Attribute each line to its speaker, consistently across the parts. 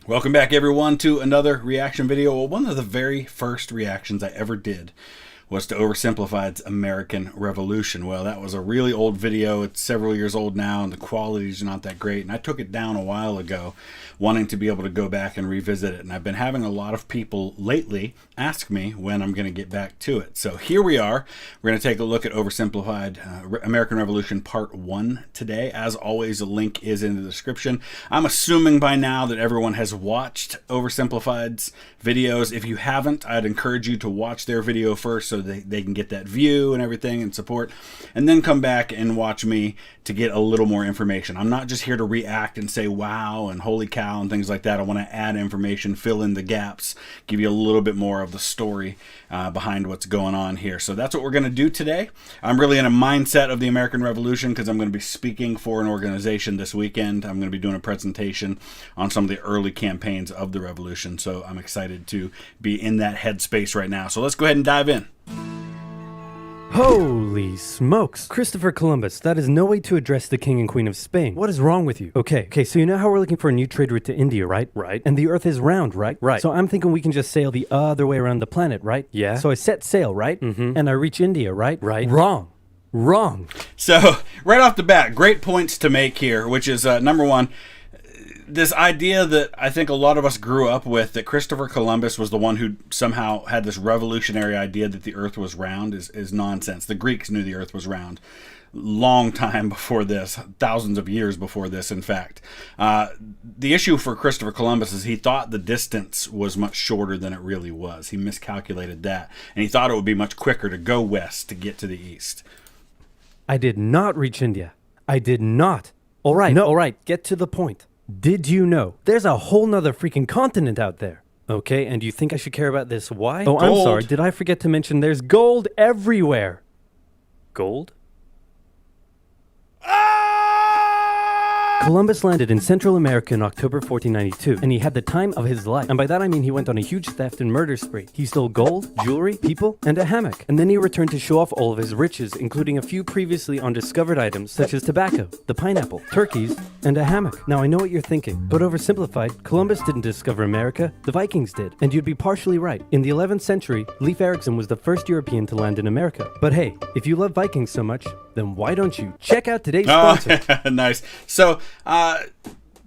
Speaker 1: Welcome back, everyone, to another reaction video. Well, one of the very first reactions I ever did was to Oversimplified's American Revolution. Well, that was a really old video. It's several years old now, and the quality is not that great. And I took it down a while ago, wanting to be able to go back and revisit it. And I've been having a lot of people lately ask me when I'm going to get back to it. So here we are. We're going to take a look at Oversimplified American Revolution Part 1 today. As always, a link is in the description. I'm assuming by now that everyone has watched Oversimplified's videos. If you haven't, I'd encourage you to watch their video first so they can get that view and everything and support, and then come back and watch me to get a little more information. I'm not just here to react and say wow and holy cow and things like that. I want to add information, fill in the gaps, give you a little bit more of the story behind what's going on here. So that's what we're going to do today. I'm really in a mindset of the American Revolution because I'm going to be speaking for an organization this weekend. I'm going to be doing a presentation on some of the early campaigns of the revolution. So I'm excited to be in that headspace right now. So let's go ahead and dive in.
Speaker 2: Holy smokes. Christopher Columbus, that is no way to address the King and Queen of Spain. What is wrong with you? Okay, so you know how we're looking for a new trade route to India, right? Right. And the earth is round, right? Right. So I'm thinking we can just sail the other way around the planet, right? Yeah. So I set sail, right? Mm-hmm. And I reach India, right? Right. Wrong.
Speaker 1: So right off the bat, great points to make here, which is number one, this idea that I think a lot of us grew up with, that Christopher Columbus was the one who somehow had this revolutionary idea that the earth was round, is nonsense. The Greeks knew the earth was round long time before this, thousands of years before this, in fact. The issue for Christopher Columbus is he thought the distance was much shorter than it really was. He miscalculated that, and he thought it would be much quicker to go west to get to the east.
Speaker 2: I did not reach India. I did not. All right, get to the point. Did you know there's a whole nother freaking continent out there? Okay, and you think I should care about this? Why? Oh, I'm sorry. Did I forget to mention there's gold everywhere? Gold? Columbus landed in Central America in October 1492, and he had the time of his life. And by that I mean he went on a huge theft and murder spree. He stole gold, jewelry, people, and a hammock. And then he returned to show off all of his riches, including a few previously undiscovered items, such as tobacco, the pineapple, turkeys, and a hammock. Now I know what you're thinking, but oversimplified, Columbus didn't discover America, the Vikings did. And you'd be partially right. In the 11th century, Leif Erikson was the first European to land in America. But hey, if you love Vikings so much, then why don't you check out today's sponsor?
Speaker 1: Nice. So,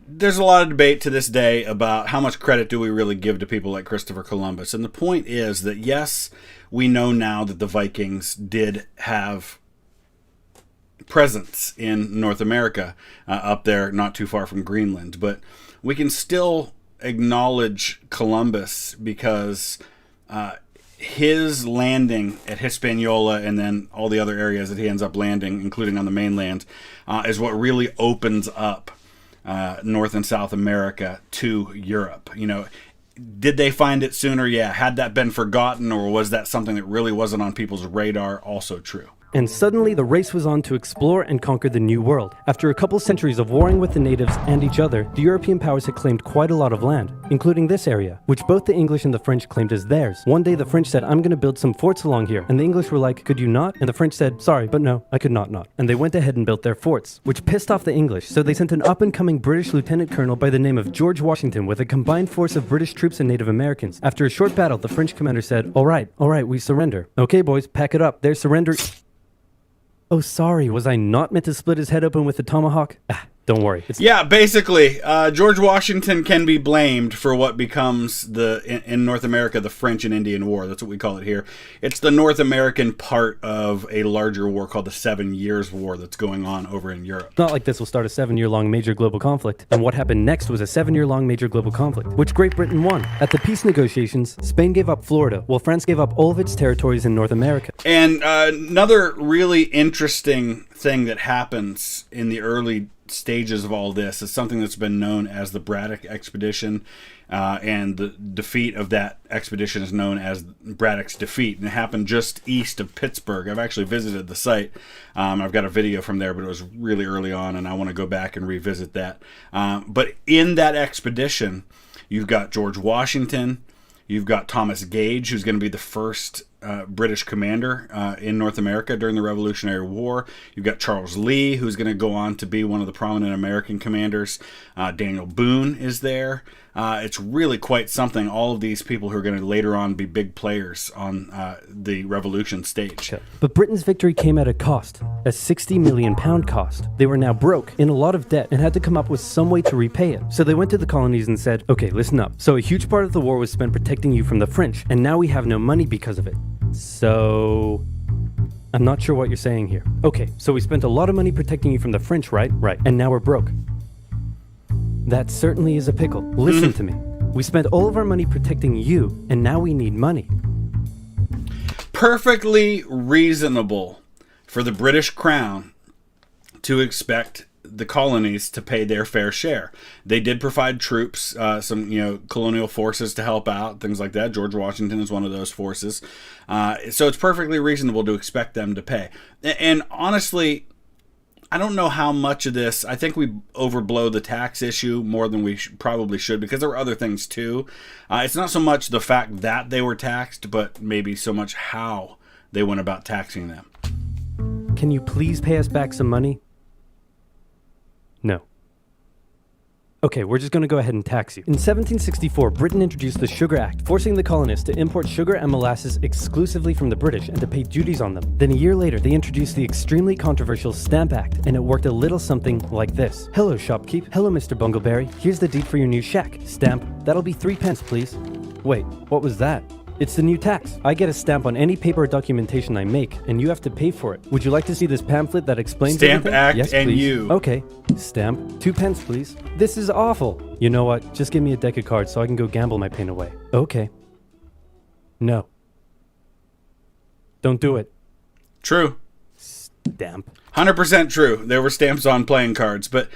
Speaker 1: there's a lot of debate to this day about how much credit do we really give to people like Christopher Columbus. And the point is that, yes, we know now that the Vikings did have presence in North America, up there not too far from Greenland. But we can still acknowledge Columbus because his landing at Hispaniola and then all the other areas that he ends up landing, including on the mainland, is what really opens up North and South America to Europe. You know, did they find it sooner? Yeah. Had that been forgotten, or was that something that really wasn't on people's radar? Also true.
Speaker 2: And suddenly the race was on to explore and conquer the New World. After a couple centuries of warring with the natives and each other, the European powers had claimed quite a lot of land, including this area, which both the English and the French claimed as theirs. One day the French said, "I'm going to build some forts along here." And the English were like, "Could you not?" And the French said, "Sorry, but no, I could not." And they went ahead and built their forts, which pissed off the English, so they sent an up-and-coming British lieutenant colonel by the name of George Washington with a combined force of British troops and Native Americans. After a short battle, the French commander said, all right, we surrender. Okay, boys, pack it up. They're surrendering. Oh, sorry, was I not meant to split his head open with a tomahawk? Don't worry.
Speaker 1: Yeah, basically, George Washington can be blamed for what becomes in North America, the French and Indian War. That's what we call it here. It's the North American part of a larger war called the 7 Years' War that's going on over in Europe.
Speaker 2: It's not like this will start a 7-year-long major global conflict. And what happened next was a 7-year-long major global conflict, which Great Britain won. At the peace negotiations, Spain gave up Florida, while France gave up all of its territories in North America.
Speaker 1: And another really interesting thing that happens in the early stages of all this is something that's been known as the Braddock Expedition, and the defeat of that expedition is known as Braddock's defeat, and it happened just east of Pittsburgh. I've actually visited the site. I've got a video from there, but it was really early on, and I want to go back and revisit that. But in that expedition, you've got George Washington, you've got Thomas Gage, who's going to be the first British commander in North America during the Revolutionary War. You've got Charles Lee, who's going to go on to be one of the prominent American commanders. Daniel Boone is there. It's really quite something. All of these people who are going to later on be big players on the Revolution stage.
Speaker 2: But Britain's victory came at a cost, a £60 million cost. They were now broke, in a lot of debt, and had to come up with some way to repay it. So they went to the colonies and said, okay, listen up. So a huge part of the war was spent protecting you from the French, and now we have no money because of it. So I'm not sure what you're saying here. Okay, so we spent a lot of money protecting you from the French, right? Right. And now we're broke. That certainly is a pickle. Listen to me. We spent all of our money protecting you, and now we need money.
Speaker 1: Perfectly reasonable for the British Crown to expect the colonies to pay their fair share. They did provide troops, some colonial forces to help out, things like that. George Washington is one of those forces. So it's perfectly reasonable to expect them to pay. And honestly, I don't know how much of this, I think we overblow the tax issue more than we probably should, because there were other things too. It's not so much the fact that they were taxed, but maybe so much how they went about taxing them.
Speaker 2: Can you please pay us back some money? No. Okay, we're just going to go ahead and tax you. In 1764, Britain introduced the Sugar Act, forcing the colonists to import sugar and molasses exclusively from the British and to pay duties on them. Then a year later, they introduced the extremely controversial Stamp Act, and it worked a little something like this. Hello, shopkeep. Hello, Mr. Bungleberry. Here's the deed for your new shack. Stamp. That'll be 3 pence, please. Wait, what was that? It's the new tax. I get a stamp on any paper or documentation I make, and you have to pay for it. Would you like to see this pamphlet that explains
Speaker 1: Stamp
Speaker 2: everything?
Speaker 1: Act
Speaker 2: Yes,
Speaker 1: and
Speaker 2: please.
Speaker 1: you.
Speaker 2: Okay. Stamp. 2 pence, please. This is awful. You know what? Just give me a deck of cards so I can go gamble my pain away. Okay. No. Don't do it.
Speaker 1: True.
Speaker 2: Stamp.
Speaker 1: 100% true. There were stamps on playing cards, but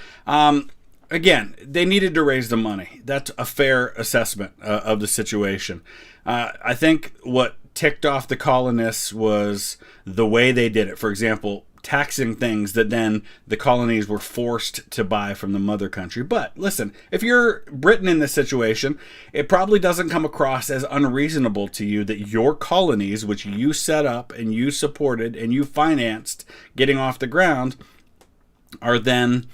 Speaker 1: again, they needed to raise the money. That's a fair assessment of the situation. I think what ticked off the colonists was the way they did it. For example, taxing things that then the colonies were forced to buy from the mother country. But listen, if you're Britain in this situation, it probably doesn't come across as unreasonable to you that your colonies, which you set up and you supported and you financed getting off the ground, are then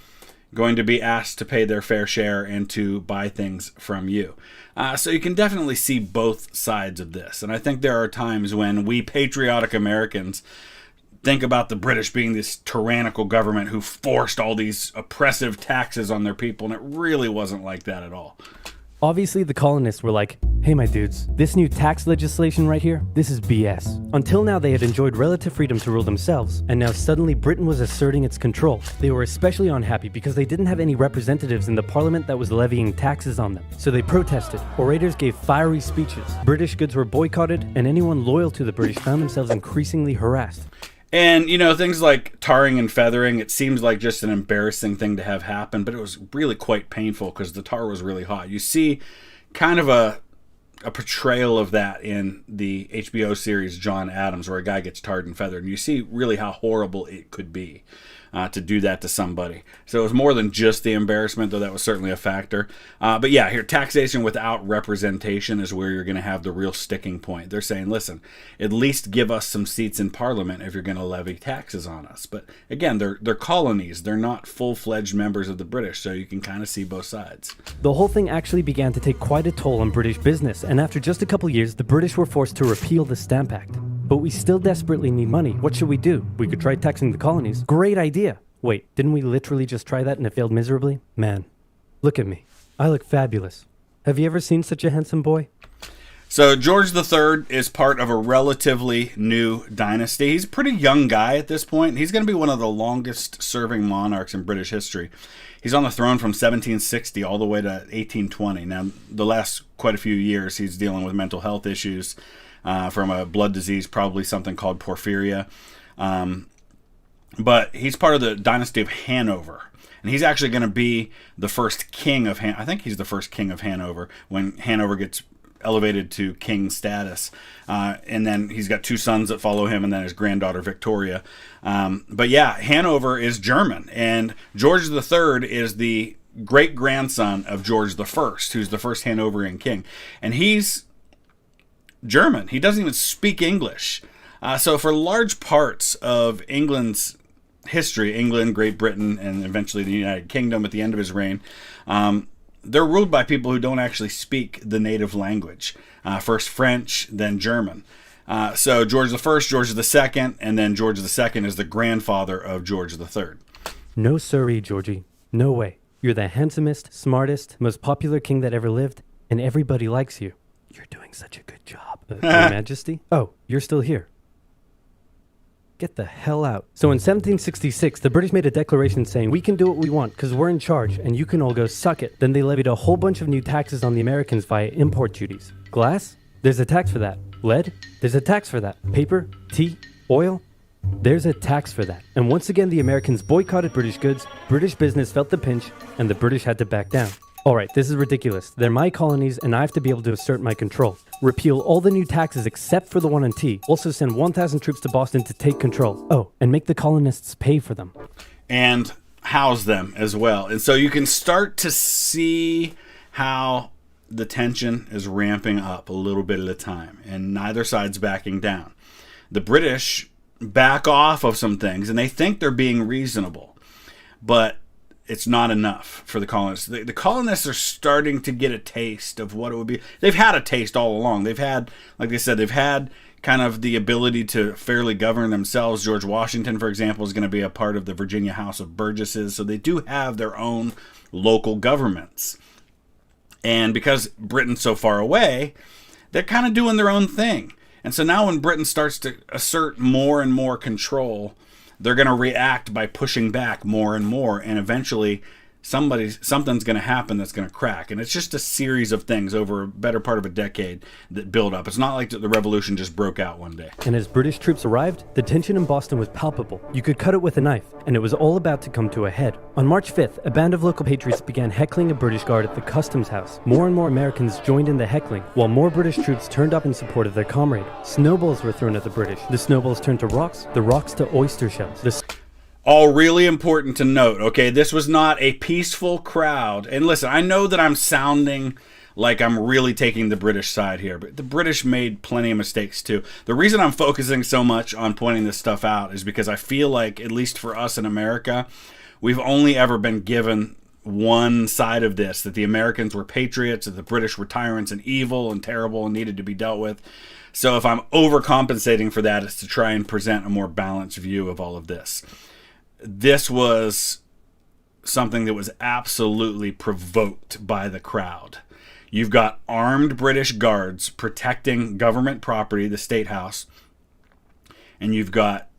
Speaker 1: going to be asked to pay their fair share and to buy things from you. So you can definitely see both sides of this. And I think there are times when we patriotic Americans think about the British being this tyrannical government who forced all these oppressive taxes on their people, and it really wasn't like that at all.
Speaker 2: Obviously, the colonists were like, hey, my dudes, this new tax legislation right here, this is BS. Until now, they had enjoyed relative freedom to rule themselves, and now suddenly Britain was asserting its control. They were especially unhappy because they didn't have any representatives in the parliament that was levying taxes on them. So they protested. Orators gave fiery speeches. British goods were boycotted, and anyone loyal to the British found themselves increasingly harassed.
Speaker 1: And, things like tarring and feathering, it seems like just an embarrassing thing to have happen, but it was really quite painful because the tar was really hot. You see kind of a portrayal of that in the HBO series John Adams, where a guy gets tarred and feathered, and you see really how horrible it could be to do that to somebody. So it was more than just the embarrassment, though that was certainly a factor. But yeah, here, taxation without representation is where you're going to have the real sticking point. They're saying, listen, at least give us some seats in Parliament if you're going to levy taxes on us. But again, they're colonies. They're not full-fledged members of the British, so you can kind of see both sides.
Speaker 2: The whole thing actually began to take quite a toll on British business, and after just a couple years, the British were forced to repeal the Stamp Act. But we still desperately need money. What should we do? We could try taxing the colonies. Great idea. Wait, didn't we literally just try that and it failed miserably? Man, look at me. I look fabulous. Have you ever seen such a handsome boy?
Speaker 1: So George III is part of a relatively new dynasty. He's a pretty young guy at this point. He's going to be one of the longest serving monarchs in British history. He's on the throne from 1760 all the way to 1820. Now, the last quite a few years, he's dealing with mental health issues from a blood disease, probably something called porphyria. But he's part of the dynasty of Hanover. And he's actually going to be the first king of Hanover. I think he's the first king of Hanover when Hanover gets elevated to king status. And then he's got 2 sons that follow him and then his granddaughter Victoria. But yeah, Hanover is German. And George III is the great-grandson of George I, who's the first Hanoverian king. And he's German. He doesn't even speak English. So for large parts of England's history, England, Great Britain, and eventually the United Kingdom at the end of his reign, they're ruled by people who don't actually speak the native language. First French, then German. So George I, George II, and then George II is the grandfather of George III.
Speaker 2: No siree, Georgie. No way. You're the handsomest, smartest, most popular king that ever lived, and everybody likes you. You're doing such a good job. Your Majesty? Oh, you're still here. Get the hell out. So in 1766, the British made a declaration saying, we can do what we want because we're in charge and you can all go suck it. Then they levied a whole bunch of new taxes on the Americans via import duties. Glass? There's a tax for that. Lead? There's a tax for that. Paper? Tea? Oil? There's a tax for that. And once again, the Americans boycotted British goods, British business felt the pinch, and the British had to back down. Alright, this is ridiculous. They're my colonies and I have to be able to assert my control. Repeal all the new taxes except for the one on tea. Also send 1,000 troops to Boston to take control. Oh, and make the colonists pay for them.
Speaker 1: And house them as well. And so you can start to see how the tension is ramping up a little bit at a time. And neither side's backing down. The British back off of some things and they think they're being reasonable. But it's not enough for the colonists. The colonists are starting to get a taste of what it would be. They've had a taste all along. They've had, like they said, they've had kind of the ability to fairly govern themselves. George Washington, for example, is going to be a part of the Virginia House of Burgesses. So they do have their own local governments. And because Britain's so far away, they're kind of doing their own thing. And so now when Britain starts to assert more and more control, they're going to react by pushing back more and more, and eventually something's going to happen that's going to crack. And it's just a series of things over a better part of a decade that build up. It's not like the revolution just broke out one day.
Speaker 2: And as British troops arrived, the tension in Boston was palpable. You could cut it with a knife, and it was all about to come to a head. On March 5th, a band of local patriots began heckling a British guard at the customs house. More and more Americans joined in the heckling, while more British troops turned up in support of their comrade. Snowballs were thrown at the British. The snowballs turned to rocks, the rocks to oyster shells.
Speaker 1: All really important to note, okay? This was not a peaceful crowd. And listen, I know that I'm sounding like I'm really taking the British side here, but the British made plenty of mistakes too. The reason I'm focusing so much on pointing this stuff out is because I feel like, at least for us in America, we've only ever been given one side of this, that the Americans were patriots, that the British were tyrants and evil and terrible and needed to be dealt with. So if I'm overcompensating for that, it's to try and present a more balanced view of all of this. This was something that was absolutely provoked by the crowd. You've got armed British guards protecting government property, the State House, and you've got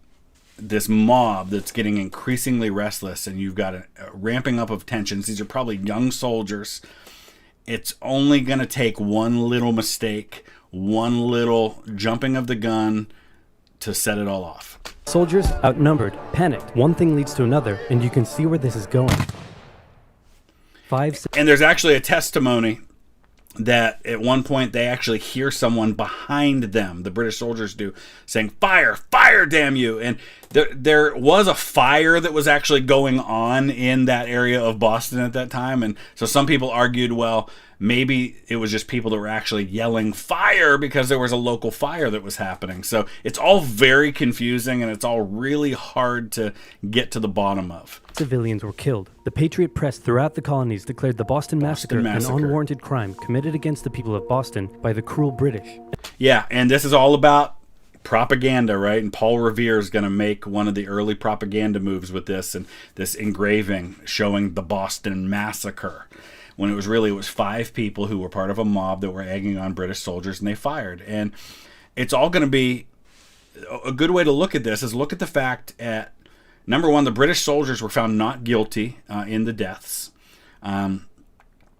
Speaker 1: this mob that's getting increasingly restless, and you've got a ramping up of tensions. These are probably young soldiers. It's only going to take one little mistake, one little jumping of the gun to set it all off.
Speaker 2: Soldiers, outnumbered, panicked. One thing leads to another, and you can see where this is going.
Speaker 1: And there's actually a testimony that at one point they actually hear someone behind them, the British soldiers do, saying, "Fire! Fire, damn you!" And there was a fire that was actually going on in that area of Boston at that time. And so some people argued, well, maybe it was just people that were actually yelling fire because there was a local fire that was happening. So it's all very confusing, and it's all really hard to get to the bottom of.
Speaker 2: Civilians were killed. The Patriot press throughout the colonies declared the Boston Massacre an unwarranted crime committed against the people of Boston by the cruel British.
Speaker 1: Yeah, and this is all about propaganda, right? And Paul Revere is going to make one of the early propaganda moves with this, and this engraving showing the Boston Massacre, when it was 5 people who were part of a mob that were egging on British soldiers, and they fired. And it's all going to be a good way to look at this is look at the fact at, number one, the British soldiers were found not guilty in the deaths, and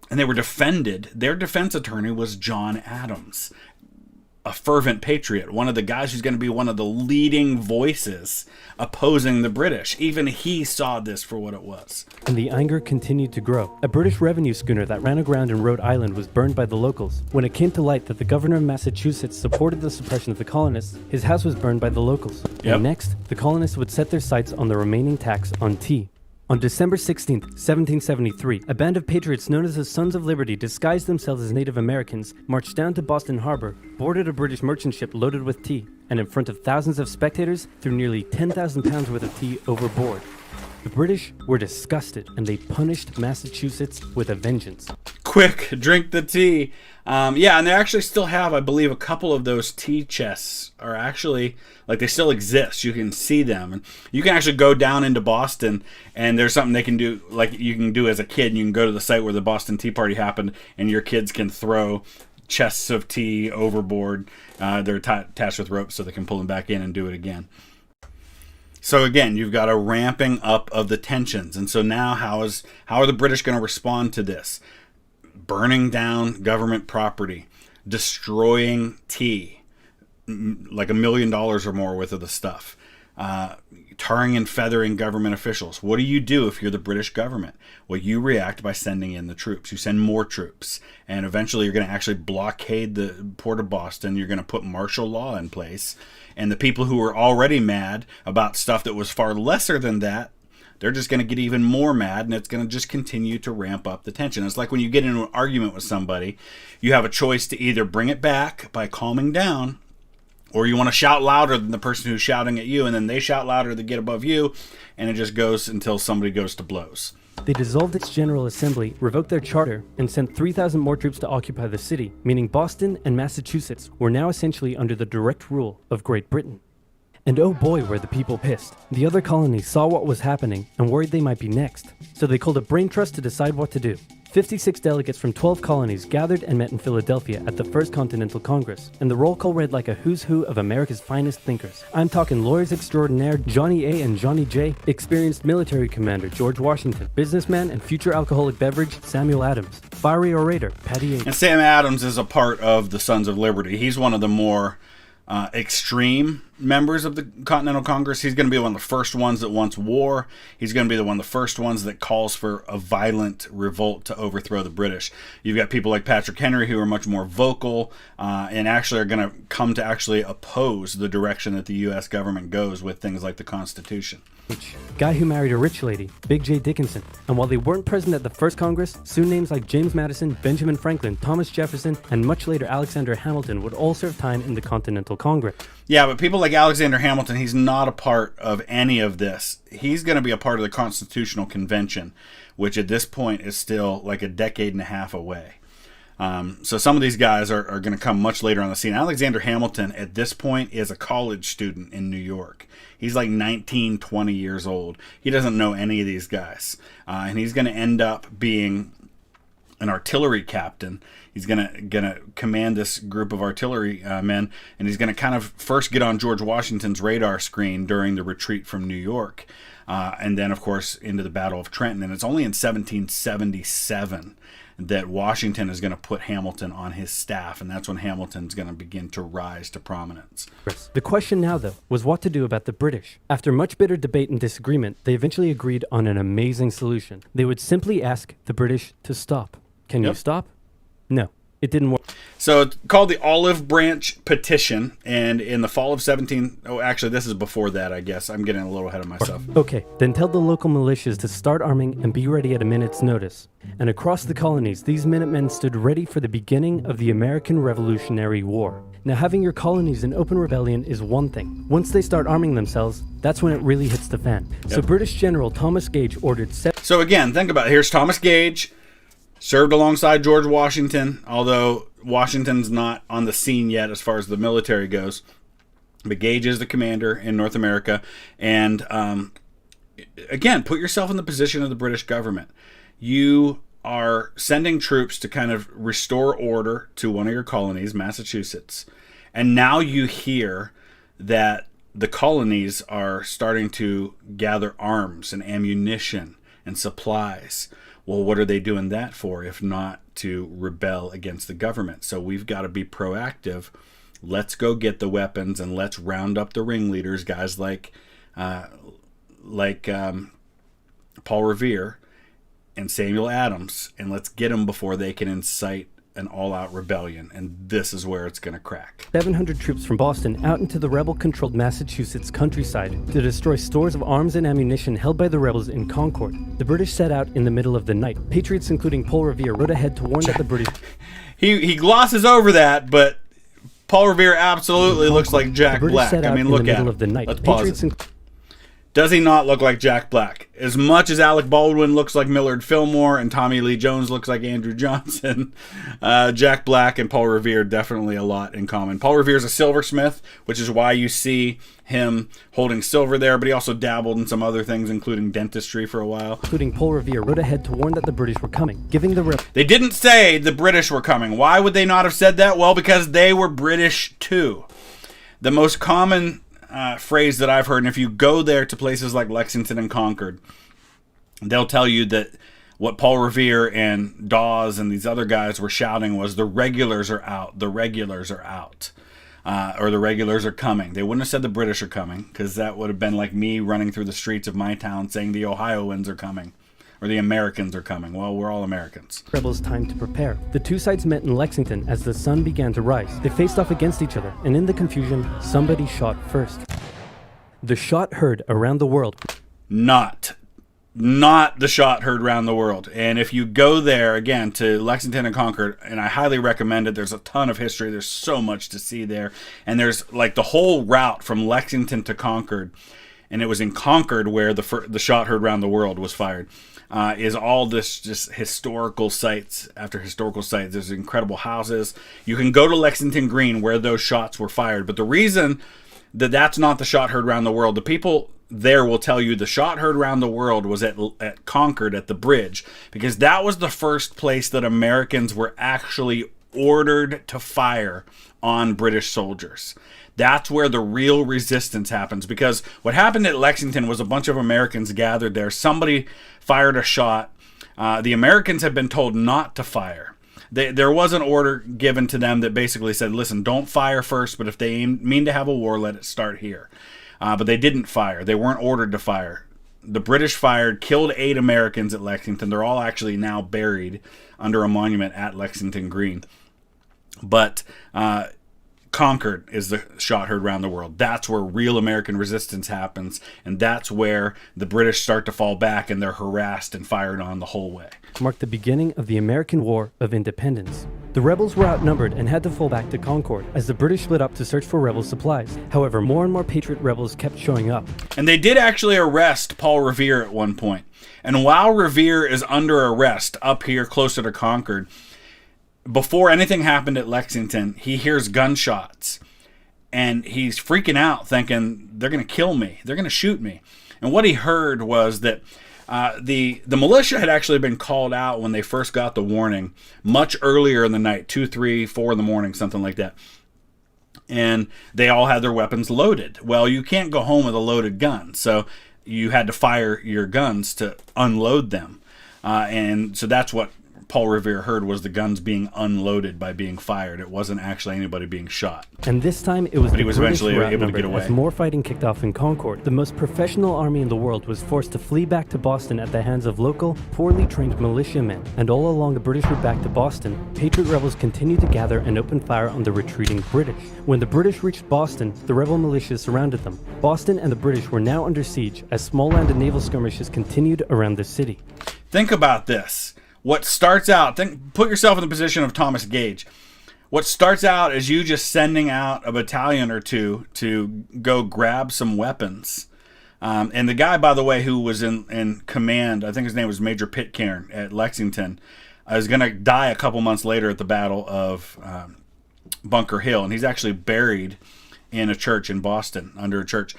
Speaker 1: they were defended. Their defense attorney was John Adams, a fervent patriot, one of the guys who's going to be one of the leading voices opposing the British. Even he saw this for what it was.
Speaker 2: And the anger continued to grow. A British revenue schooner that ran aground in Rhode Island was burned by the locals. When it came to light that the governor of Massachusetts supported the suppression of the colonists, his house was burned by the locals.
Speaker 1: Yep.
Speaker 2: And next, the colonists would set their sights on the remaining tax on tea. On December 16th, 1773, a band of patriots known as the Sons of Liberty disguised themselves as Native Americans, marched down to Boston Harbor, boarded a British merchant ship loaded with tea, and in front of thousands of spectators, threw nearly 10,000 pounds worth of tea overboard. The British were disgusted, and they punished Massachusetts with a vengeance.
Speaker 1: Quick, drink the tea. And they actually still have, I believe, a couple of those tea chests are actually, like, they still exist. You can see them. And you can actually go down into Boston, and there's something they can do, like you can do as a kid. You can go to the site where the Boston Tea Party happened, and your kids can throw chests of tea overboard. They're attached with ropes so they can pull them back in and do it again. So again, you've got a ramping up of the tensions. And so now how are the British going to respond to this? Burning down government property, destroying tea, like $1 million or more worth of the stuff, tarring and feathering government officials. What do you do if you're the British government? Well, you react by sending in the troops. You send more troops. And eventually you're going to actually blockade the port of Boston. You're going to put martial law in place. And the people who were already mad about stuff that was far lesser than that, they're just going to get even more mad, and it's going to just continue to ramp up the tension. It's like when you get into an argument with somebody, you have a choice to either bring it back by calming down, or you want to shout louder than the person who's shouting at you, and then they shout louder to get above you, and it just goes until somebody goes to blows.
Speaker 2: They dissolved its General Assembly, revoked their charter, and sent 3,000 more troops to occupy the city, meaning Boston and Massachusetts were now essentially under the direct rule of Great Britain. And oh boy, were the people pissed. The other colonies saw what was happening and worried they might be next, so they called a brain trust to decide what to do. 56 delegates from 12 colonies gathered and met in Philadelphia at the First Continental Congress, and the roll call read like a who's who of America's finest thinkers. I'm talking lawyers extraordinaire Johnny A. and Johnny J., experienced military commander George Washington, businessman and future alcoholic beverage Samuel Adams, fiery orator Patty A.
Speaker 1: And Sam Adams is a part of the Sons of Liberty. He's one of the more extreme members of the Continental Congress. He's going to be one of the first ones that wants war. He's going to be one of the first ones that calls for a violent revolt to overthrow the British. You've got people like Patrick Henry who are much more vocal and actually are going to come to actually oppose the direction that the U.S. government goes with things like the Constitution.
Speaker 2: Guy who married a rich lady, Big J. Dickinson. And while they weren't present at the first Congress, soon names like James Madison, Benjamin Franklin, Thomas Jefferson, and much later Alexander Hamilton would all serve time in the Continental Congress. Yeah,
Speaker 1: but people like Alexander Hamilton, he's not a part of any of this. He's going to be a part of the Constitutional Convention, which at this point is still like a decade and a half away. So some of these guys are going to come much later on the scene. Alexander Hamilton at this point is a college student in New York. He's like 19, 20 years old. He doesn't know any of these guys. And he's going to end up being an artillery captain. He's gonna command this group of artillery men, and he's going to kind of first get on George Washington's radar screen during the retreat from New York. And then, of course, into the Battle of Trenton. And it's only in 1777 that Washington is going to put Hamilton on his staff, and that's when Hamilton's going to begin to rise to prominence.
Speaker 2: The question now, though, was what to do about the British. After much bitter debate and disagreement, they eventually agreed on an amazing solution. They would simply ask the British to stop. Can you stop? No. It didn't work.
Speaker 1: So it's called the Olive Branch Petition, and in the fall of this is before that, I guess. I'm getting a little ahead of myself.
Speaker 2: Okay, then tell the local militias to start arming and be ready at a minute's notice. And across the colonies, these Minutemen stood ready for the beginning of the American Revolutionary War. Now, having your colonies in open rebellion is one thing. Once they start arming themselves, that's when it really hits the fan. Yep. So British General Thomas Gage ordered...
Speaker 1: So again, think about it. Here's Thomas Gage. Served alongside George Washington, although Washington's not on the scene yet as far as the military goes. But Gage is the commander in North America. And again, put yourself in the position of the British government. You are sending troops to kind of restore order to one of your colonies, Massachusetts. And now you hear that the colonies are starting to gather arms and ammunition and supplies. Well, what are they doing that for if not to rebel against the government? So we've got to be proactive. Let's go get the weapons and let's round up the ringleaders, guys like Paul Revere and Samuel Adams, and let's get them before they can incite an all-out rebellion, and this is where it's going to crack.
Speaker 2: 700 troops from Boston out into the rebel-controlled Massachusetts countryside to destroy stores of arms and ammunition held by the rebels in Concord. The British set out in the middle of the night. Patriots, including Paul Revere, rode ahead to warn that the British...
Speaker 1: He glosses over that, but Paul Revere absolutely looks like Jack Black. I mean, look at him. Let's pause it. Does he not look like Jack Black? As much as Alec Baldwin looks like Millard Fillmore and Tommy Lee Jones looks like Andrew Johnson, Jack Black and Paul Revere definitely a lot in common. Paul Revere is a silversmith, which is why you see him holding silver there, but he also dabbled in some other things, including dentistry for a while.
Speaker 2: Including Paul Revere rode ahead to warn that the British were coming, giving the...
Speaker 1: They didn't say the British were coming. Why would they not have said that? Well, because they were British too. The most common... phrase that I've heard, and if you go there to places like Lexington and Concord, they'll tell you that what Paul Revere and Dawes and these other guys were shouting was, the regulars are out, the regulars are out, or the regulars are coming. They wouldn't have said the British are coming, because that would have been like me running through the streets of my town saying the Ohioans are coming, or the Americans are coming. Well, we're all Americans.
Speaker 2: Rebels time to prepare. The two sides met in Lexington as the sun began to rise. They faced off against each other, and in the confusion, somebody shot first. The shot heard around the world.
Speaker 1: Not the shot heard around the world. And if you go there, again, to Lexington and Concord, and I highly recommend it, there's a ton of history, there's so much to see there. And there's like the whole route from Lexington to Concord, and it was in Concord where the shot heard around the world was fired. Is all this just historical sites after historical sites. There's incredible houses. You can go to Lexington Green where those shots were fired. But the reason that that's not the shot heard around the world, the people there will tell you the shot heard around the world was at Concord at the bridge, because that was the first place that Americans were actually ordered to fire on British soldiers. That's where the real resistance happens, because what happened at Lexington was a bunch of Americans gathered there. Somebody fired a shot. The Americans had been told not to fire. There was an order given to them that basically said, listen, don't fire first, but if they mean to have a war, let it start here. But they didn't fire. They weren't ordered to fire. The British fired, killed 8 Americans at Lexington. They're all actually now buried under a monument at Lexington Green. But Concord is the shot heard around the world. That's where real American resistance happens, and that's where the British start to fall back, and they're harassed and fired on the whole way.
Speaker 2: Marked the beginning of the American War of Independence. The rebels were outnumbered and had to fall back to Concord as the British split up to search for rebel supplies. However, more and more patriot rebels kept showing up.
Speaker 1: And they did actually arrest Paul Revere at one point. And while Revere is under arrest up here closer to Concord, before anything happened at Lexington, he hears gunshots, and he's freaking out, thinking, they're going to kill me. They're going to shoot me. And what he heard was that the militia had actually been called out when they first got the warning much earlier in the night, 2, 3, 4 in the morning, something like that. And they all had their weapons loaded. Well, you can't go home with a loaded gun, so you had to fire your guns to unload them. And so that's what Paul Revere heard, was the guns being unloaded by being fired. It wasn't actually anybody being shot.
Speaker 2: And this time it was
Speaker 1: but he was eventually able to get away.
Speaker 2: As more fighting kicked off in Concord, the most professional army in the world was forced to flee back to Boston at the hands of local, poorly trained militiamen. And all along the British route back to Boston, patriot rebels continued to gather and open fire on the retreating British. When the British reached Boston, the rebel militias surrounded them. Boston and the British were now under siege as small land and naval skirmishes continued around the city.
Speaker 1: Think about this. What starts out, put yourself in the position of Thomas Gage. What starts out as you just sending out a battalion or two to go grab some weapons. And the guy, by the way, who was in command, I think his name was Major Pitcairn at Lexington, is going to die a couple months later at the Battle of Bunker Hill. And he's actually buried in a church in Boston, under a church.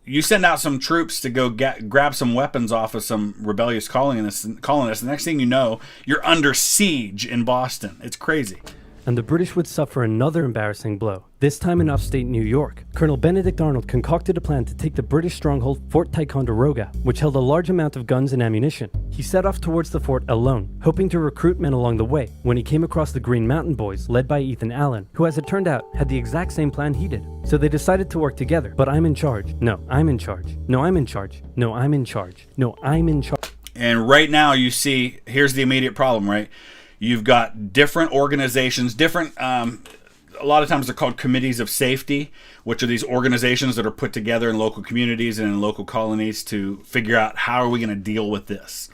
Speaker 1: You send out some troops to go grab some weapons off of some rebellious colonists. The next thing you know, you're under siege in Boston. It's crazy.
Speaker 2: And the British would suffer another embarrassing blow, this time in upstate New York. Colonel Benedict Arnold concocted a plan to take the British stronghold Fort Ticonderoga, which held a large amount of guns and ammunition. He set off towards the fort alone, hoping to recruit men along the way, when he came across the Green Mountain Boys, led by Ethan Allen, who, as it turned out, had the exact same plan he did. So they decided to work together. But I'm in charge. No, I'm in charge. No, I'm in charge. No, I'm in charge. No, I'm in charge.
Speaker 1: And right now you see, here's the immediate problem, right? You've got different organizations, a lot of times they're called committees of safety, which are these organizations that are put together in local communities and in local colonies to figure out how are we going to deal with this.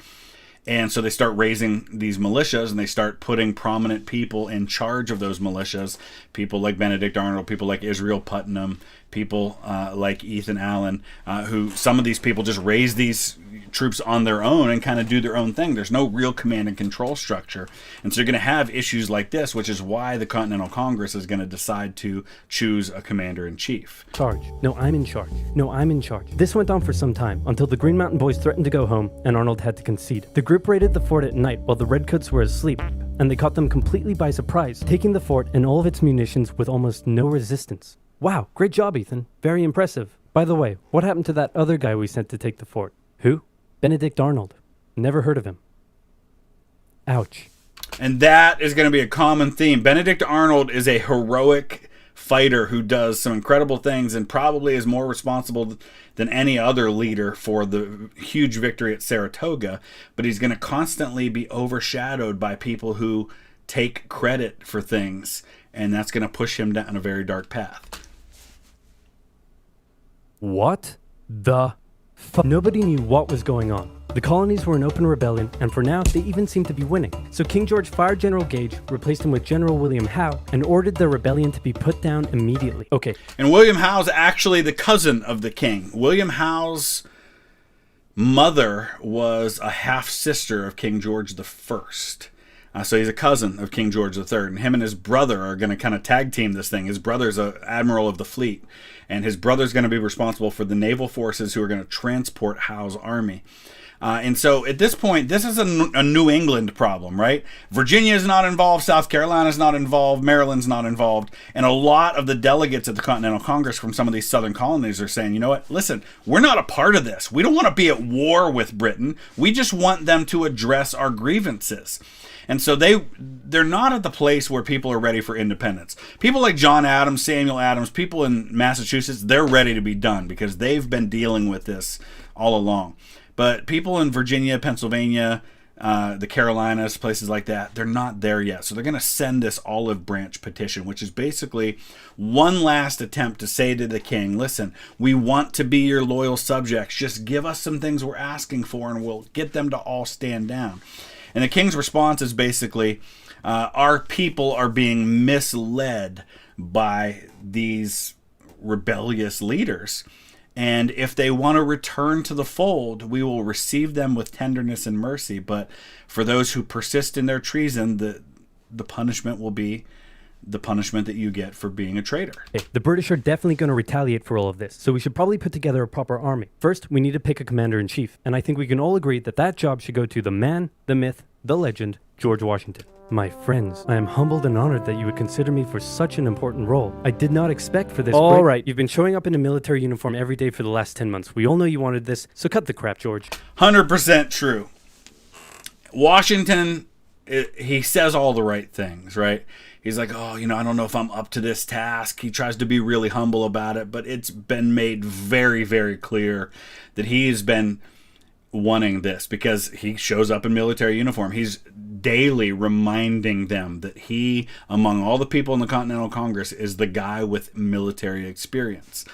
Speaker 1: And so they start raising these militias, and they start putting prominent people in charge of those militias, people like Benedict Arnold, people like Israel Putnam, people like Ethan Allen, who some of these people just raise these troops on their own and kind of do their own thing. There's no real command and control structure. And so you're going to have issues like this, which is why the Continental Congress is going to decide to choose a commander-in-chief.
Speaker 2: Charge. No, I'm in charge. No, I'm in charge. This went on for some time, until the Green Mountain Boys threatened to go home, and Arnold had to concede. The group raided the fort at night while the Redcoats were asleep, and they caught them completely by surprise, taking the fort and all of its munitions with almost no resistance. Wow, great job, Ethan. Very impressive. By the way, what happened to that other guy we sent to take the fort? Who? Benedict Arnold. Never heard of him. Ouch.
Speaker 1: And that is going to be a common theme. Benedict Arnold is a heroic fighter who does some incredible things and probably is more responsible than any other leader for the huge victory at Saratoga, but he's going to constantly be overshadowed by people who take credit for things, and that's going to push him down a very dark path.
Speaker 2: What the fuck? Nobody knew what was going on. The colonies were in open rebellion, and for now, they even seemed to be winning. So King George fired General Gage, replaced him with General William Howe, and ordered the rebellion to be put down immediately. Okay.
Speaker 1: And William Howe's actually the cousin of the king. William Howe's mother was a half-sister of King George I. So he's a cousin of King George III, and him and his brother are going to kind of tag team this thing. His brother's an admiral of the fleet, and his brother's going to be responsible for the naval forces who are going to transport Howe's army. And so at this point, this is a New England problem, right? Virginia is not involved, South Carolina is not involved, Maryland's not involved, and a lot of the delegates at the Continental Congress from some of these southern colonies are saying, you know what, listen, we're not a part of this. We don't want to be at war with Britain. We just want them to address our grievances. And so they're not at the place where people are ready for independence. People like John Adams, Samuel Adams, people in Massachusetts, they're ready to be done because they've been dealing with this all along. But people in Virginia, Pennsylvania, the Carolinas, places like that, they're not there yet. So they're going to send this olive branch petition, which is basically one last attempt to say to the king, listen, we want to be your loyal subjects. Just give us some things we're asking for and we'll get them to all stand down. And the king's response is basically, our people are being misled by these rebellious leaders. And if they want to return to the fold, we will receive them with tenderness and mercy. But for those who persist in their treason, the punishment will be the punishment that you get for being a traitor.
Speaker 2: Okay, the British are definitely going to retaliate for all of this, so we should probably put together a proper army. First, we need to pick a commander-in-chief, and I think we can all agree that that job should go to the man, the myth, the legend, George Washington. My friends, I am humbled and honored that you would consider me for such an important role. I did not expect for this. All right, you've been showing up in a military uniform every day for the last 10 months. We all know you wanted this, so cut the crap, George.
Speaker 1: 100% true. Washington, he says all the right things, right? He's like, oh, I don't know if I'm up to this task. He tries to be really humble about it, but it's been made very, very clear that he's been wanting this because he shows up in military uniform. He's daily reminding them that he, among all the people in the Continental Congress, is the guy with military experience.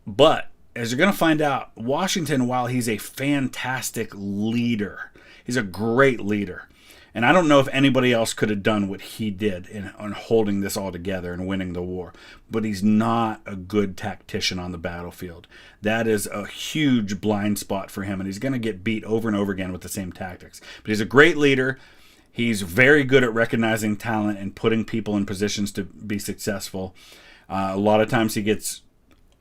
Speaker 1: But as you're going to find out, Washington, while he's a fantastic leader, he's a great leader. And I don't know if anybody else could have done what he did in holding this all together and winning the war. But he's not a good tactician on the battlefield. That is a huge blind spot for him, and he's going to get beat over and over again with the same tactics. But he's a great leader. He's very good at recognizing talent and putting people in positions to be successful. A lot of times he gets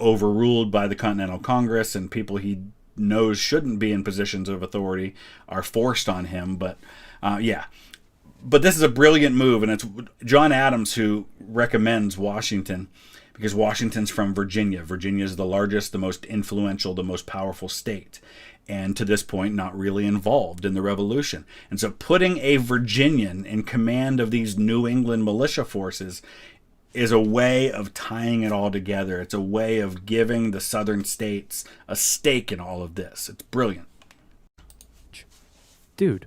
Speaker 1: overruled by the Continental Congress, and people he knows shouldn't be in positions of authority are forced on him. But But this is a brilliant move, and it's John Adams who recommends Washington because Washington's from Virginia. Virginia is the largest, the most influential, the most powerful state, and to this point not really involved in the Revolution. And so putting a Virginian in command of these New England militia forces is a way of tying it all together. It's a way of giving the southern states a stake in all of this. It's brilliant.
Speaker 2: Dude.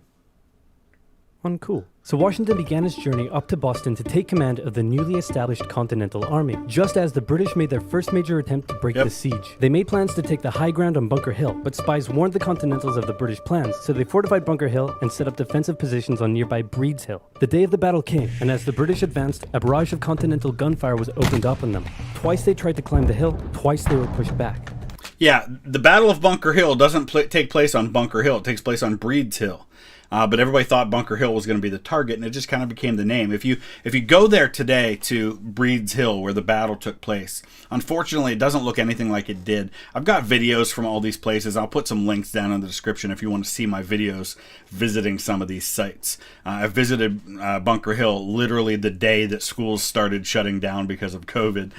Speaker 2: Uncool. So Washington began his journey up to Boston to take command of the newly established Continental Army, just as the British made their first major attempt to break the siege. They made plans to take the high ground on Bunker Hill, but spies warned the Continentals of the British plans, so they fortified Bunker Hill and set up defensive positions on nearby Breed's Hill. The day of the battle came, and as the British advanced, a barrage of Continental gunfire was opened up on them. Twice they tried to climb the hill, twice they were pushed back.
Speaker 1: Yeah, the Battle of Bunker Hill doesn't take place on Bunker Hill. It takes place on Breed's Hill. But everybody thought Bunker Hill was going to be the target, and it just kind of became the name. If you go there today to Breed's Hill, where the battle took place, unfortunately, it doesn't look anything like it did. I've got videos from all these places. I'll put some links down in the description if you want to see my videos visiting some of these sites. I visited Bunker Hill literally the day that schools started shutting down because of COVID.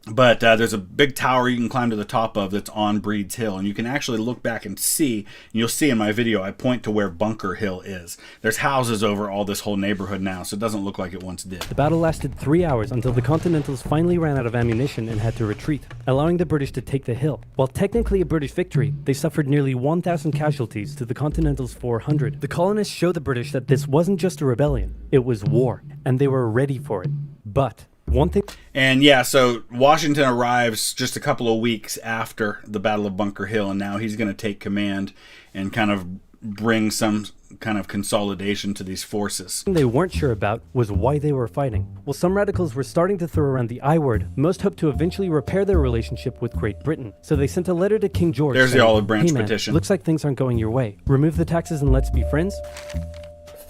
Speaker 1: But there's a big tower you can climb to the top of that's on Breed's Hill, and you can actually look back and see, and you'll see in my video, I point to where Bunker Hill is. There's houses over all this whole neighborhood now, so it doesn't look like it once did.
Speaker 2: The battle lasted 3 hours until the Continentals finally ran out of ammunition and had to retreat, allowing the British to take the hill. While technically a British victory, they suffered nearly 1,000 casualties to the Continentals' 400. The colonists showed the British that this wasn't just a rebellion, it was war, and they were ready for it. But one thing...
Speaker 1: And yeah, so Washington arrives just a couple of weeks after the Battle of Bunker Hill, and now he's going to take command and kind of bring some kind of consolidation to these forces.
Speaker 2: What they weren't sure about was why they were fighting. While some radicals were starting to throw around the I word, most hoped to eventually repair their relationship with Great Britain. So they sent a letter to King George.
Speaker 1: There's
Speaker 2: saying,
Speaker 1: the Olive Branch
Speaker 2: "Hey man,
Speaker 1: petition.
Speaker 2: Looks like things aren't going your way. Remove the taxes and let's be friends.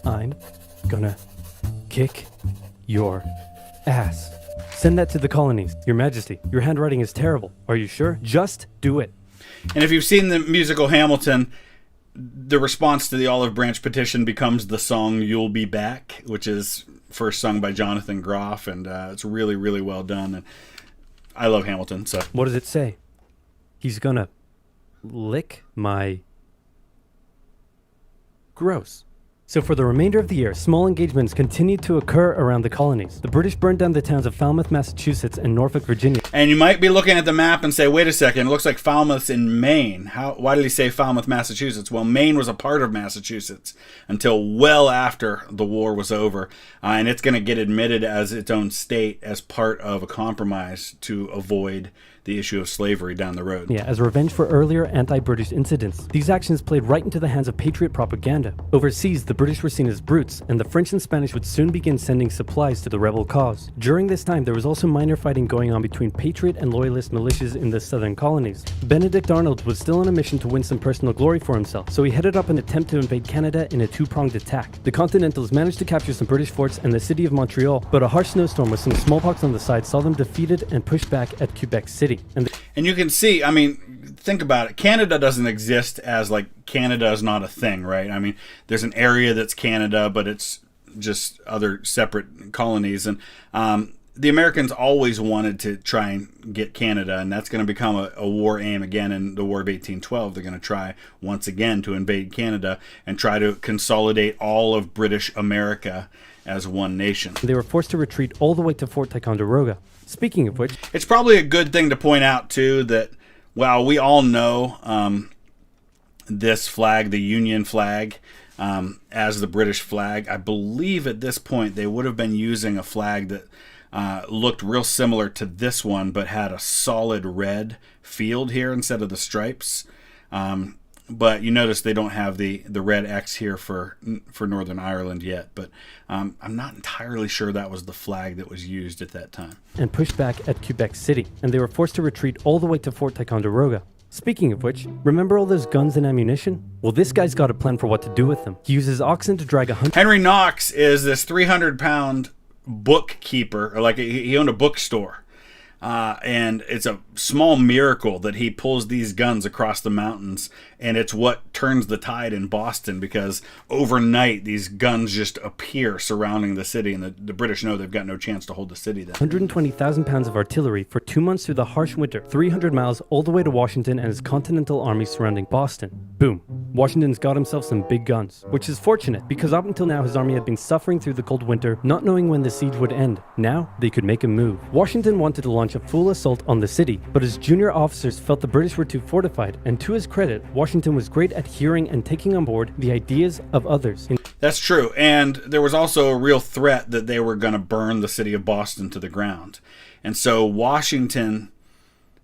Speaker 2: I'm gonna kick your ass. Send that to the colonies. Your Majesty, your handwriting is terrible. Are you sure? Just do it."
Speaker 1: And if you've seen the musical Hamilton, the response to the Olive Branch petition becomes the song "You'll Be Back," which is first sung by Jonathan Groff, and it's really, really well done. And I love Hamilton. So
Speaker 2: what does it say? He's gonna lick my... Gross. So for the remainder of the year, small engagements continued to occur around the colonies. The British burned down the towns of Falmouth, Massachusetts and Norfolk, Virginia.
Speaker 1: And you might be looking at the map and say, wait a second, it looks like Falmouth's in Maine. Why did he say Falmouth, Massachusetts? Well, Maine was a part of Massachusetts until well after the war was over. And it's going to get admitted as its own state as part of a compromise to avoid the issue of slavery down the road.
Speaker 2: Yeah, as revenge for earlier anti-British incidents. These actions played right into the hands of patriot propaganda. Overseas, the British were seen as brutes, and the French and Spanish would soon begin sending supplies to the rebel cause. During this time, there was also minor fighting going on between patriot and loyalist militias in the southern colonies. Benedict Arnold was still on a mission to win some personal glory for himself, so he headed up an attempt to invade Canada in a two-pronged attack. The Continentals managed to capture some British forts and the city of Montreal, but a harsh snowstorm with some smallpox on the side saw them defeated and pushed back at Quebec City.
Speaker 1: And you can see, I mean, think about it. Canada doesn't exist as, like, Canada is not a thing, right? I mean, there's an area that's Canada, but it's just other separate colonies. And the Americans always wanted to try and get Canada, and that's going to become a war aim again in the War of 1812. They're going to try once again to invade Canada and try to consolidate all of British America as one nation.
Speaker 2: They were forced to retreat all the way to Fort Ticonderoga. Speaking of which...
Speaker 1: It's probably a good thing to point out, too, that while we all know this flag, the Union flag, as the British flag, I believe at this point they would have been using a flag that looked real similar to this one, but had a solid red field here instead of the stripes. But you notice they don't have the red X here for Northern Ireland yet. But I'm not entirely sure that was the flag that was used at that time.
Speaker 2: And pushed back at Quebec City, and they were forced to retreat all the way to Fort Ticonderoga. Speaking of which, remember all those guns and ammunition? Well, this guy's got a plan for what to do with them. He uses oxen to drag 100...
Speaker 1: Henry Knox is this 300-pound bookkeeper, or like he owned a bookstore. And it's a small miracle that he pulls these guns across the mountains, and it's what turns the tide in Boston, because overnight these guns just appear surrounding the city, and the British know they've got no chance to hold the city then.
Speaker 2: 120,000 pounds of artillery for 2 months through the harsh winter, 300 miles all the way to Washington and his Continental Army surrounding Boston. Boom. Washington's got himself some big guns, which is fortunate because up until now his army had been suffering through the cold winter, not knowing when the siege would end. Now they could make a move. Washington wanted to launch launch a full assault on the city, but his junior officers felt the British were too fortified, and to his credit, Washington was great at hearing and taking on board the ideas of others.
Speaker 1: That's true, and there was also a real threat that they were going to burn the city of Boston to the ground. And so Washington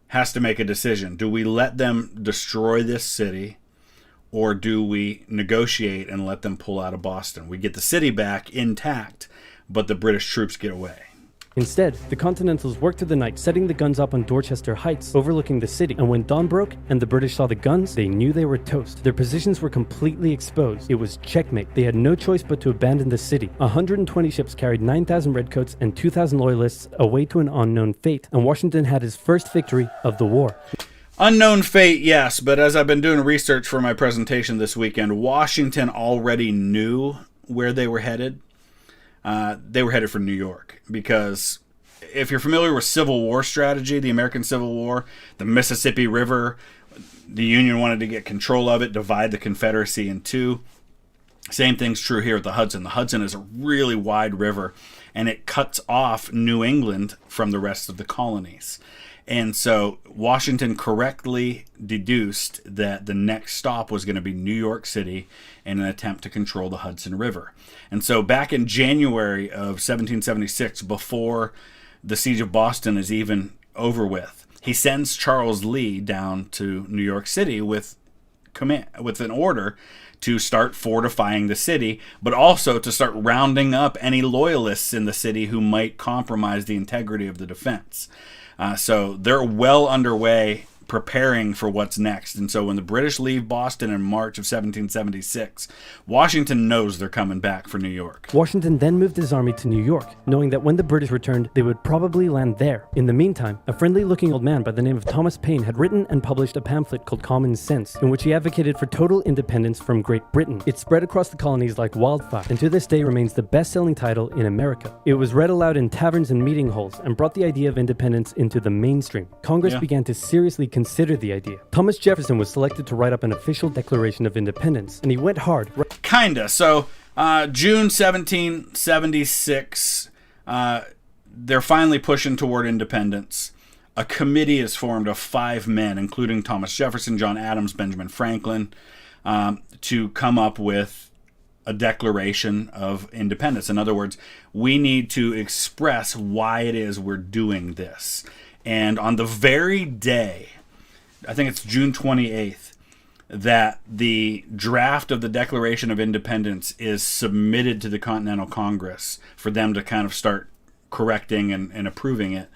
Speaker 1: has to make a decision. Do we let them destroy this city, or do we negotiate and let them pull out of Boston? We get the city back intact, but the British troops get away.
Speaker 2: Instead, the Continentals worked through the night, setting the guns up on Dorchester Heights, overlooking the city. And when dawn broke and the British saw the guns, they knew they were toast. Their positions were completely exposed. It was checkmate. They had no choice but to abandon the city. 120 ships carried 9,000 redcoats and 2,000 loyalists away to an unknown fate. And Washington had his first victory of the war.
Speaker 1: Unknown fate, yes, but as I've been doing research for my presentation this weekend, Washington already knew where they were headed. They were headed for New York, because if you're familiar with Civil War strategy, the American Civil War, the Mississippi River, the Union wanted to get control of it, divide the Confederacy in two. Same thing's true here with the Hudson. The Hudson is a really wide river, and it cuts off New England from the rest of the colonies. And so Washington correctly deduced that the next stop was going to be New York City in an attempt to control the Hudson River. And so back in January of 1776, before the siege of Boston is even over with, he sends Charles Lee down to New York City with an order to start fortifying the city, but also to start rounding up any loyalists in the city who might compromise the integrity of the defense. So they're well underway preparing for what's next. And so when the British leave Boston in March of 1776, Washington knows they're coming back for New York.
Speaker 2: Washington then moved his army to New York, knowing that when the British returned, they would probably land there. In the meantime, a friendly-looking old man by the name of Thomas Paine had written and published a pamphlet called Common Sense, in which he advocated for total independence from Great Britain. It spread across the colonies like wildfire, and to this day remains the best-selling title in America. It was read aloud in taverns and meeting halls, and brought the idea of independence into the mainstream. Congress began to seriously consider the idea. Thomas Jefferson was selected to write up an official Declaration of Independence, and he went hard.
Speaker 1: Kinda. So, June 1776, they're finally pushing toward independence. A committee is formed of 5 men, including Thomas Jefferson, John Adams, Benjamin Franklin, to come up with a declaration of independence. In other words, we need to express why it is we're doing this. And on the very day, I think it's June 28th, that the draft of the Declaration of Independence is submitted to the Continental Congress for them to kind of start correcting and approving it,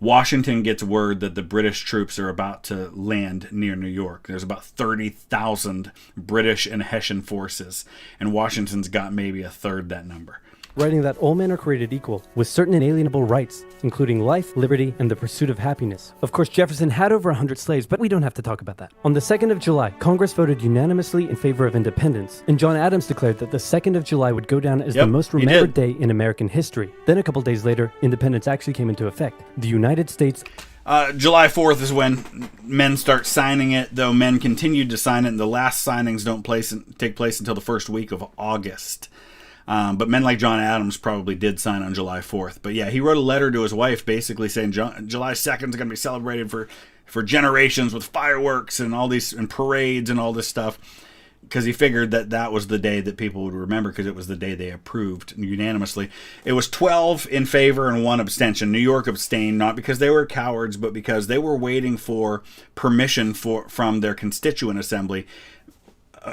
Speaker 1: Washington gets word that the British troops are about to land near New York. There's about 30,000 British and Hessian forces, and Washington's got maybe a third that number.
Speaker 2: Writing that all men are created equal, with certain inalienable rights, including life, liberty, and the pursuit of happiness. Of course, Jefferson had over 100 slaves, but we don't have to talk about that. On the 2nd of July, Congress voted unanimously in favor of independence, and John Adams declared that the 2nd of July would go down as the most remembered day in American history. Then a couple days later, independence actually came into effect. The United States...
Speaker 1: July 4th is when men start signing it, though men continued to sign it, and the last signings don't take place until the first week of August. But men like John Adams probably did sign on July 4th. But yeah, he wrote a letter to his wife basically saying July 2nd is going to be celebrated for generations with fireworks and all these and parades and all this stuff, because he figured that was the day that people would remember, because it was the day they approved unanimously. It was 12 in favor and 1 abstention. New York abstained, not because they were cowards, but because they were waiting for permission from their constituent assembly,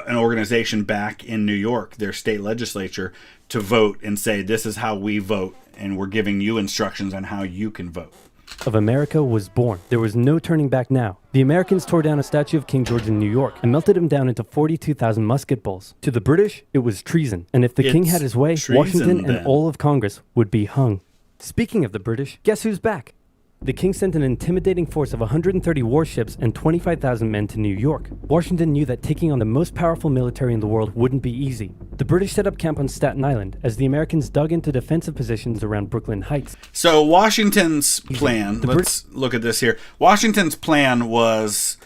Speaker 1: an organization back in New York, their state legislature, to vote and say, this is how we vote, and we're giving you instructions on how you can vote.
Speaker 2: Of America was born. There was no turning back now. The Americans tore down a statue of King George in New York and melted him down into 42,000 musket balls. To the British, it was treason. And if the king had his way, Washington and all of Congress would be hung. Speaking of the British, guess who's back? The king sent an intimidating force of 130 warships and 25,000 men to New York. Washington knew that taking on the most powerful military in the world wouldn't be easy. The British set up camp on Staten Island as the Americans dug into defensive positions around Brooklyn Heights.
Speaker 1: So Washington's plan, let's look at this here. Washington's plan was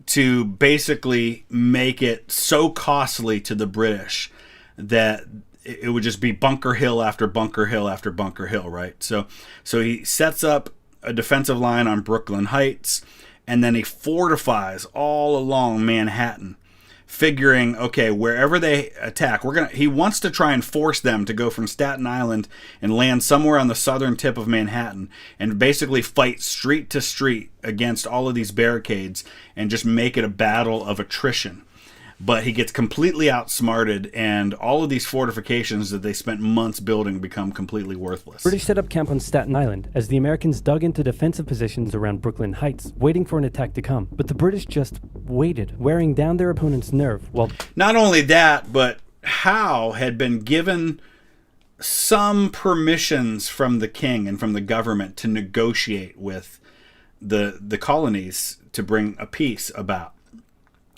Speaker 1: to basically make it so costly to the British that it would just be Bunker Hill after Bunker Hill after Bunker Hill, right? So he sets up a defensive line on Brooklyn Heights, and then he fortifies all along Manhattan, figuring, okay, wherever they attack, he wants to try and force them to go from Staten Island and land somewhere on the southern tip of Manhattan and basically fight street to street against all of these barricades and just make it a battle of attrition. But he gets completely outsmarted, and all of these fortifications that they spent months building become completely worthless.
Speaker 2: British set up camp on Staten Island as the Americans dug into defensive positions around Brooklyn Heights, waiting for an attack to come. But the British just waited, wearing down their opponent's nerve. While
Speaker 1: not only that, but Howe had been given some permissions from the king and from the government to negotiate with the colonies to bring a peace about.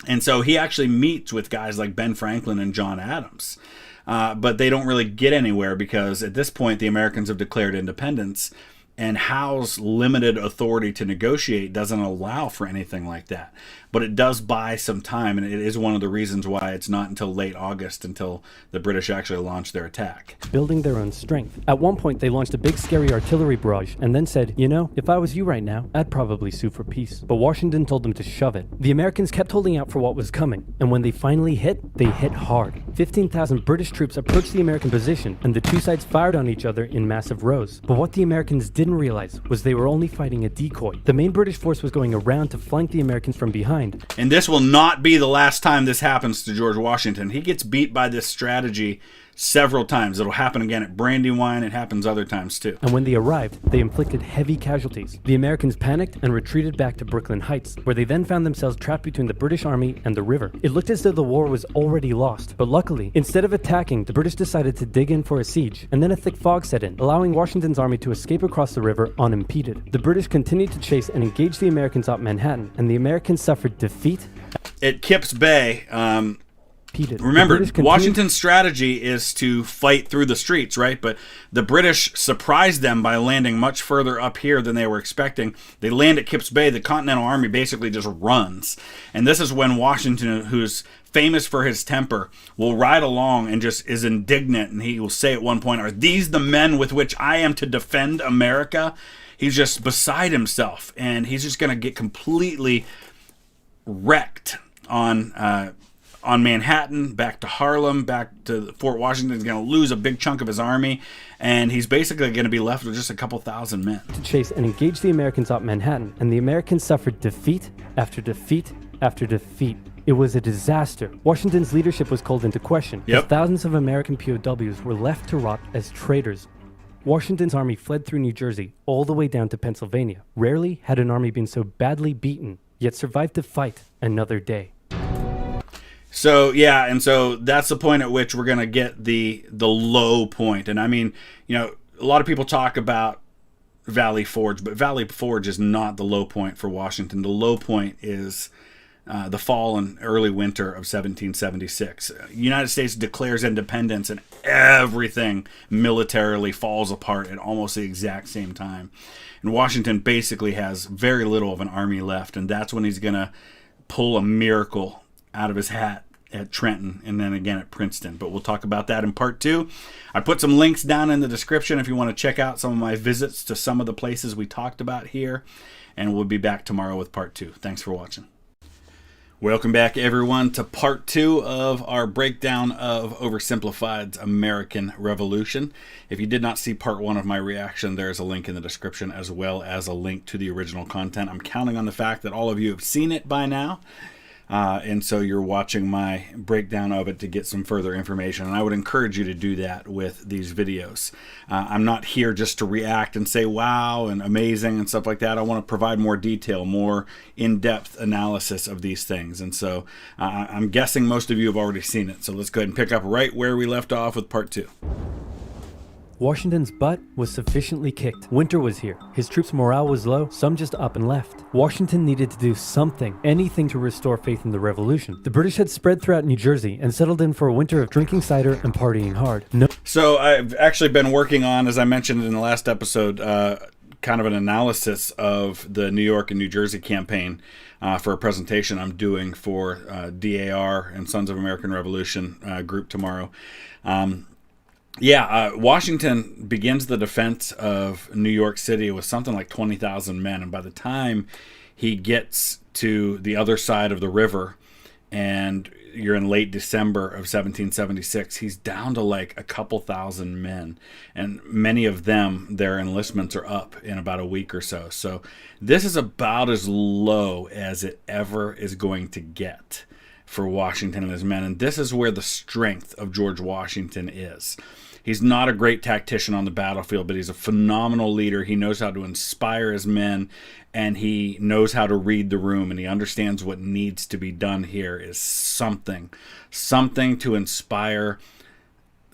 Speaker 1: And so he actually meets with guys like Ben Franklin and John Adams. But they don't really get anywhere because at this point the Americans have declared independence, and Howe's limited authority to negotiate doesn't allow for anything like that. But it does buy some time, and it is one of the reasons why it's not until late August until the British actually launch their attack.
Speaker 2: Building their own strength. At one point, they launched a big scary artillery barrage and then said, you know, if I was you right now, I'd probably sue for peace. But Washington told them to shove it. The Americans kept holding out for what was coming, and when they finally hit, they hit hard. 15,000 British troops approached the American position, and the two sides fired on each other in massive rows. But what the Americans didn't realize was they were only fighting a decoy. The main British force was going around to flank the Americans from behind.
Speaker 1: And this will not be the last time this happens to George Washington. He gets beat by this strategy several times. It'll happen again at Brandywine. It happens other times too.
Speaker 2: And when they arrived, they inflicted heavy casualties. The Americans panicked and retreated back to Brooklyn Heights, where they then found themselves trapped between the British army and the river. It looked as though the war was already lost, but luckily, instead of attacking, the British decided to dig in for a siege, and then a thick fog set in, allowing Washington's army to escape across the river unimpeded. The British continued to chase and engage the Americans at Manhattan, and the Americans suffered defeat
Speaker 1: at Kips Bay. Remember, Washington's strategy is to fight through the streets, right? But the British surprised them by landing much further up here than they were expecting. They land at Kips Bay. The Continental Army basically just runs. And this is when Washington, who's famous for his temper, will ride along and just is indignant. And he will say at one point, "Are these the men with which I am to defend America?" He's just beside himself. And he's just going to get completely wrecked on Manhattan, back to Harlem, back to Fort Washington. He's going to lose a big chunk of his army, and he's basically going to be left with just a couple thousand men.
Speaker 2: To chase and engage the Americans at Manhattan, and the Americans suffered defeat after defeat after defeat. It was a disaster. Washington's leadership was called into question, as thousands of American POWs were left to rot as traitors. Washington's army fled through New Jersey all the way down to Pennsylvania. Rarely had an army been so badly beaten, yet survived to fight another day.
Speaker 1: So, yeah, and so that's the point at which we're going to get the low point. And I mean, you know, a lot of people talk about Valley Forge, but Valley Forge is not the low point for Washington. The low point is the fall and early winter of 1776. The United States declares independence, and everything militarily falls apart at almost the exact same time. And Washington basically has very little of an army left, and that's when he's going to pull a miracle out of his hat at Trenton and then again at Princeton. But we'll talk about that in part 2. I put some links down in the description if you want to check out some of my visits to some of the places we talked about here. And we'll be back tomorrow with part 2. Thanks for watching. Welcome back, everyone, to part 2 of our breakdown of Oversimplified's American Revolution. If you did not see part 1 of my reaction, there's a link in the description as well as a link to the original content. I'm counting on the fact that all of you have seen it by now. And so you're watching my breakdown of it to get some further information. And I would encourage you to do that with these videos. I'm not here just to react and say, wow, and amazing and stuff like that. I want to provide more detail, more in-depth analysis of these things. And so I'm guessing most of you have already seen it. So let's go ahead and pick up right where we left off with part 2.
Speaker 2: Washington's butt was sufficiently kicked. Winter was here. His troops' morale was low. Some just up and left. Washington needed to do something, anything to restore faith in the revolution. The British had spread throughout New Jersey and settled in for a winter of drinking cider and partying hard.
Speaker 1: So I've actually been working on, as I mentioned in the last episode, kind of an analysis of the New York and New Jersey campaign for a presentation I'm doing for DAR and Sons of American Revolution group tomorrow. Yeah, Washington begins the defense of New York City with something like 20,000 men. And by the time he gets to the other side of the river, and you're in late December of 1776, he's down to like a couple thousand men. And many of them, their enlistments are up in about a week or so. So this is about as low as it ever is going to get for Washington and his men. And this is where the strength of George Washington is. He's not a great tactician on the battlefield, but he's a phenomenal leader. He knows how to inspire his men, and he knows how to read the room, and he understands what needs to be done here is something to inspire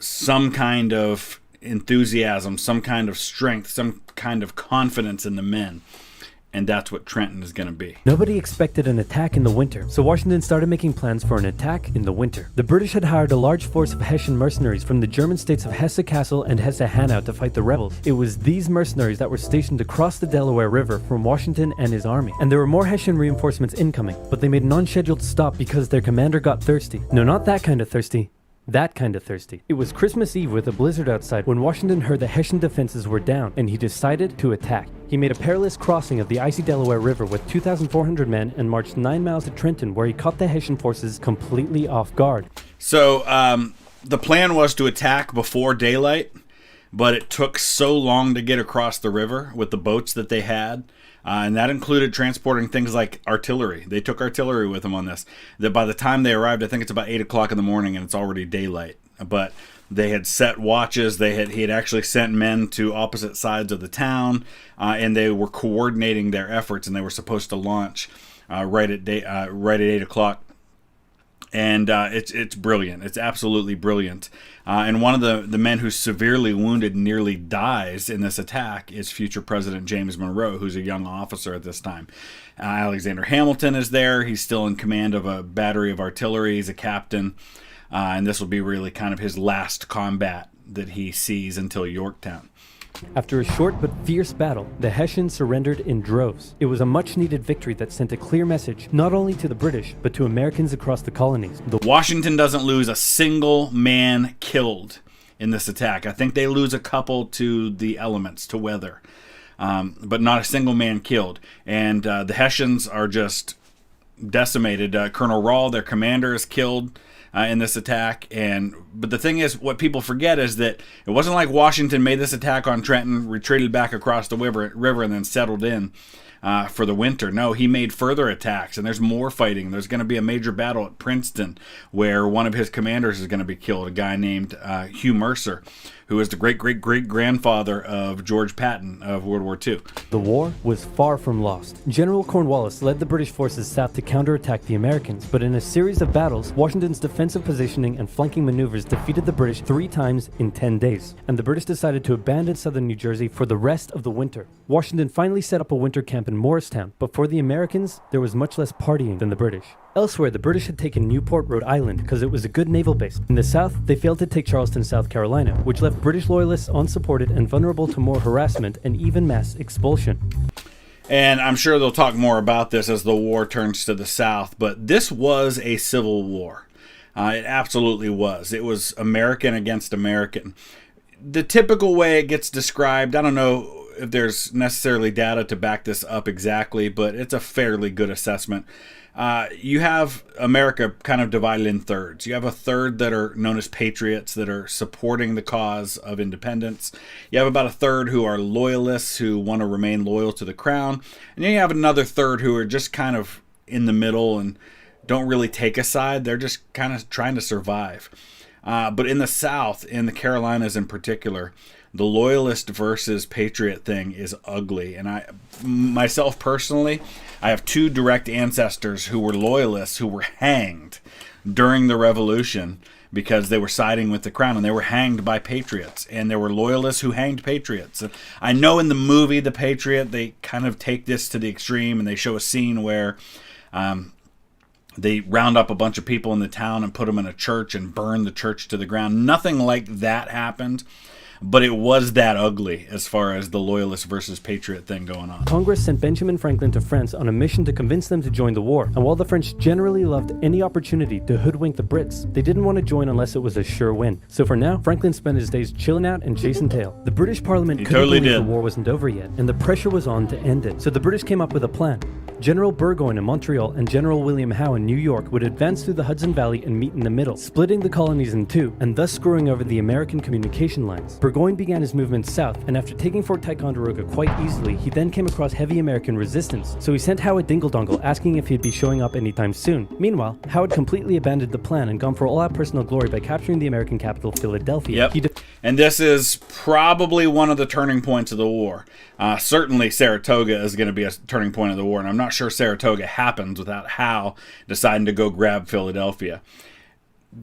Speaker 1: some kind of enthusiasm, some kind of strength, some kind of confidence in the men. And that's what Trenton is going to be.
Speaker 2: Nobody expected an attack in the winter, so Washington started making plans for an attack in the winter. The British had hired a large force of Hessian mercenaries from the German states of Hesse-Kassel and Hesse-Hanau to fight the rebels. It was these mercenaries that were stationed across the Delaware River from Washington and his army. And there were more Hessian reinforcements incoming, but they made an unscheduled stop because their commander got thirsty. No, not that kind of thirsty. That kind of thirsty. It was Christmas Eve with a blizzard outside when Washington heard the Hessian defenses were down, and he decided to attack. He made a perilous crossing of the icy Delaware River with 2,400 men and marched 9 miles to Trenton, where he caught the Hessian forces completely off guard.
Speaker 1: So the plan was to attack before daylight, but it took so long to get across the river with the boats that they had. And that included transporting things like artillery. They took artillery with them on this. That by the time they arrived, I think it's about 8 o'clock in the morning, and it's already daylight. But they had set watches. He had actually sent men to opposite sides of the town, and they were coordinating their efforts. And they were supposed to launch right at 8 o'clock. And it's brilliant. It's absolutely brilliant. And one of the men who's severely wounded, nearly dies in this attack, is future President James Monroe, who's a young officer at this time. Alexander Hamilton is there. He's still in command of a battery of artillery. He's a captain. And this will be really kind of his last combat that he sees until Yorktown.
Speaker 2: After a short but fierce battle, the Hessians surrendered in droves. It was a much-needed victory that sent a clear message not only to the British, but to Americans across the colonies.
Speaker 1: Washington doesn't lose a single man killed in this attack. I think they lose a couple to the elements, to weather, but not a single man killed. And the Hessians are just decimated. Colonel Rahl, their commander, is killed in this attack. But the thing is, what people forget is that it wasn't like Washington made this attack on Trenton, retreated back across the river, and then settled in for the winter. No, he made further attacks, and there's more fighting. There's going to be a major battle at Princeton where one of his commanders is going to be killed, a guy named Hugh Mercer, who is the great-great-great-grandfather of George Patton of World War II.
Speaker 2: The war was far from lost. General Cornwallis led the British forces south to counterattack the Americans, but in a series of battles, Washington's defensive positioning and flanking maneuvers defeated the British 3 times in 10 days, and the British decided to abandon southern New Jersey for the rest of the winter. Washington finally set up a winter camp in Morristown, but for the Americans, there was much less partying than the British. Elsewhere, the British had taken Newport, Rhode Island, because it was a good naval base. In the south, they failed to take Charleston, South Carolina, which left British loyalists unsupported and vulnerable to more harassment and even mass expulsion.
Speaker 1: And I'm sure they'll talk more about this as the war turns to the south, but this was a civil war. It absolutely was. It was American against American. The typical way it gets described, I don't know if there's necessarily data to back this up exactly, but it's a fairly good assessment. You have America kind of divided in thirds. You have a third that are known as patriots that are supporting the cause of independence. You have about a third who are loyalists who want to remain loyal to the crown. And then you have another third who are just kind of in the middle and don't really take a side. They're just kind of trying to survive. But in the South, in the Carolinas in particular, the loyalist versus patriot thing is ugly. And myself personally, I have 2 direct ancestors who were loyalists who were hanged during the Revolution because they were siding with the crown, and they were hanged by patriots. And there were loyalists who hanged patriots. I know in the movie The Patriot, they kind of take this to the extreme, and they show a scene where they round up a bunch of people in the town and put them in a church and burn the church to the ground. Nothing like that happened. but it was that ugly as far as the loyalist versus patriot thing going on.
Speaker 2: Congress sent Benjamin Franklin to France on a mission to convince them to join the war, and while the French generally loved any opportunity to hoodwink the Brits, they didn't want to join unless it was a sure win. So for now, Franklin spent his days chilling out and chasing tail. The British Parliament couldn't
Speaker 1: totally
Speaker 2: believe
Speaker 1: did.
Speaker 2: the war wasn't over yet, and the pressure was on to end it. So the British came up with a plan. General Burgoyne in Montreal and General William Howe in New York would advance through the Hudson Valley and meet in the middle, splitting the colonies in two, and thus screwing over the American communication lines. Burgoyne began his movement south, and after taking Fort Ticonderoga quite easily, he then came across heavy American resistance, so he sent Howe a dingle-dongle asking if he'd be showing up anytime soon. Meanwhile, Howe had completely abandoned the plan and gone for all-out personal glory by capturing the American capital, Philadelphia.
Speaker 1: Yep. And this is probably one of the turning points of the war. Certainly Saratoga is going to be a turning point of the war, and I'm not sure Saratoga happens without Howe deciding to go grab Philadelphia.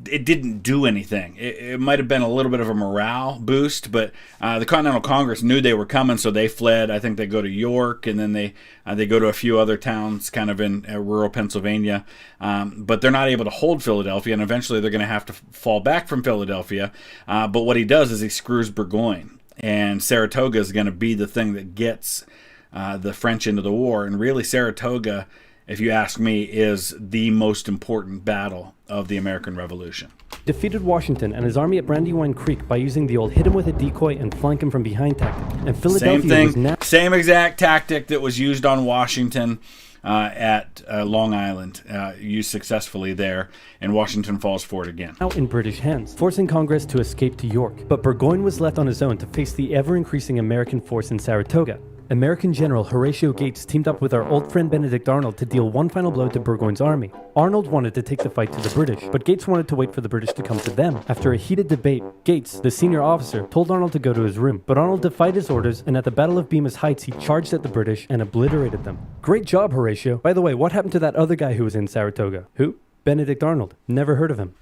Speaker 1: It didn't do anything. It might have been a little bit of a morale boost, but the Continental Congress knew they were coming, so they fled. I think they go to York, and then they go to a few other towns kind of in rural Pennsylvania. But they're not able to hold Philadelphia, and eventually they're going to have to fall back from Philadelphia. But what he does is he screws Burgoyne, and Saratoga is going to be the thing that gets the French into the war. And really, Saratoga, if you ask me, is the most important battle of the American Revolution.
Speaker 2: Defeated Washington and his army at Brandywine Creek by using the old hit him with a decoy and flank him from behind tactic. And Philadelphia was now
Speaker 1: same exact tactic that was used on Washington at Long Island, used successfully there, and Washington falls for it again.
Speaker 2: Now in British hands, forcing Congress to escape to York. But Burgoyne was left on his own to face the ever-increasing American force in Saratoga. American General Horatio Gates teamed up with our old friend Benedict Arnold to deal one final blow to Burgoyne's army. Arnold wanted to take the fight to the British, but Gates wanted to wait for the British to come to them. After a heated debate, Gates, the senior officer, told Arnold to go to his room, but Arnold defied his orders, and at the Battle of Bemis Heights he charged at the British and obliterated them. Great job, Horatio. By the way, what happened to that other guy who was in Saratoga? Who? Benedict Arnold. Never heard of him.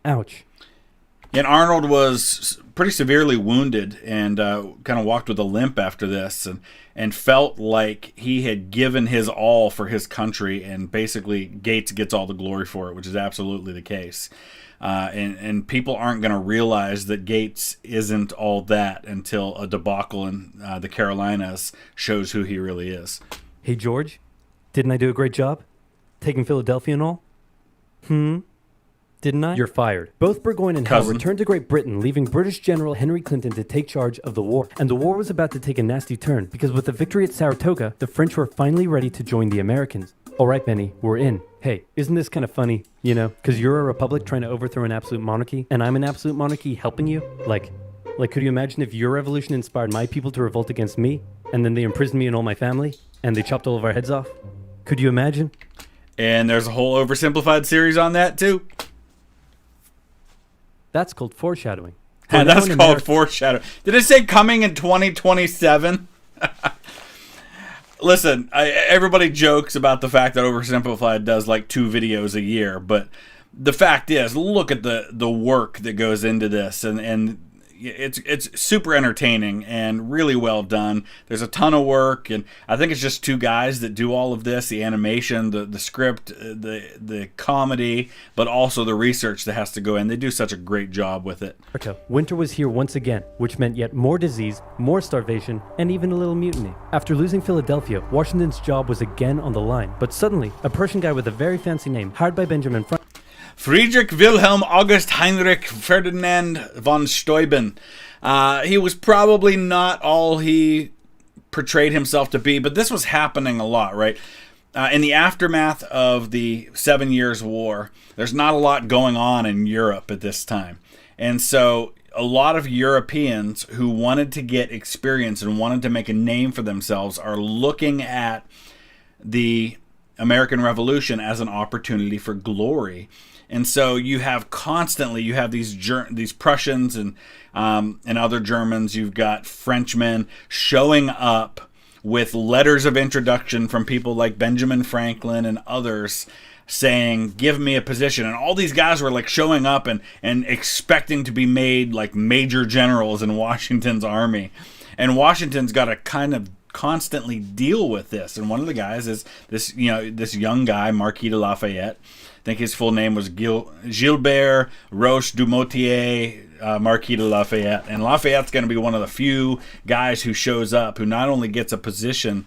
Speaker 2: Ouch.
Speaker 1: And Arnold was pretty severely wounded and kind of walked with a limp after this, and felt like he had given his all for his country, and basically Gates gets all the glory for it, which is absolutely the case. And people aren't going to realize that Gates isn't all that until a debacle in the Carolinas shows who he really is.
Speaker 2: Hey, George, didn't I do a great job? Taking Philadelphia and all? Didn't I? You're fired. Both Burgoyne and Howe returned to Great Britain, leaving British General Henry Clinton to take charge of the war. And the war was about to take a nasty turn, because with the victory at Saratoga, the French were finally ready to join the Americans. All right, Benny, we're in. Hey, isn't this kind of funny? You know, because you're a republic trying to overthrow an absolute monarchy, and I'm an absolute monarchy helping you? Like, could you imagine if your revolution inspired my people to revolt against me, and then they imprisoned me and all my family, and they chopped all of our heads off? Could you imagine?
Speaker 1: And there's a whole Oversimplified series on that, too.
Speaker 2: That's called foreshadowing.
Speaker 1: And that's called foreshadowing. Did it say coming in 2027? Listen, everybody jokes about the fact that Oversimplified does like 2 videos a year, but the fact is, look at the work that goes into this, and it's super entertaining and really well done. There's a ton of work, and I think it's just 2 guys that do all of this: the animation, the script, the comedy, but also the research that has to go in. They do such a great job with it.
Speaker 2: Winter was here once again, which meant yet more disease, more starvation, and even a little mutiny. After losing Philadelphia, Washington's job was again on the line, but suddenly, a Prussian guy with a very fancy name, hired by Benjamin Franklin,
Speaker 1: Friedrich Wilhelm August Heinrich Ferdinand von Steuben. He was probably not all he portrayed himself to be, but this was happening a lot, right? In the aftermath of the 7 Years' War, there's not a lot going on in Europe at this time. And so a lot of Europeans who wanted to get experience and wanted to make a name for themselves are looking at the American Revolution as an opportunity for glory. And so you have these Prussians and other Germans. You've got Frenchmen showing up with letters of introduction from people like Benjamin Franklin and others saying, give me a position. And all these guys were like showing up and expecting to be made like major generals in Washington's army. And Washington's got to kind of constantly deal with this. And one of the guys is this young guy, Marquis de Lafayette. I think his full name was Gilbert Roche Dumotier Marquis de Lafayette. And Lafayette's going to be one of the few guys who shows up, who not only gets a position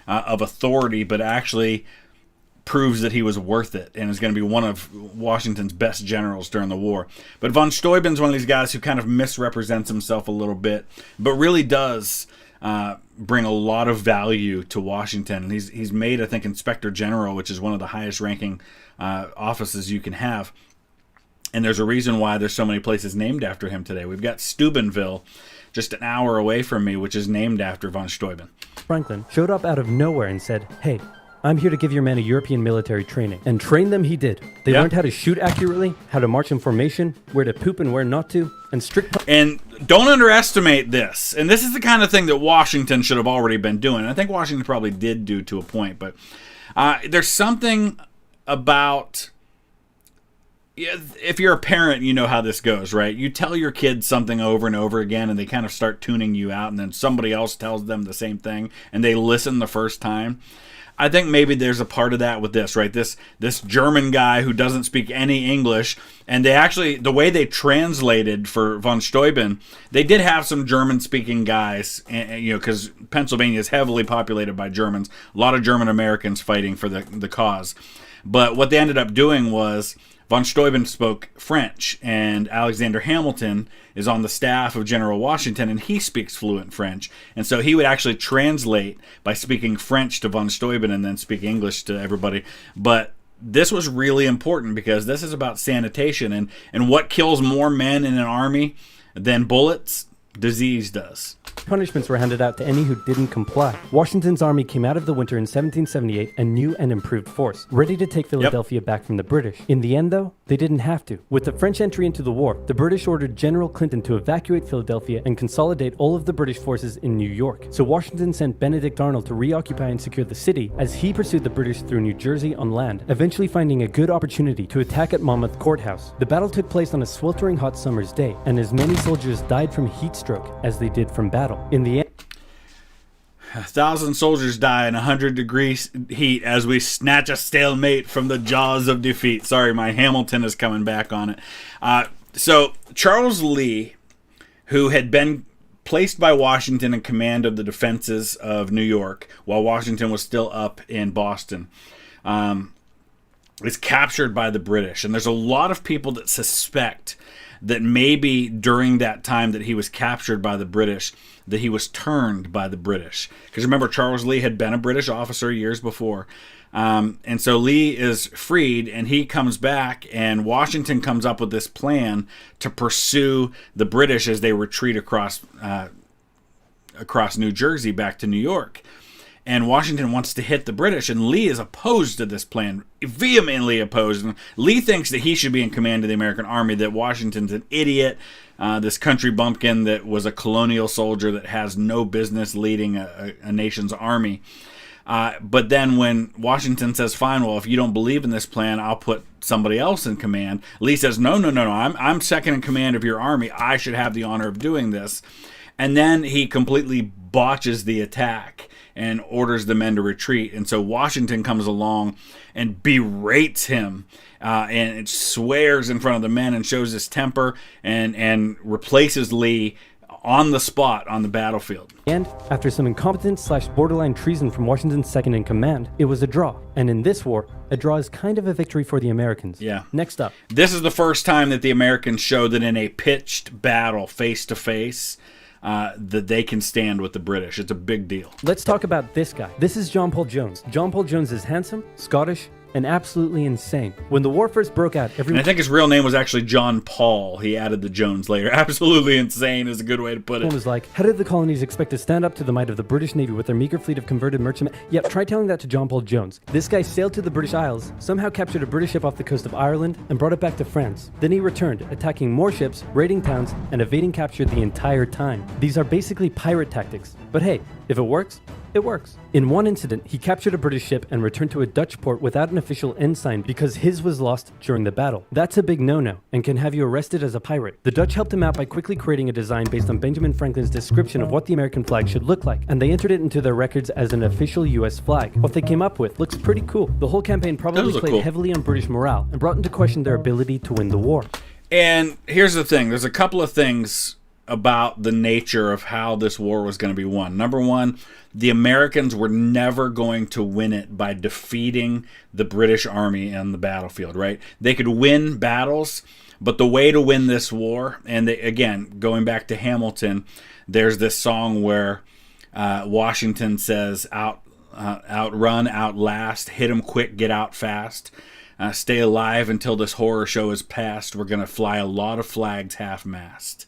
Speaker 1: of authority, but actually proves that he was worth it and is going to be one of Washington's best generals during the war. But von Steuben's one of these guys who kind of misrepresents himself a little bit, but really does bring a lot of value to Washington. And he's made, I think, Inspector General, which is one of the highest ranking offices you can have. And there's a reason why there's so many places named after him today. We've got Steubenville, just an hour away from me, which is named after von Steuben.
Speaker 2: Franklin showed up out of nowhere and said, "Hey, I'm here to give your men a European military training." And train them he did. They learned how to shoot accurately, how to march in formation, where to poop and where not to, and
Speaker 1: And don't underestimate this. And this is the kind of thing that Washington should have already been doing. I think Washington probably did do to a point, but there's something about... If you're a parent, you know how this goes, right? You tell your kids something over and over again, and they kind of start tuning you out, and then somebody else tells them the same thing, and they listen the first time. I think maybe there's a part of that with this, right? This German guy who doesn't speak any English, and they actually, the way they translated for von Steuben, they did have some German-speaking guys, because Pennsylvania is heavily populated by Germans, a lot of German Americans fighting for the cause. But what they ended up doing was von Steuben spoke French, and Alexander Hamilton is on the staff of General Washington, and he speaks fluent French. And so he would actually translate by speaking French to von Steuben and then speak English to everybody. But this was really important because this is about sanitation. And what kills more men in an army than bullets? Disease does.
Speaker 2: Punishments were handed out to any who didn't comply. Washington's army came out of the winter in 1778 a new and improved force, ready to take Philadelphia back from the British. In the end, though, they didn't have to. With the French entry into the war, the British ordered General Clinton to evacuate Philadelphia and consolidate all of the British forces in New York. So Washington sent Benedict Arnold to reoccupy and secure the city as he pursued the British through New Jersey on land, eventually finding a good opportunity to attack at Monmouth Courthouse. The battle took place on a sweltering hot summer's day, and as many soldiers died from heat stroke as they did from battle. In the end,
Speaker 1: 1,000 soldiers die in 100 degrees heat as we snatch a stalemate from the jaws of defeat. Sorry, my Hamilton is coming back on it. So Charles Lee, who had been placed by Washington in command of the defenses of New York while Washington was still up in Boston, is captured by the British. And there's a lot of people that suspect that maybe during that time that he was captured by the British, that he was turned by the British. Because remember, Charles Lee had been a British officer years before. And so Lee is freed, and he comes back, and Washington comes up with this plan to pursue the British as they retreat across New Jersey back to New York. And Washington wants to hit the British, and Lee is opposed to this plan, vehemently opposed. And Lee thinks that he should be in command of the American army, that Washington's an idiot, this country bumpkin that was a colonial soldier that has no business leading a nation's army. But then when Washington says, fine, well, if you don't believe in this plan, I'll put somebody else in command, Lee says, no, I'm second in command of your army. I should have the honor of doing this. And then he completely botches the attack and orders the men to retreat. And so Washington comes along and berates him and it swears in front of the men and shows his temper and replaces Lee on the spot on the battlefield.
Speaker 2: And after some incompetence/borderline treason from Washington's second in command, it was a draw. And in this war, a draw is kind of a victory for the Americans.
Speaker 1: Yeah.
Speaker 2: Next up.
Speaker 1: This is the first time that the Americans show that in a pitched battle, face to face, that they can stand with the British. It's a big deal.
Speaker 2: Let's talk about this guy. This is John Paul Jones. John Paul Jones is handsome, Scottish, and absolutely insane. When the war first broke out,
Speaker 1: and I think his real name was actually John Paul. He added the Jones later. Absolutely insane is a good way to put it.
Speaker 2: One was like, how did the colonies expect to stand up to the might of the British Navy with their meager fleet of converted merchantmen? Yep, try telling that to John Paul Jones. This guy sailed to the British Isles, somehow captured a British ship off the coast of Ireland, and brought it back to France. Then he returned, attacking more ships, raiding towns, and evading capture the entire time. These are basically pirate tactics. But hey, if it works, it works. In one incident, he captured a British ship and returned to a Dutch port without an official ensign because his was lost during the battle. That's a big no-no and can have you arrested as a pirate. The Dutch helped him out by quickly creating a design based on Benjamin Franklin's description of what the American flag should look like, and they entered it into their records as an official US flag. What they came up with looks pretty cool. The whole campaign probably played heavily on British morale and brought into question their ability to win the war.
Speaker 1: And here's the thing. There's a couple of things about the nature of how this war was going to be won. Number one, the Americans were never going to win it by defeating the British army on the battlefield, right? They could win battles, but the way to win this war, and again, going back to Hamilton, there's this song where Washington says, outrun, outlast, hit 'em quick, get out fast. Stay alive until this horror show is past. We're going to fly a lot of flags half-mast.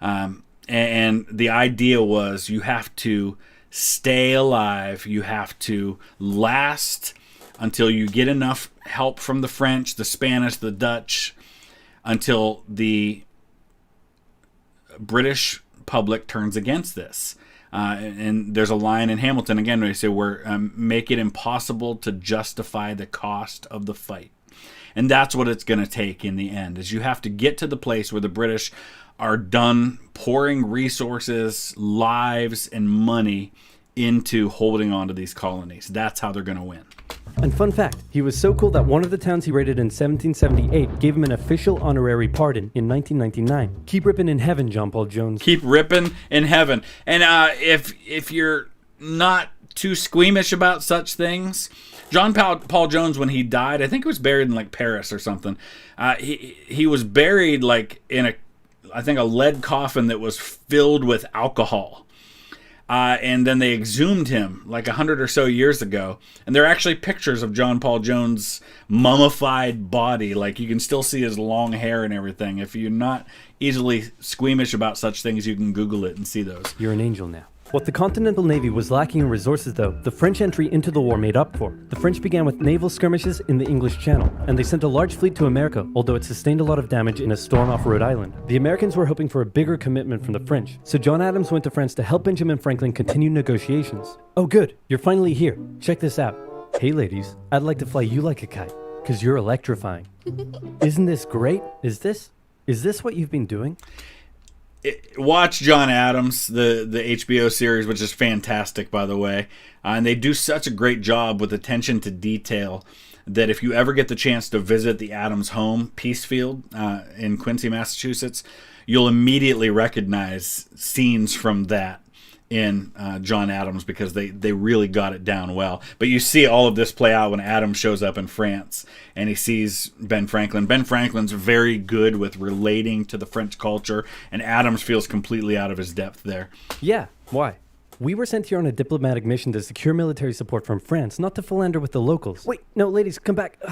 Speaker 1: And the idea was you have to stay alive. You have to last until you get enough help from the French, the Spanish, the Dutch, until the British public turns against this. And there's a line in Hamilton, again, where they say, make it impossible to justify the cost of the fight. And that's what it's going to take in the end, is you have to get to the place where the British are done pouring resources, lives, and money into holding on to these colonies. That's how they're going to win.
Speaker 2: And fun fact, he was so cool that one of the towns he raided in 1778 gave him an official honorary pardon in 1999. Keep ripping in heaven, John Paul Jones.
Speaker 1: Keep ripping in heaven. And if you're not too squeamish about such things, John Paul Jones, when he died, I think he was buried in like Paris or something. He was buried like in I think a lead coffin that was filled with alcohol. And then they exhumed him like 100 or so years ago. And there are actually pictures of John Paul Jones' mummified body. Like, you can still see his long hair and everything. If you're not easily squeamish about such things, you can Google it and see those.
Speaker 2: You're an angel now. What the Continental Navy was lacking in resources, though, the French entry into the war made up for. The French began with naval skirmishes in the English Channel, and they sent a large fleet to America, although it sustained a lot of damage in a storm off Rhode Island. The Americans were hoping for a bigger commitment from the French, so John Adams went to France to help Benjamin Franklin continue negotiations. Oh good, you're finally here. Check this out. Hey ladies, I'd like to fly you like a kite, because you're electrifying. Isn't this great? Is this what you've been doing?
Speaker 1: Watch John Adams, the HBO series, which is fantastic, by the way. And they do such a great job with attention to detail that if you ever get the chance to visit the Adams home, Peacefield, in Quincy, Massachusetts, you'll immediately recognize scenes from that in John Adams, because they really got it down well. But you see all of this play out when Adams shows up in France and he sees Ben Franklin. Ben Franklin's very good with relating to the French culture, and Adams feels completely out of his depth there.
Speaker 2: Yeah, why? We were sent here on a diplomatic mission to secure military support from France, not to philander with the locals. Wait, no, ladies, come back.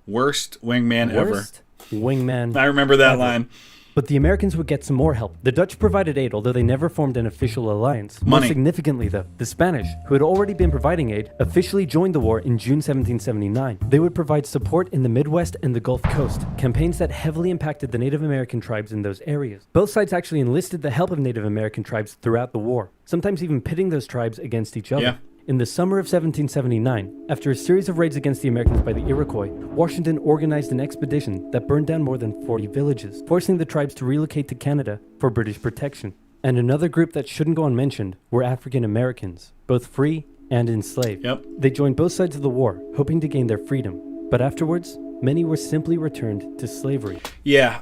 Speaker 1: Worst wingman ever.
Speaker 2: Wingman.
Speaker 1: I remember that line.
Speaker 2: But the Americans would get some more help. The Dutch provided aid, although they never formed an official alliance.
Speaker 1: Money.
Speaker 2: More significantly, though, the Spanish, who had already been providing aid, officially joined the war in June 1779. They would provide support in the Midwest and the Gulf Coast, campaigns that heavily impacted the Native American tribes in those areas. Both sides actually enlisted the help of Native American tribes throughout the war, sometimes even pitting those tribes against each other.
Speaker 1: Yeah.
Speaker 2: In the summer of 1779, after a series of raids against the Americans by the Iroquois, Washington organized an expedition that burned down more than 40 villages, forcing the tribes to relocate to Canada for British protection. And another group that shouldn't go unmentioned were African Americans, both free and enslaved.
Speaker 1: Yep.
Speaker 2: They joined both sides of the war, hoping to gain their freedom. But afterwards, many were simply returned to slavery.
Speaker 1: Yeah,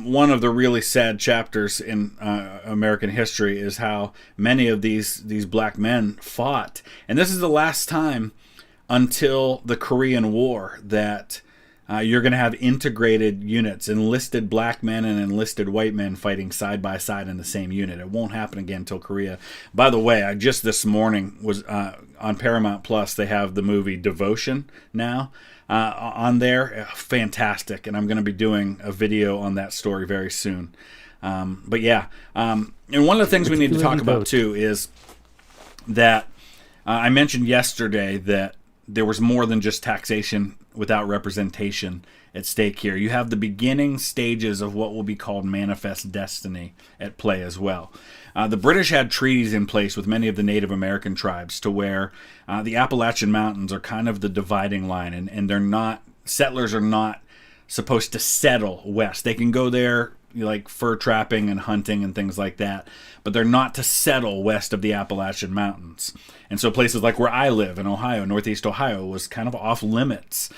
Speaker 1: one of the really sad chapters in American history is how many of these black men fought. And this is the last time until the Korean War that you're going to have integrated units, enlisted black men and enlisted white men fighting side by side in the same unit. It won't happen again until Korea. By the way, I just this morning was on Paramount Plus, they have the movie Devotion now. On there, fantastic, and I'm going to be doing a video on that story very soon. But yeah, and one of the things we need to talk about too is that I mentioned yesterday that there was more than just taxation without representation at stake here. You have the beginning stages of what will be called manifest destiny at play as well. The British had treaties in place with many of the Native American tribes to where the Appalachian Mountains are kind of the dividing line, and they're not, settlers are not supposed to settle west. They can go there like fur trapping and hunting and things like that, but they're not to settle west of the Appalachian Mountains. And so places like where I live in Ohio, Northeast Ohio, was kind of off limits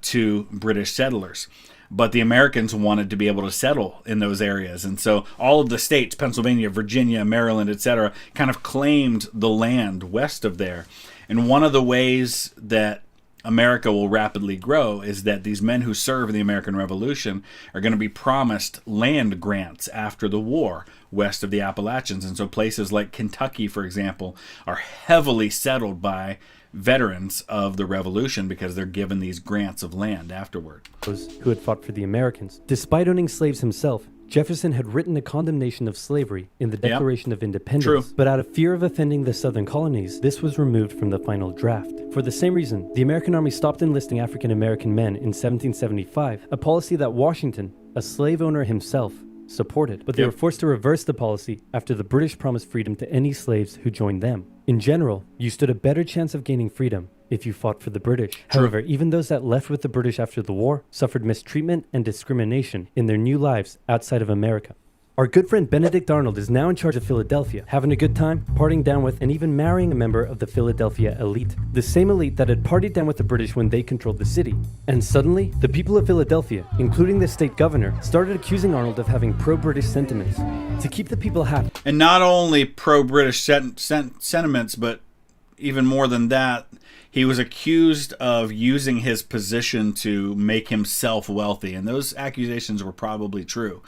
Speaker 1: to British settlers. but the Americans wanted to be able to settle in those areas. And so all of the states, Pennsylvania, Virginia, Maryland, etc., kind of claimed the land west of there. And one of the ways that America will rapidly grow is that these men who serve in the American Revolution are going to be promised land grants after the war west of the Appalachians. And so places like Kentucky, for example, are heavily settled by veterans of the Revolution because they're given these grants of land afterward.
Speaker 2: Those who had fought for the Americans. Despite owning slaves himself, Jefferson had written a condemnation of slavery in the Declaration of Independence.
Speaker 1: True.
Speaker 2: But out of fear of offending the Southern colonies, this was removed from the final draft. For the same reason, the American Army stopped enlisting African American men in 1775, a policy that Washington, a slave owner himself, supported. But they were forced to reverse the policy after the British promised freedom to any slaves who joined them. In general, you stood a better chance of gaining freedom if you fought for the British. However, even those that left with the British after the war suffered mistreatment and discrimination in their new lives outside of America. Our good friend Benedict Arnold is now in charge of Philadelphia, having a good time, partying down with, and even marrying a member of the Philadelphia elite. The same elite that had partied down with the British when they controlled the city. And suddenly, the people of Philadelphia, including the state governor, started accusing Arnold of having pro-British sentiments. To keep the people happy.
Speaker 1: And not only pro-British sentiments, but even more than that, he was accused of using his position to make himself wealthy. And those accusations were probably true.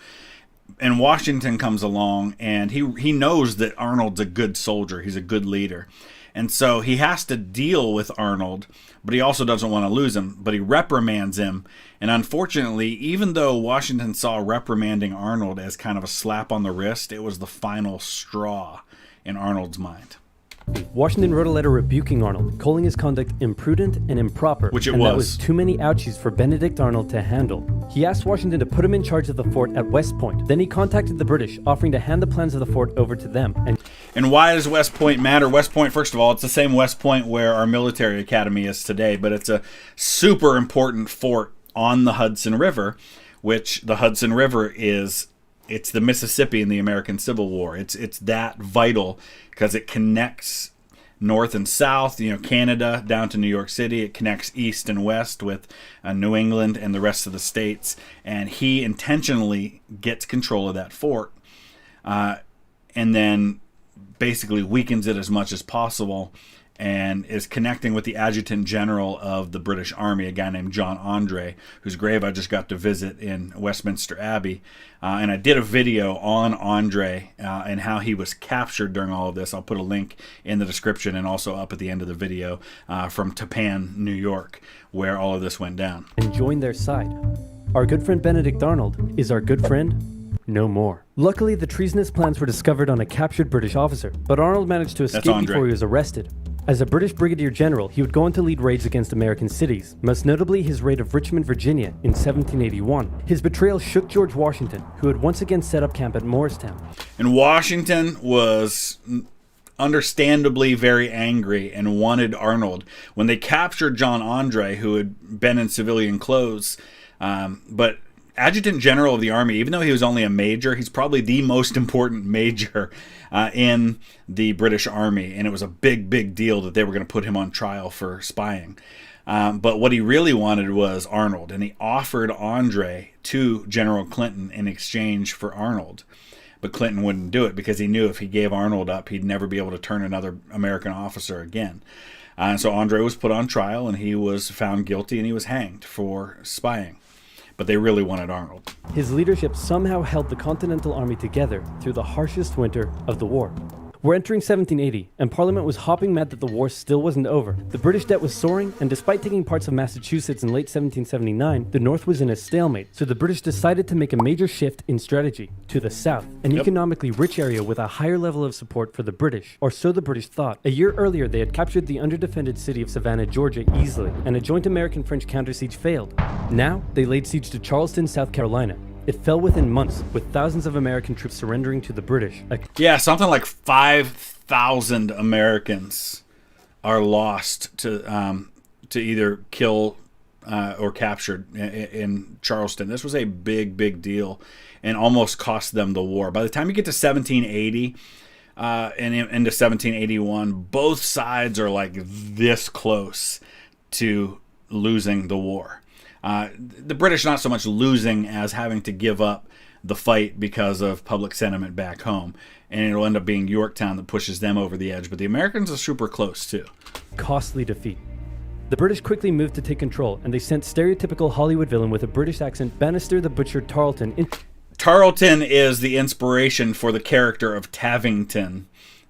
Speaker 1: And Washington comes along, and he knows that Arnold's a good soldier. He's a good leader. And so he has to deal with Arnold, but he also doesn't want to lose him. But he reprimands him. And unfortunately, even though Washington saw reprimanding Arnold as kind of a slap on the wrist, it was the final straw in Arnold's mind.
Speaker 2: Washington wrote a letter rebuking Arnold, calling his conduct imprudent and improper.
Speaker 1: Which it
Speaker 2: and
Speaker 1: was.
Speaker 2: That was too many ouchies for Benedict Arnold to handle. He asked Washington to put him in charge of the fort at West Point. Then he contacted the British, offering to hand the plans of the fort over to them.
Speaker 1: And why does West Point matter? West Point, first of all, it's the same West Point where our military academy is today, but it's a super important fort on the Hudson River, which the Hudson River it's the Mississippi in the American Civil War. It's that vital because it connects north and south, Canada down to New York City. It connects east and west with New England and the rest of the states. And he intentionally gets control of that fort and then basically weakens it as much as possible and is connecting with the adjutant general of the British Army, a guy named John Andre, whose grave I just got to visit in Westminster Abbey. And I did a video on Andre and how he was captured during all of this. I'll put a link in the description and also up at the end of the video from Tappan, New York, where all of this went down.
Speaker 2: And join their side. Our good friend Benedict Arnold is our good friend no more. Luckily, the treasonous plans were discovered on a captured British officer, but Arnold managed to escape before he was arrested. As a British brigadier general, he would go on to lead raids against American cities, most notably his raid of Richmond, Virginia in 1781. His betrayal shook George Washington, who had once again set up camp at Morristown.
Speaker 1: And Washington was understandably very angry and wanted Arnold. When they captured John Andre, who had been in civilian clothes, but Adjutant General of the Army, even though he was only a major, he's probably the most important major in the British Army, and it was a big, big deal that they were going to put him on trial for spying. But what he really wanted was Arnold, and he offered Andre to General Clinton in exchange for Arnold. But Clinton wouldn't do it because he knew if he gave Arnold up, he'd never be able to turn another American officer again. And so Andre was put on trial, and he was found guilty, and he was hanged for spying. But they really wanted Arnold.
Speaker 2: His leadership somehow held the Continental Army together through the harshest winter of the war. We're entering 1780, and Parliament was hopping mad that the war still wasn't over. The British debt was soaring, and despite taking parts of Massachusetts in late 1779, the North was in a stalemate, so the British decided to make a major shift in strategy to the south, an economically rich area with a higher level of support for the British, or so the British thought. A year earlier, they had captured the underdefended city of Savannah, Georgia easily, and a joint American-French counter-siege failed. Now, they laid siege to Charleston, South Carolina. It fell within months, with thousands of American troops surrendering to the British.
Speaker 1: Yeah, something like 5,000 Americans are lost to either kill or captured in Charleston. This was a big, big deal and almost cost them the war. By the time you get to 1780 and into 1781, both sides are like this close to losing the war. The British not so much losing as having to give up the fight because of public sentiment back home. And it'll end up being Yorktown that pushes them over the edge. But the Americans are super close, too.
Speaker 2: Costly defeat. The British quickly moved to take control, and they sent stereotypical Hollywood villain with a British accent, Bannister the Butcher Tarleton.
Speaker 1: Tarleton is the inspiration for the character of Tavington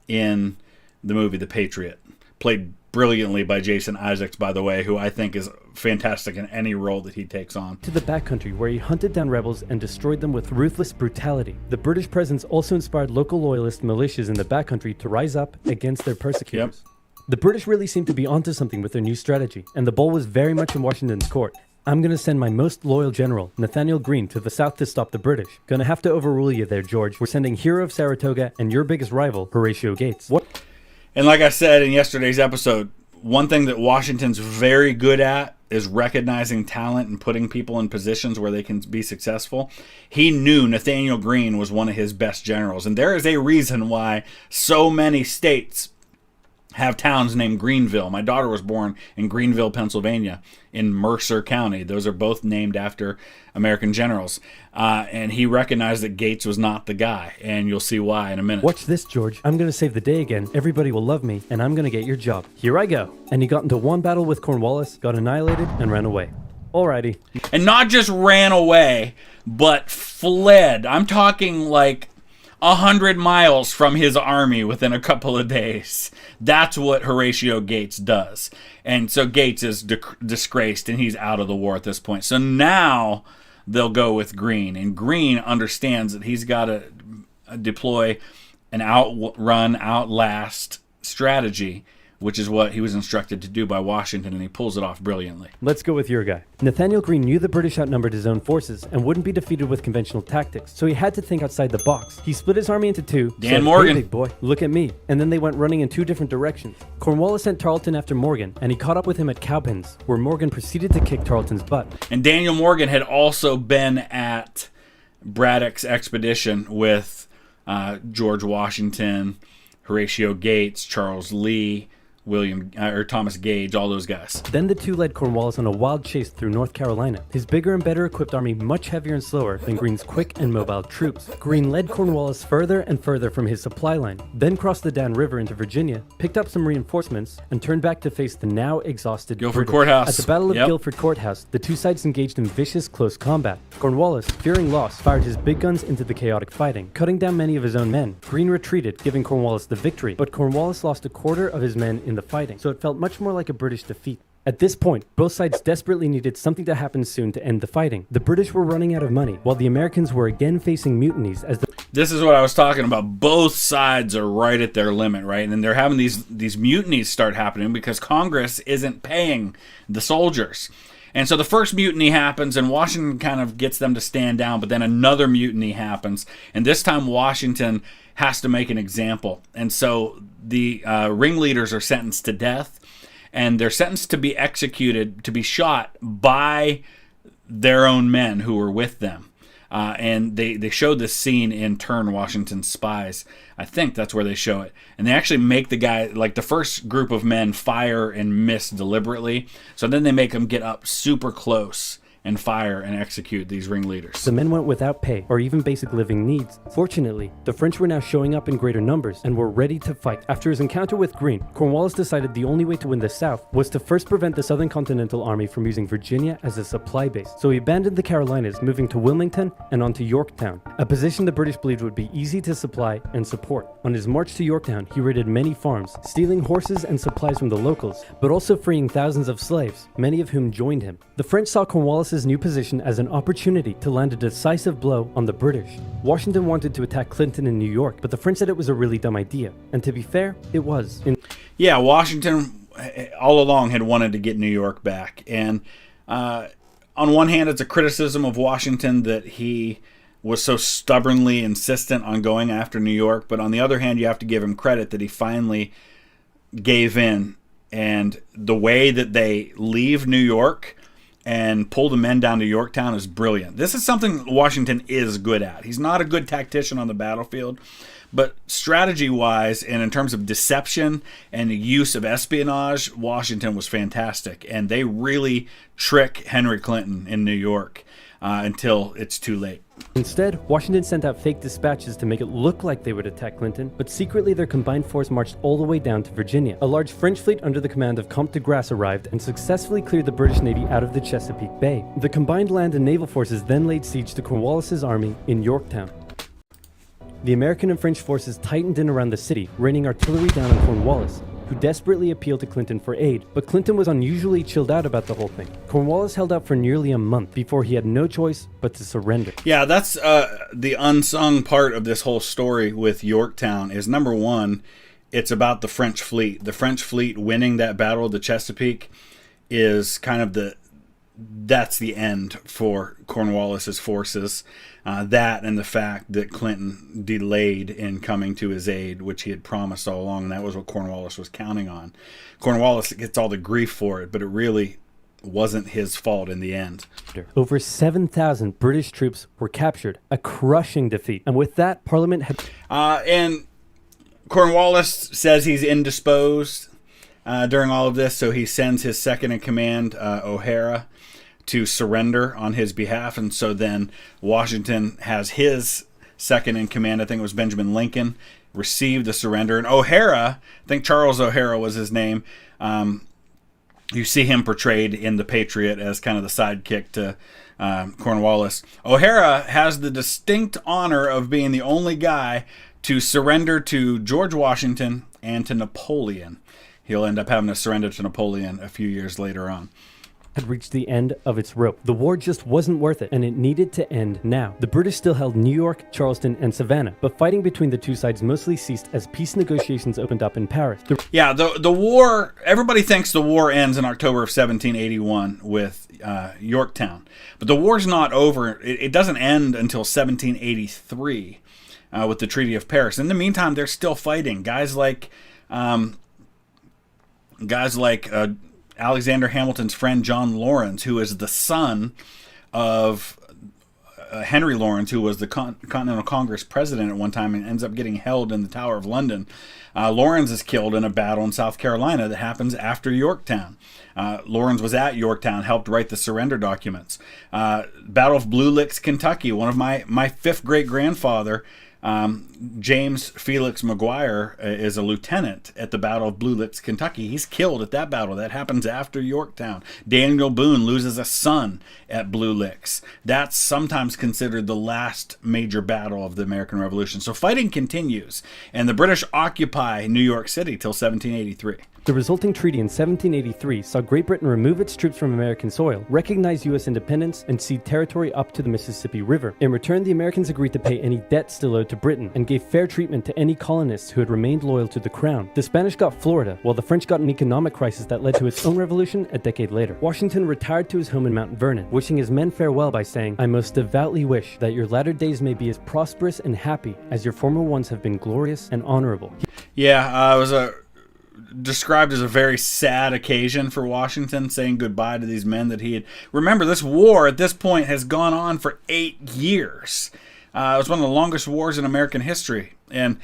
Speaker 1: in the movie The Patriot. Played brilliantly by Jason Isaacs, by the way, who I think is fantastic in any role that he takes on.
Speaker 2: To the backcountry, where he hunted down rebels and destroyed them with ruthless brutality. The British presence also inspired local loyalist militias in the backcountry to rise up against their persecutors.
Speaker 1: Yep.
Speaker 2: The British really seemed to be onto something with their new strategy, and the ball was very much in Washington's court. I'm gonna send my most loyal general, Nathaniel Greene, to the south to stop the British. Gonna have to overrule you there, George. We're sending hero of Saratoga and your biggest rival, Horatio Gates. What?
Speaker 1: And like I said in yesterday's episode, one thing that Washington's very good at is recognizing talent and putting people in positions where they can be successful. He knew Nathaniel Greene was one of his best generals, and there is a reason why so many states have towns named Greenville. My daughter was born in Greenville, Pennsylvania, in Mercer County. Those are both named after American generals. And he recognized that Gates was not the guy, and you'll see why in a minute.
Speaker 2: Watch this, George. I'm gonna save the day again. Everybody will love me, and I'm gonna get your job. Here I go. And he got into one battle with Cornwallis, got annihilated, and ran away. Alrighty.
Speaker 1: And not just ran away, but fled. I'm talking like 100 miles from his army within a couple of days. That's what Horatio Gates does. And so Gates is disgraced, and he's out of the war at this point. So now they'll go with Greene. And Greene understands that he's got to deploy an outrun, outlast strategy, which is what he was instructed to do by Washington, and he pulls it off brilliantly.
Speaker 2: Let's go with your guy. Nathaniel Greene knew the British outnumbered his own forces and wouldn't be defeated with conventional tactics, so he had to think outside the box. He split his army into two.
Speaker 1: Dan Morgan.
Speaker 2: Hey, big boy, look at me. And then they went running in two different directions. Cornwallis sent Tarleton after Morgan, and he caught up with him at Cowpens, where Morgan proceeded to kick Tarleton's butt.
Speaker 1: And Daniel Morgan had also been at Braddock's expedition with George Washington, Horatio Gates, Charles Lee, Thomas Gage, all those guys.
Speaker 2: Then the two led Cornwallis on a wild chase through North Carolina, his bigger and better equipped army much heavier and slower than Greene's quick and mobile troops. Greene led Cornwallis further and further from his supply line, then crossed the Dan River into Virginia, picked up some reinforcements, and turned back to face the now exhausted
Speaker 1: Guilford
Speaker 2: British.
Speaker 1: Courthouse.
Speaker 2: At the Battle of Guilford Courthouse, the two sides engaged in vicious close combat. Cornwallis, fearing loss, fired his big guns into the chaotic fighting, cutting down many of his own men. Greene retreated, giving Cornwallis the victory, but Cornwallis lost a quarter of his men in the fighting, so it felt much more like a British defeat. At this point, both sides desperately needed something to happen soon to end the fighting. The British were running out of money, while the Americans were again facing mutinies as the...
Speaker 1: This is what I was talking about. Both sides are right at their limit, right? And then they're having these mutinies start happening because Congress isn't paying the soldiers. And so the first mutiny happens, and Washington kind of gets them to stand down, but then another mutiny happens. And this time Washington has to make an example. And so the ringleaders are sentenced to death, and they're sentenced to be executed, to be shot by their own men who were with them. And they showed this scene in Turn, Washington's Spies. I think that's where they show it. And they actually make the guy, like the first group of men, fire and miss deliberately. So then they make them get up super close and fire and execute these ringleaders.
Speaker 2: The men went without pay or even basic living needs. Fortunately, the French were now showing up in greater numbers and were ready to fight. After his encounter with Greene, Cornwallis decided the only way to win the South was to first prevent the Southern Continental Army from using Virginia as a supply base. So he abandoned the Carolinas, moving to Wilmington and on to Yorktown, a position the British believed would be easy to supply and support. On his march to Yorktown, he raided many farms, stealing horses and supplies from the locals, but also freeing thousands of slaves, many of whom joined him. The French saw Cornwallis' new position as an opportunity to land a decisive blow on the British. Washington wanted to attack Clinton in New York, but the French said it was a really dumb idea. And to be fair, it was.
Speaker 1: Yeah, Washington all along had wanted to get New York back. And on one hand, it's a criticism of Washington that he was so stubbornly insistent on going after New York. But on the other hand, you have to give him credit that he finally gave in. And the way that they leave New York and pull the men down to Yorktown is brilliant. This is something Washington is good at. He's not a good tactician on the battlefield, But strategy-wise, and in terms of deception and the use of espionage, Washington was fantastic. And they really trick Henry Clinton in New York until it's too late.
Speaker 2: Instead, Washington sent out fake dispatches to make it look like they would attack Clinton, but secretly their combined force marched all the way down to Virginia. A large French fleet under the command of Comte de Grasse arrived and successfully cleared the British Navy out of the Chesapeake Bay. The combined land and naval forces then laid siege to Cornwallis's army in Yorktown. The American and French forces tightened in around the city, raining artillery down on Cornwallis, who desperately appealed to Clinton for aid, but Clinton was unusually chilled out about the whole thing. Cornwallis held out for nearly a month before he had no choice but to surrender.
Speaker 1: Yeah, that's the unsung part of this whole story with Yorktown is, number one, it's about the French fleet. The French fleet winning that battle of the Chesapeake is kind of that's the end for Cornwallis's forces. That and the fact that Clinton delayed in coming to his aid, which he had promised all along, and that was what Cornwallis was counting on. Cornwallis gets all the grief for it, but it really wasn't his fault in the end.
Speaker 2: Over 7,000 British troops were captured, a crushing defeat. And with that, Parliament had...
Speaker 1: And Cornwallis says he's indisposed during all of this, so he sends his second-in-command, O'Hara, to surrender on his behalf. And so then Washington has his second-in-command, I think it was Benjamin Lincoln, receive the surrender. And O'Hara, I think Charles O'Hara was his name, you see him portrayed in The Patriot as kind of the sidekick to Cornwallis. O'Hara has the distinct honor of being the only guy to surrender to George Washington and to Napoleon. He'll end up having to surrender to Napoleon a few years later on.
Speaker 2: Had reached the end of its rope. The war just wasn't worth it, and it needed to end now. The British still held New York, Charleston, and Savannah, but fighting between the two sides mostly ceased as peace negotiations opened up in Paris.
Speaker 1: The war, everybody thinks the war ends in October of 1781 with Yorktown. But the war's not over. It doesn't end until 1783 with the Treaty of Paris. In the meantime, they're still fighting. Guys like Alexander Hamilton's friend John Lawrence, who is the son of Henry Lawrence, who was the Continental Congress president at one time and ends up getting held in the Tower of London. Lawrence is killed in a battle in South Carolina that happens after Yorktown. Lawrence was at Yorktown, helped write the surrender documents. Battle of Blue Licks, Kentucky. One of my fifth great-grandfather, James Felix McGuire, is a lieutenant at the Battle of Blue Licks, Kentucky. He's killed at that battle. That happens after Yorktown. Daniel Boone loses a son at Blue Licks. That's sometimes considered the last major battle of the American Revolution. So fighting continues, and the British occupy New York City till 1783.
Speaker 2: The resulting treaty in 1783 saw Great Britain remove its troops from American soil, recognize U.S. independence, and cede territory up to the Mississippi River. In return, the Americans agreed to pay any debt still owed to Britain and gave fair treatment to any colonists who had remained loyal to the crown. The Spanish got Florida, while the French got an economic crisis that led to its own revolution a decade later. Washington retired to his home in Mount Vernon, wishing his men farewell by saying, "I most devoutly wish that your latter days may be as prosperous and happy as your former ones have been glorious and honorable."
Speaker 1: Yeah, it was described as a very sad occasion for Washington, saying goodbye to these men that he had. Remember, this war at this point has gone on for 8 years. It was one of the longest wars in American history. And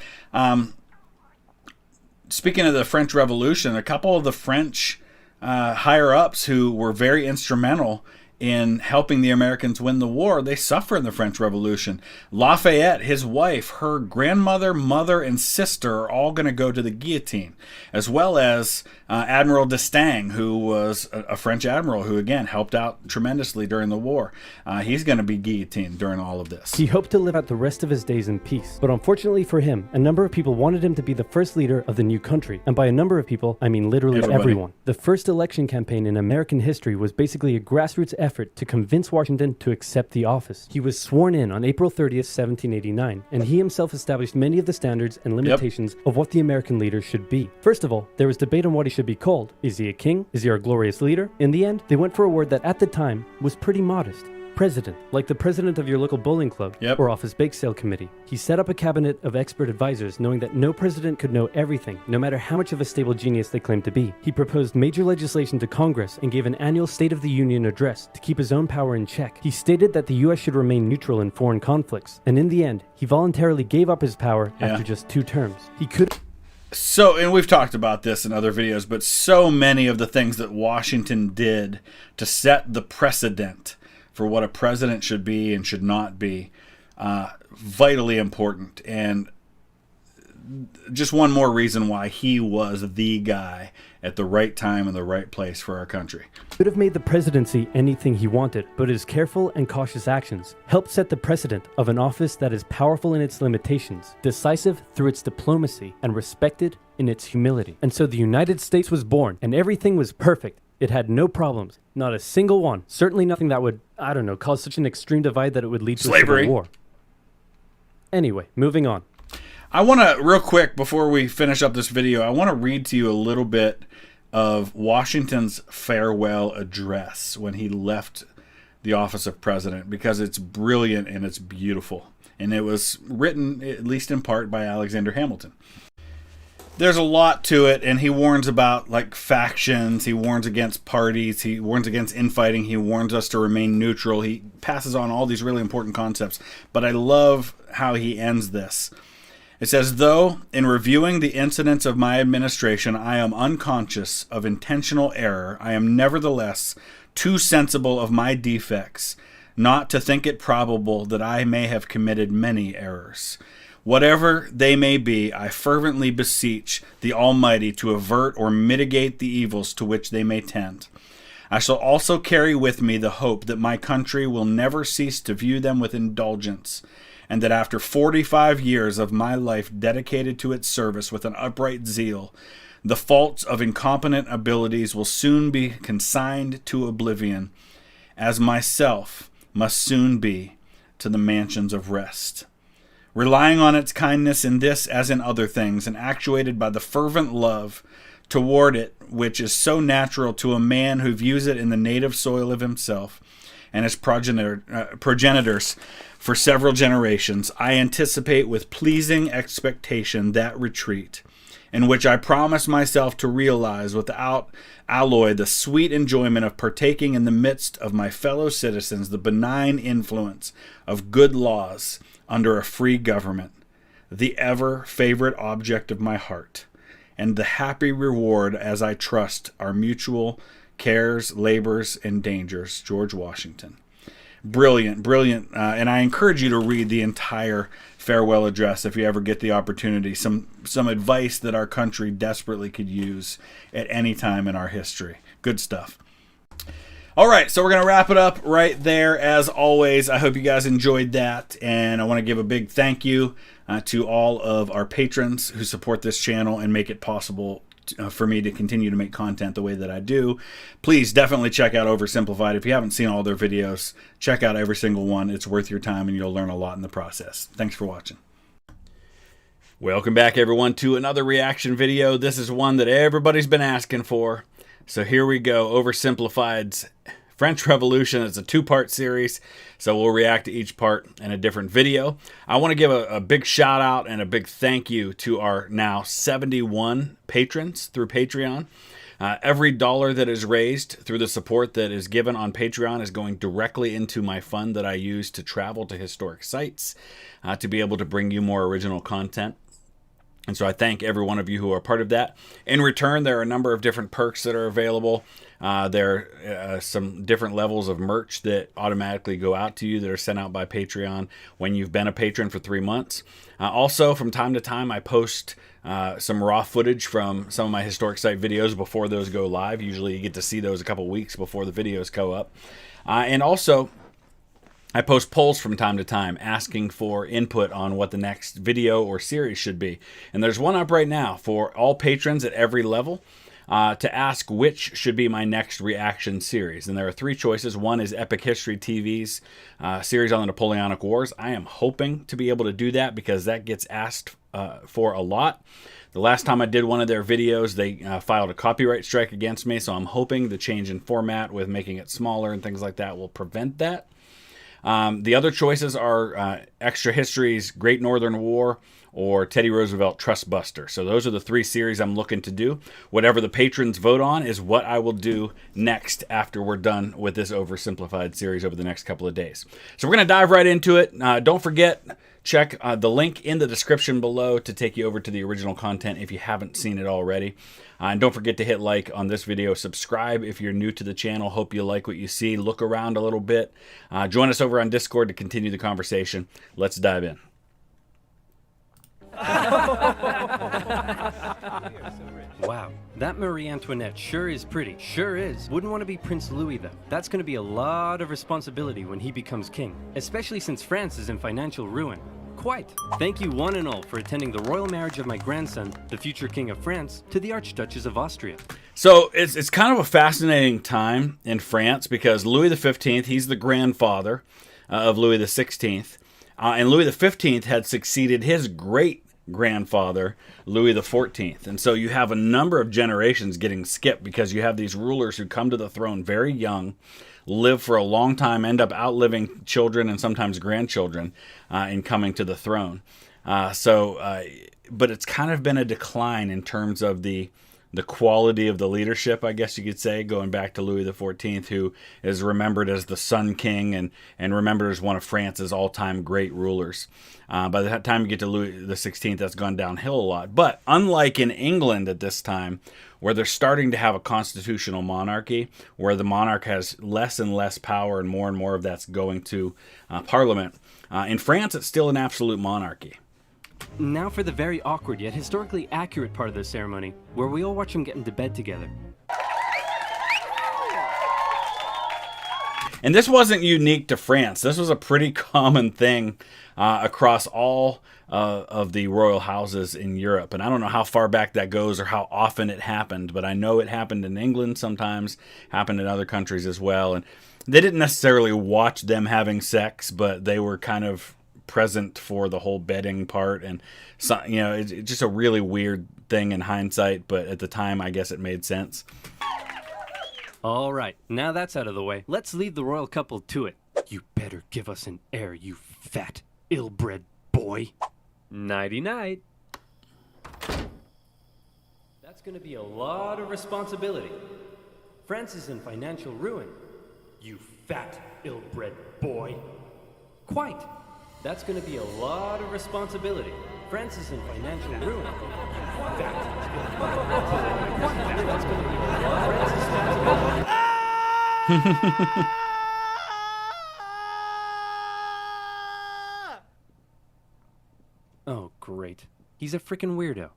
Speaker 1: speaking of the French Revolution, a couple of the French higher-ups who were very instrumental in helping the Americans win the war, they suffer in the French Revolution. Lafayette, his wife, her grandmother, mother, and sister are all going to go to the guillotine, as well as Admiral d'Estaing, who was a French admiral who, again, helped out tremendously during the war. He's going to be guillotined during all of this.
Speaker 2: He hoped to live out the rest of his days in peace, but unfortunately for him, a number of people wanted him to be the first leader of the new country. And by a number of people, I mean literally everyone. The first election campaign in American history was basically a grassroots effort to convince Washington to accept the office. He was sworn in on April 30th, 1789, and he himself established many of the standards and limitations of what the American leader should be. First of all, there was debate on what he should be called. Is he a king? Is he our glorious leader? In the end, they went for a word that at the time was pretty modest: President, like the president of your local bowling club or office bake sale committee. He set up a cabinet of expert advisors, knowing that no president could know everything, no matter how much of a stable genius they claimed to be. He proposed major legislation to Congress and gave an annual State of the Union address to keep his own power in check. He stated that the U.S. should remain neutral in foreign conflicts, and in the end, he voluntarily gave up his power after just 2 terms. He could...
Speaker 1: So, and we've talked about this in other videos, but so many of the things that Washington did to set the precedent for what a president should be and should not be, vitally important. And just one more reason why he was the guy at the right time and the right place for our country.
Speaker 2: Could have made the presidency anything he wanted, but his careful and cautious actions helped set the precedent of an office that is powerful in its limitations, decisive through its diplomacy, and respected in its humility. And so the United States was born, and everything was perfect. It had no problems, not a single one. Certainly nothing that would, cause such an extreme divide that it would lead to
Speaker 1: slavery.
Speaker 2: A civil war. Anyway, moving on.
Speaker 1: I want to, real quick, before we finish up this video, I want to read to you a little bit of Washington's farewell address when he left the office of president, because it's brilliant and it's beautiful. And it was written, at least in part, by Alexander Hamilton. There's a lot to it, and he warns about factions, he warns against parties, he warns against infighting, he warns us to remain neutral. He passes on all these really important concepts, but I love how he ends this. It says, though, in reviewing the incidents of my administration, I am unconscious of intentional error, I am nevertheless too sensible of my defects not to think it probable that I may have committed many errors. Whatever they may be, I fervently beseech the Almighty to avert or mitigate the evils to which they may tend. I shall also carry with me the hope that my country will never cease to view them with indulgence, and that after 45 years of my life dedicated to its service with an upright zeal, the faults of incompetent abilities will soon be consigned to oblivion, as myself must soon be to the mansions of rest. Relying on its kindness in this as in other things, and actuated by the fervent love toward it which is so natural to a man who views it in the native soil of himself and his progenitors for several generations, I anticipate with pleasing expectation that retreat, in which I promise myself to realize without alloy the sweet enjoyment of partaking in the midst of my fellow citizens the benign influence of good laws under a free government, the ever favorite object of my heart, and the happy reward, as I trust, our mutual cares, labors, and dangers. George Washington. Brilliant, brilliant. And I encourage you to read the entire farewell address if you ever get the opportunity. Some advice that our country desperately could use at any time in our history. Good stuff. All right, so we're going to wrap it up right there. As always, I hope you guys enjoyed that, and I want to give a big thank you to all of our patrons who support this channel and make it possible for me to continue to make content the way that I do. Please definitely check out Oversimplified. If you haven't seen all their videos, check out every single one. It's worth your time, and you'll learn a lot in the process. Thanks for watching. Welcome back, everyone, to another reaction video. This is one that everybody's been asking for. So here we go, Oversimplified's French Revolution. It's a 2-part series, so we'll react to each part in a different video. I want to give a big shout out and a big thank you to our now 71 patrons through Patreon. Every dollar that is raised through the support that is given on Patreon is going directly into my fund that I use to travel to historic sites to be able to bring you more original content. And so I thank every one of you who are part of that. In return, there are a number of different perks that are available. There are some different levels of merch that automatically go out to you that are sent out by Patreon when you've been a patron for 3 months. Also, from time to time, I post some raw footage from some of my historic site videos before those go live. Usually you get to see those a couple weeks before the videos go up. And also, I post polls from time to time asking for input on what the next video or series should be. And there's one up right now for all patrons at every level to ask which should be my next reaction series. And there are 3 choices. One is Epic History TV's series on the Napoleonic Wars. I am hoping to be able to do that because that gets asked for a lot. The last time I did one of their videos, they filed a copyright strike against me. So I'm hoping the change in format with making it smaller and things like that will prevent that. The other choices are Extra History's Great Northern War or Teddy Roosevelt Trustbuster. So those are the 3 series I'm looking to do. Whatever the patrons vote on is what I will do next after we're done with this Oversimplified series over the next couple of days. So we're going to dive right into it. Don't forget, check the link in the description below to take you over to the original content if you haven't seen it already. And don't forget to hit like on this video. Subscribe if you're new to the channel. Hope you like what you see. Look around a little bit. Join us over on Discord to continue the conversation. Let's dive in.
Speaker 2: Wow, that Marie Antoinette sure is pretty. Sure is. Wouldn't want to be Prince Louis, though. That's going to be a lot of responsibility when he becomes king, especially since France is in financial ruin. Quite. Thank you one and all for attending the royal marriage of my grandson, the future King of France, to the Archduchess of Austria.
Speaker 1: So it's kind of a fascinating time in France because Louis XV, he's the grandfather of Louis XVI. And Louis XV had succeeded his great-grandfather, Louis XIV. And so you have a number of generations getting skipped because you have these rulers who come to the throne very young, live for a long time, end up outliving children and sometimes grandchildren in coming to the throne. But it's kind of been a decline in terms of the quality of the leadership, I guess you could say, going back to Louis XIV, who is remembered as the Sun King and remembered as one of France's all-time great rulers. By the time you get to Louis XVI, that's gone downhill a lot. But unlike in England at this time, where they're starting to have a constitutional monarchy, where the monarch has less and less power and more of that's going to Parliament, in France it's still an absolute monarchy.
Speaker 2: Now for the very awkward yet historically accurate part of the ceremony, where we all watch them get into bed together.
Speaker 1: And this wasn't unique to France. This was a pretty common thing across all of the royal houses in Europe. And I don't know how far back that goes or how often it happened, but I know it happened in England sometimes, happened in other countries as well. And they didn't necessarily watch them having sex, but they were kind of present for the whole bedding part. And so, it's just a really weird thing in hindsight, but at the time I guess it made sense.
Speaker 2: All right, now that's out of the way, let's leave the royal couple to it. You better give us an heir, you fat, ill-bred boy. Nighty-night. That's gonna be a lot of responsibility. France is in financial ruin. You fat, ill-bred boy. Quite. That's going to be a lot of responsibility. France is in financial ruin. That's going to be a lot of responsibility. Oh, great. He's a freaking weirdo.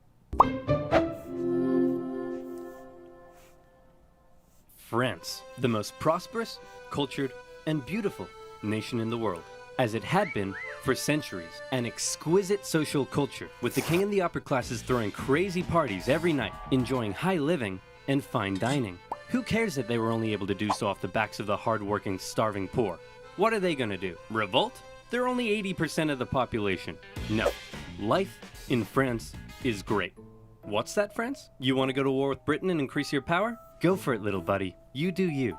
Speaker 2: France, the most prosperous, cultured, and beautiful nation in the world. As it had been for centuries. An exquisite social culture, with the king and the upper classes throwing crazy parties every night, enjoying high living and fine dining. Who cares that they were only able to do so off the backs of the hard-working, starving poor? What are they gonna do? Revolt? They're only 80% of the population. No. Life in France is great. What's that, France? You want to go to war with Britain and increase your power? Go for it, little buddy. You do you.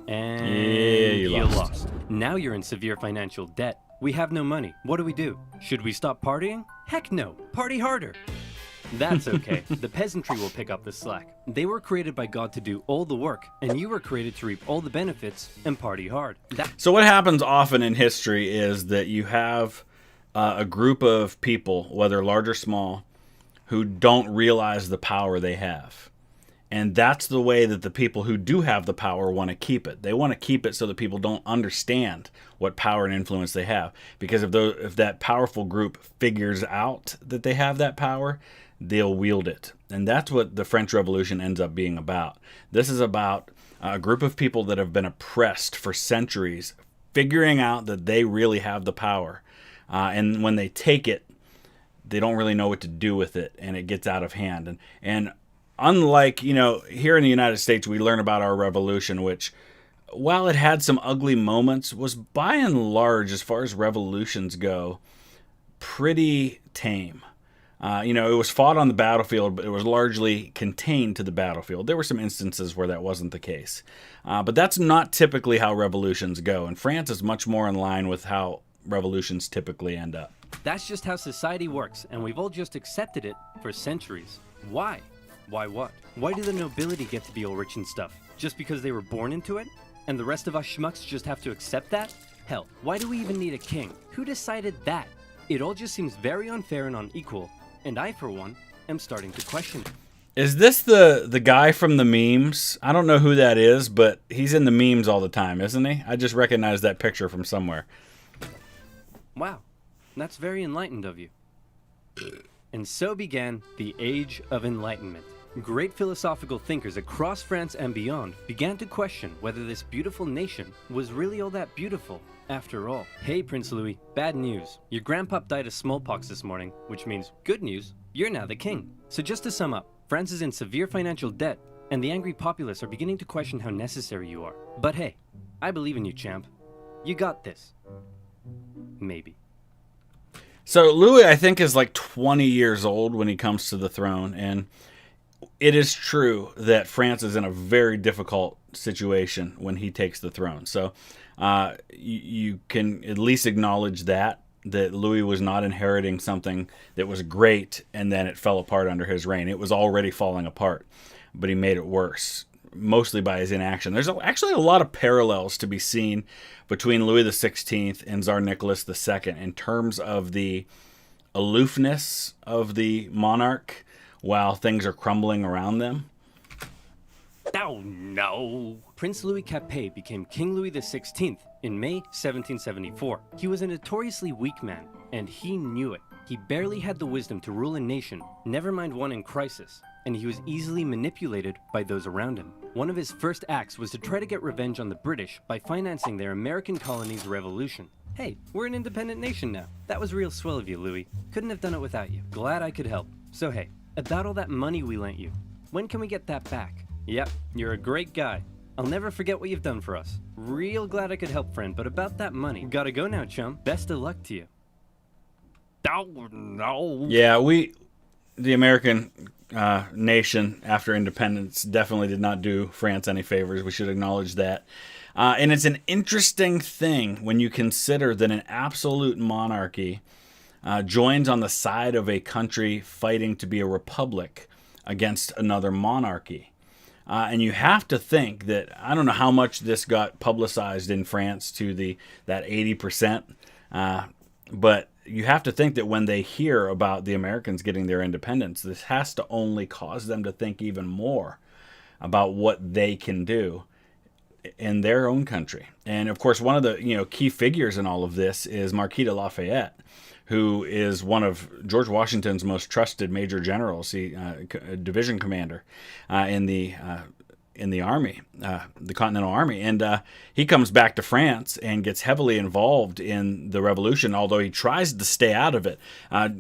Speaker 2: And
Speaker 1: you lost.
Speaker 2: Now you're in severe financial debt. We have no money. What do? Should we stop partying? Heck no. Party harder. That's okay. The peasantry will pick up the slack. They were created by God to do all the work, and you were created to reap all the benefits and party hard.
Speaker 1: So what happens often in history is that you have a group of people, whether large or small, who don't realize the power they have. And that's the way that the people who do have the power want to keep it. They want to keep it so that people don't understand what power and influence they have. Because if that powerful group figures out that they have that power, they'll wield it. And that's what the French Revolution ends up being about. This is about a group of people that have been oppressed for centuries, figuring out that they really have the power. And when they take it, they don't really know what to do with it, and it gets out of hand. And unlike, here in the United States, we learn about our revolution, which, while it had some ugly moments, was by and large, as far as revolutions go, pretty tame. It was fought on the battlefield, but it was largely contained to the battlefield. There were some instances where that wasn't the case. But that's not typically how revolutions go, and France is much more in line with how revolutions typically end up.
Speaker 2: That's just how society works, and we've all just accepted it for centuries. Why? Why what? Why do the nobility get to be all rich and stuff? Just because they were born into it? And the rest of us schmucks just have to accept that? Hell, why do we even need a king? Who decided that? It all just seems very unfair and unequal, and I, for one, am starting to question it.
Speaker 1: Is this the guy from the memes? I don't know who that is, but he's in the memes all the time, isn't he? I just recognize that picture from somewhere.
Speaker 2: Wow, that's very enlightened of you. And so began the Age of Enlightenment. Great philosophical thinkers across France and beyond began to question whether this beautiful nation was really all that beautiful after all. Hey Prince Louis, bad news. Your grandpop died of smallpox this morning, which means good news, you're now the king. So just to sum up, France is in severe financial debt, and the angry populace are beginning to question how necessary you are. But hey, I believe in you, champ. You got this. Maybe.
Speaker 1: So Louis, I think, is like 20 years old when he comes to the throne, and it is true that France is in a very difficult situation when he takes the throne. So you can at least acknowledge that Louis was not inheriting something that was great and then it fell apart under his reign. It was already falling apart, but he made it worse, mostly by his inaction. There's actually a lot of parallels to be seen between Louis XVI and Tsar Nicholas II in terms of the aloofness of the monarch while things are crumbling around them.
Speaker 2: Oh no! Prince Louis Capet became King Louis XVI in May 1774. He was a notoriously weak man, and he knew it. He barely had the wisdom to rule a nation, never mind one in crisis, and he was easily manipulated by those around him. One of his first acts was to try to get revenge on the British by financing their American colony's revolution. Hey, we're an independent nation now. That was real swell of you, Louis. Couldn't have done it without you. Glad I could help. So hey, about all that money we lent you, when can we get that back? Yep, you're a great guy. I'll never forget what you've done for us. Real glad I could help, friend, but about that money, gotta go now, chum. Best of luck to you. Oh, no.
Speaker 1: Yeah, the American nation after independence definitely did not do France any favors. We should acknowledge that. And it's an interesting thing when you consider that an absolute monarchy joins on the side of a country fighting to be a republic against another monarchy. And you have to think that, I don't know how much this got publicized in France to that 80%, but you have to think that when they hear about the Americans getting their independence, this has to only cause them to think even more about what they can do in their own country. And of course, one of the key figures in all of this is Marquis de Lafayette, who is one of George Washington's most trusted major generals, division commander in the army, the Continental Army. And he comes back to France and gets heavily involved in the revolution, although he tries to stay out of it.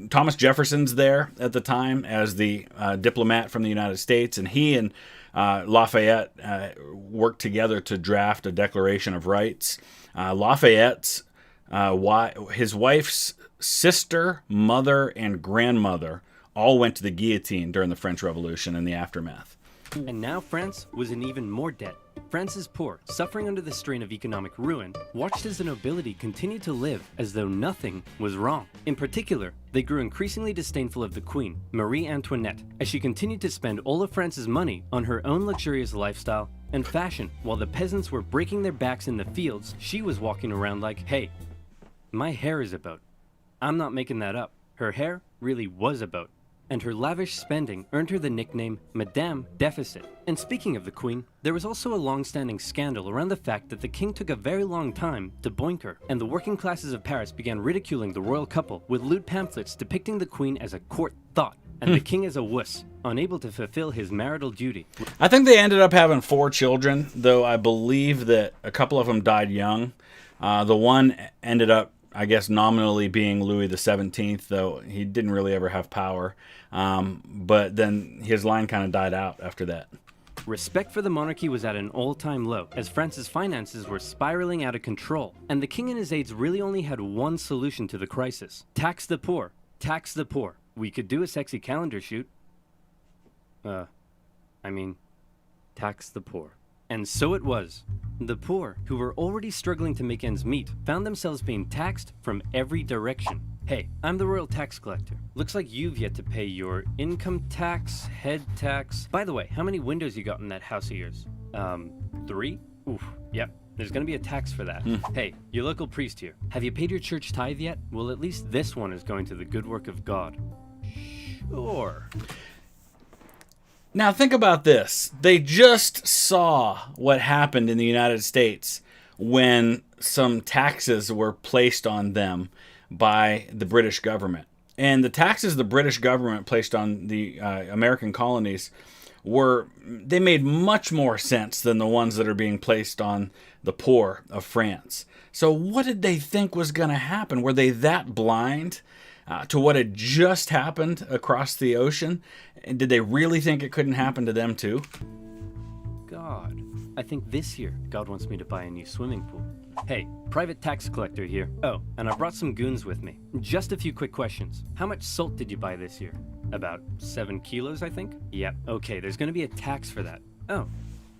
Speaker 1: Thomas Jefferson's there at the time as the diplomat from the United States, and he and Lafayette worked together to draft a Declaration of Rights. Lafayette's his wife's sister, mother, and grandmother all went to the guillotine during the French Revolution and the aftermath.
Speaker 2: And now France was in even more debt. France's poor, suffering under the strain of economic ruin, watched as the nobility continued to live as though nothing was wrong. In particular, they grew increasingly disdainful of the Queen, Marie Antoinette, as she continued to spend all of France's money on her own luxurious lifestyle and fashion. While the peasants were breaking their backs in the fields, she was walking around like, hey, my hair is about. I'm not making that up. Her hair really was about. And her lavish spending earned her the nickname Madame Deficit. And speaking of the Queen, there was also a long-standing scandal around the fact that the king took a very long time to boink her, and the working classes of Paris began ridiculing the royal couple with lewd pamphlets depicting the Queen as a court thought, and the king as a wuss, unable to fulfill his marital duty.
Speaker 1: I think they ended up having 4 children, though I believe that a couple of them died young. The one ended up, I guess, nominally being Louis XVII, though he didn't really ever have power. But then his line kind of died out after that.
Speaker 2: Respect for the monarchy was at an all-time low, as France's finances were spiraling out of control, and the king and his aides really only had one solution to the crisis: tax the poor, tax the poor. we could do a sexy calendar shoot. Tax the poor. And so it was. The poor, who were already struggling to make ends meet, found themselves being taxed from every direction. Hey, I'm the royal tax collector. Looks like you've yet to pay your income tax, head tax. By the way, how many windows you got in that house of yours? 3? Oof, yep. There's gonna be a tax for that. Hey, your local priest here. Have you paid your church tithe yet? Well, at least this one is going to the good work of God. Sure.
Speaker 1: Now think about this. They just saw what happened in the United States when some taxes were placed on them by the British government. And the taxes the British government placed on the American colonies they made much more sense than the ones that are being placed on the poor of France. So what did they think was going to happen? Were they that blind to what had just happened across the ocean? And did they really think it couldn't happen to them too?
Speaker 2: God, I think this year God wants me to buy a new swimming pool. Hey, private tax collector here. Oh, and I brought some goons with me. Just a few quick questions. How much salt did you buy this year? About 7 kilos, I think? Yep. Okay, there's gonna be a tax for that. Oh,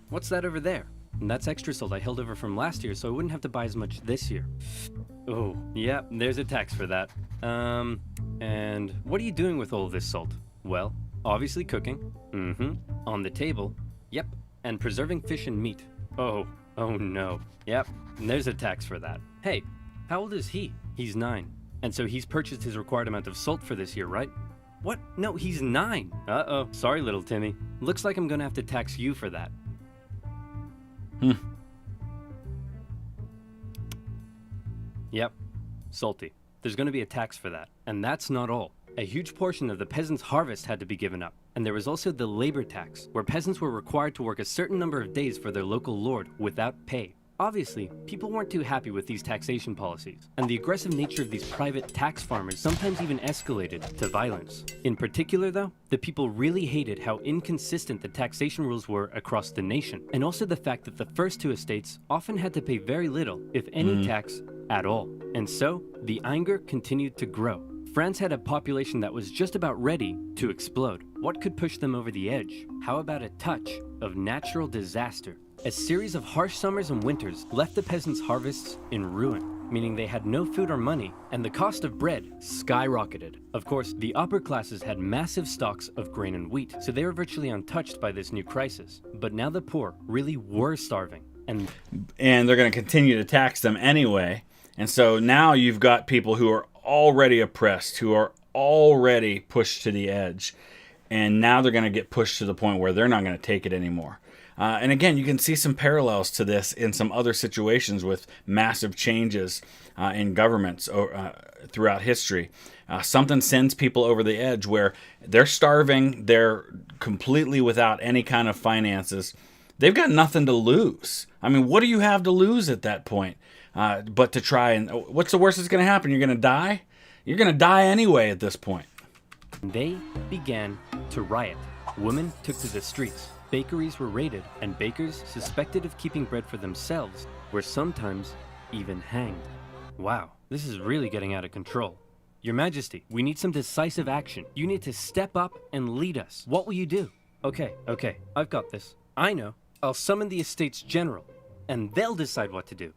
Speaker 2: what's that over there? And that's extra salt I held over from last year, so I wouldn't have to buy as much this year. Oh, yep, there's a tax for that. And what are you doing with all of this salt? Well, obviously cooking. On the table. Yep. And preserving fish and meat. Oh no. Yep, and there's a tax for that. Hey, how old is he? He's 9. And so he's purchased his required amount of salt for this year, right? What? No, he's 9. Uh-oh. Sorry, little Timmy. Looks like I'm gonna have to tax you for that. Yep. Salty. There's gonna be a tax for that. And that's not all. A huge portion of the peasants' harvest had to be given up. And there was also the labor tax, where peasants were required to work a certain number of days for their local lord without pay. Obviously, people weren't too happy with these taxation policies, and the aggressive nature of these private tax farmers sometimes even escalated to violence. In particular though, the people really hated how inconsistent the taxation rules were across the nation, and also the fact that the first 2 estates often had to pay very little, if any tax at all. And so, the anger continued to grow. France had a population that was just about ready to explode. What could push them over the edge? How about a touch of natural disaster? A series of harsh summers and winters left the peasants' harvests in ruin, meaning they had no food or money, and the cost of bread skyrocketed. Of course, the upper classes had massive stocks of grain and wheat, so they were virtually untouched by this new crisis. But now the poor really were starving. And
Speaker 1: they're going to continue to tax them anyway. And so now you've got people who are already oppressed, who are already pushed to the edge. And now they're going to get pushed to the point where they're not going to take it anymore. And again, you can see some parallels to this in some other situations with massive changes in governments throughout history. Something sends people over the edge where they're starving, they're completely without any kind of finances. They've got nothing to lose. I mean, what do you have to lose at that point? But to try and... What's the worst that's going to happen? You're going to die? You're going to die anyway at this point.
Speaker 2: They began to riot. Women took to the streets. Bakeries were raided, and bakers suspected of keeping bread for themselves were sometimes even hanged. Wow, this is really getting out of control. Your Majesty, we need some decisive action. You need to step up and lead us. What will you do? Okay, I've got this. I know. I'll summon the Estates General, and they'll decide what to do.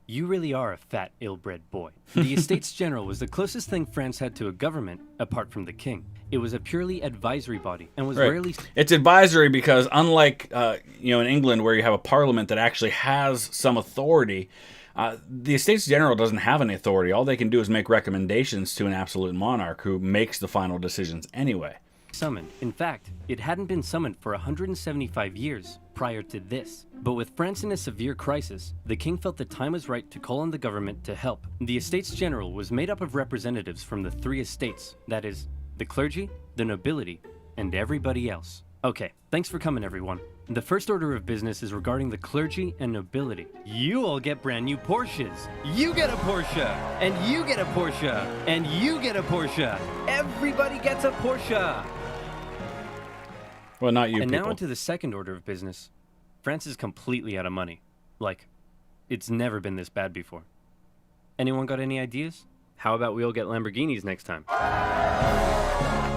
Speaker 2: You really are a fat, ill-bred boy. The Estates General was the closest thing France had to a government, apart from the king. It was a purely advisory body, and was rarely...
Speaker 1: It's advisory because unlike, in England where you have a parliament that actually has some authority, the Estates General doesn't have any authority. All they can do is make recommendations to an absolute monarch who makes the final decisions anyway.
Speaker 2: Summoned. In fact, it hadn't been summoned for 175 years prior to this. But with France in a severe crisis, the king felt the time was right to call on the government to help. The Estates General was made up of representatives from the 3 estates, that is, the clergy, the nobility, and everybody else. Okay, thanks for coming everyone. The first order of business is regarding the clergy and nobility. You all get brand new Porsches. You get a Porsche, and you get a Porsche, and you get a Porsche. Everybody gets a Porsche.
Speaker 1: Well, not you
Speaker 2: and
Speaker 1: people.
Speaker 2: Now into the second order of business. France is completely out of money. Like, it's never been this bad before. Anyone got any ideas? How about we all get Lamborghinis next time?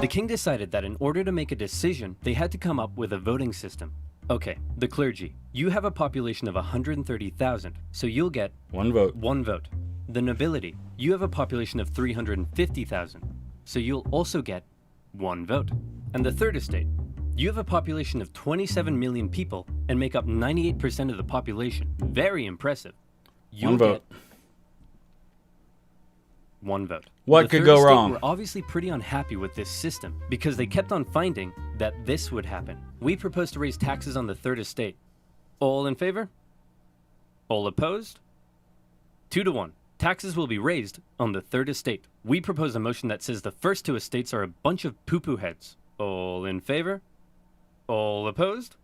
Speaker 2: The king decided that in order to make a decision, they had to come up with a voting system. Okay, the clergy. You have a population of 130,000, so you'll get
Speaker 1: 1 vote.
Speaker 2: 1 vote. The nobility. You have a population of 350,000, so you'll also get 1 vote. And the third estate. You have a population of 27 million people and make up 98% of the population. Very impressive. You'll
Speaker 1: 1 vote.
Speaker 2: Get 1 vote.
Speaker 1: What could go wrong?
Speaker 2: Were obviously pretty unhappy with this system because they kept on finding that this would happen. We propose to raise taxes on the third estate. All in favor? All opposed? 2-1. Taxes will be raised on the third estate. We propose a motion that says the first 2 estates are a bunch of poo-poo heads. All in favor? All opposed?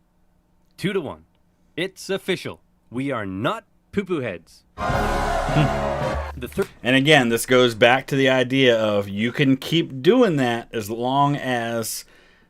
Speaker 2: 2-1. It's official. We are not poo-poo heads.
Speaker 1: And again, this goes back to the idea of you can keep doing that as long as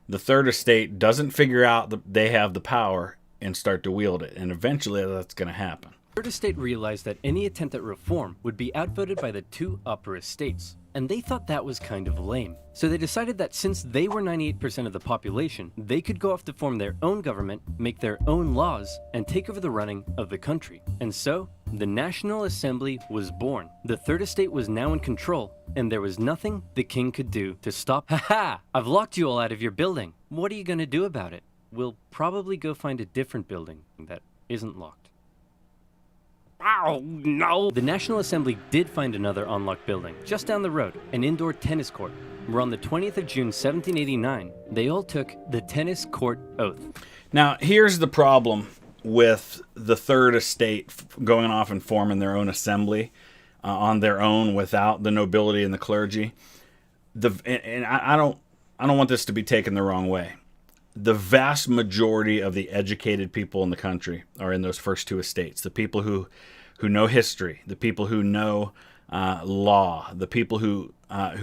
Speaker 1: the third estate doesn't figure out that they have the power and start to wield it. And eventually that's going to happen.
Speaker 2: The third estate realized that any attempt at reform would be outvoted by the 2 upper estates. And they thought that was kind of lame. So they decided that since they were 98% of the population, they could go off to form their own government, make their own laws, and take over the running of the country. And so, the National Assembly was born. The third estate was now in control, and there was nothing the king could do to stop. Haha! I've locked you all out of your building. What are you gonna do about it? We'll probably go find a different building that isn't locked. Ow, no! The National Assembly did find another unlocked building, just down the road, an indoor tennis court, where on the 20th of June, 1789, they all took the tennis court oath.
Speaker 1: Now, here's the problem with the third estate going off and forming their own assembly on their own without the nobility and the clergy. I don't want this to be taken the wrong way. The vast majority of the educated people in the country are in those first 2 estates. The people who know history, the people who know law, the people who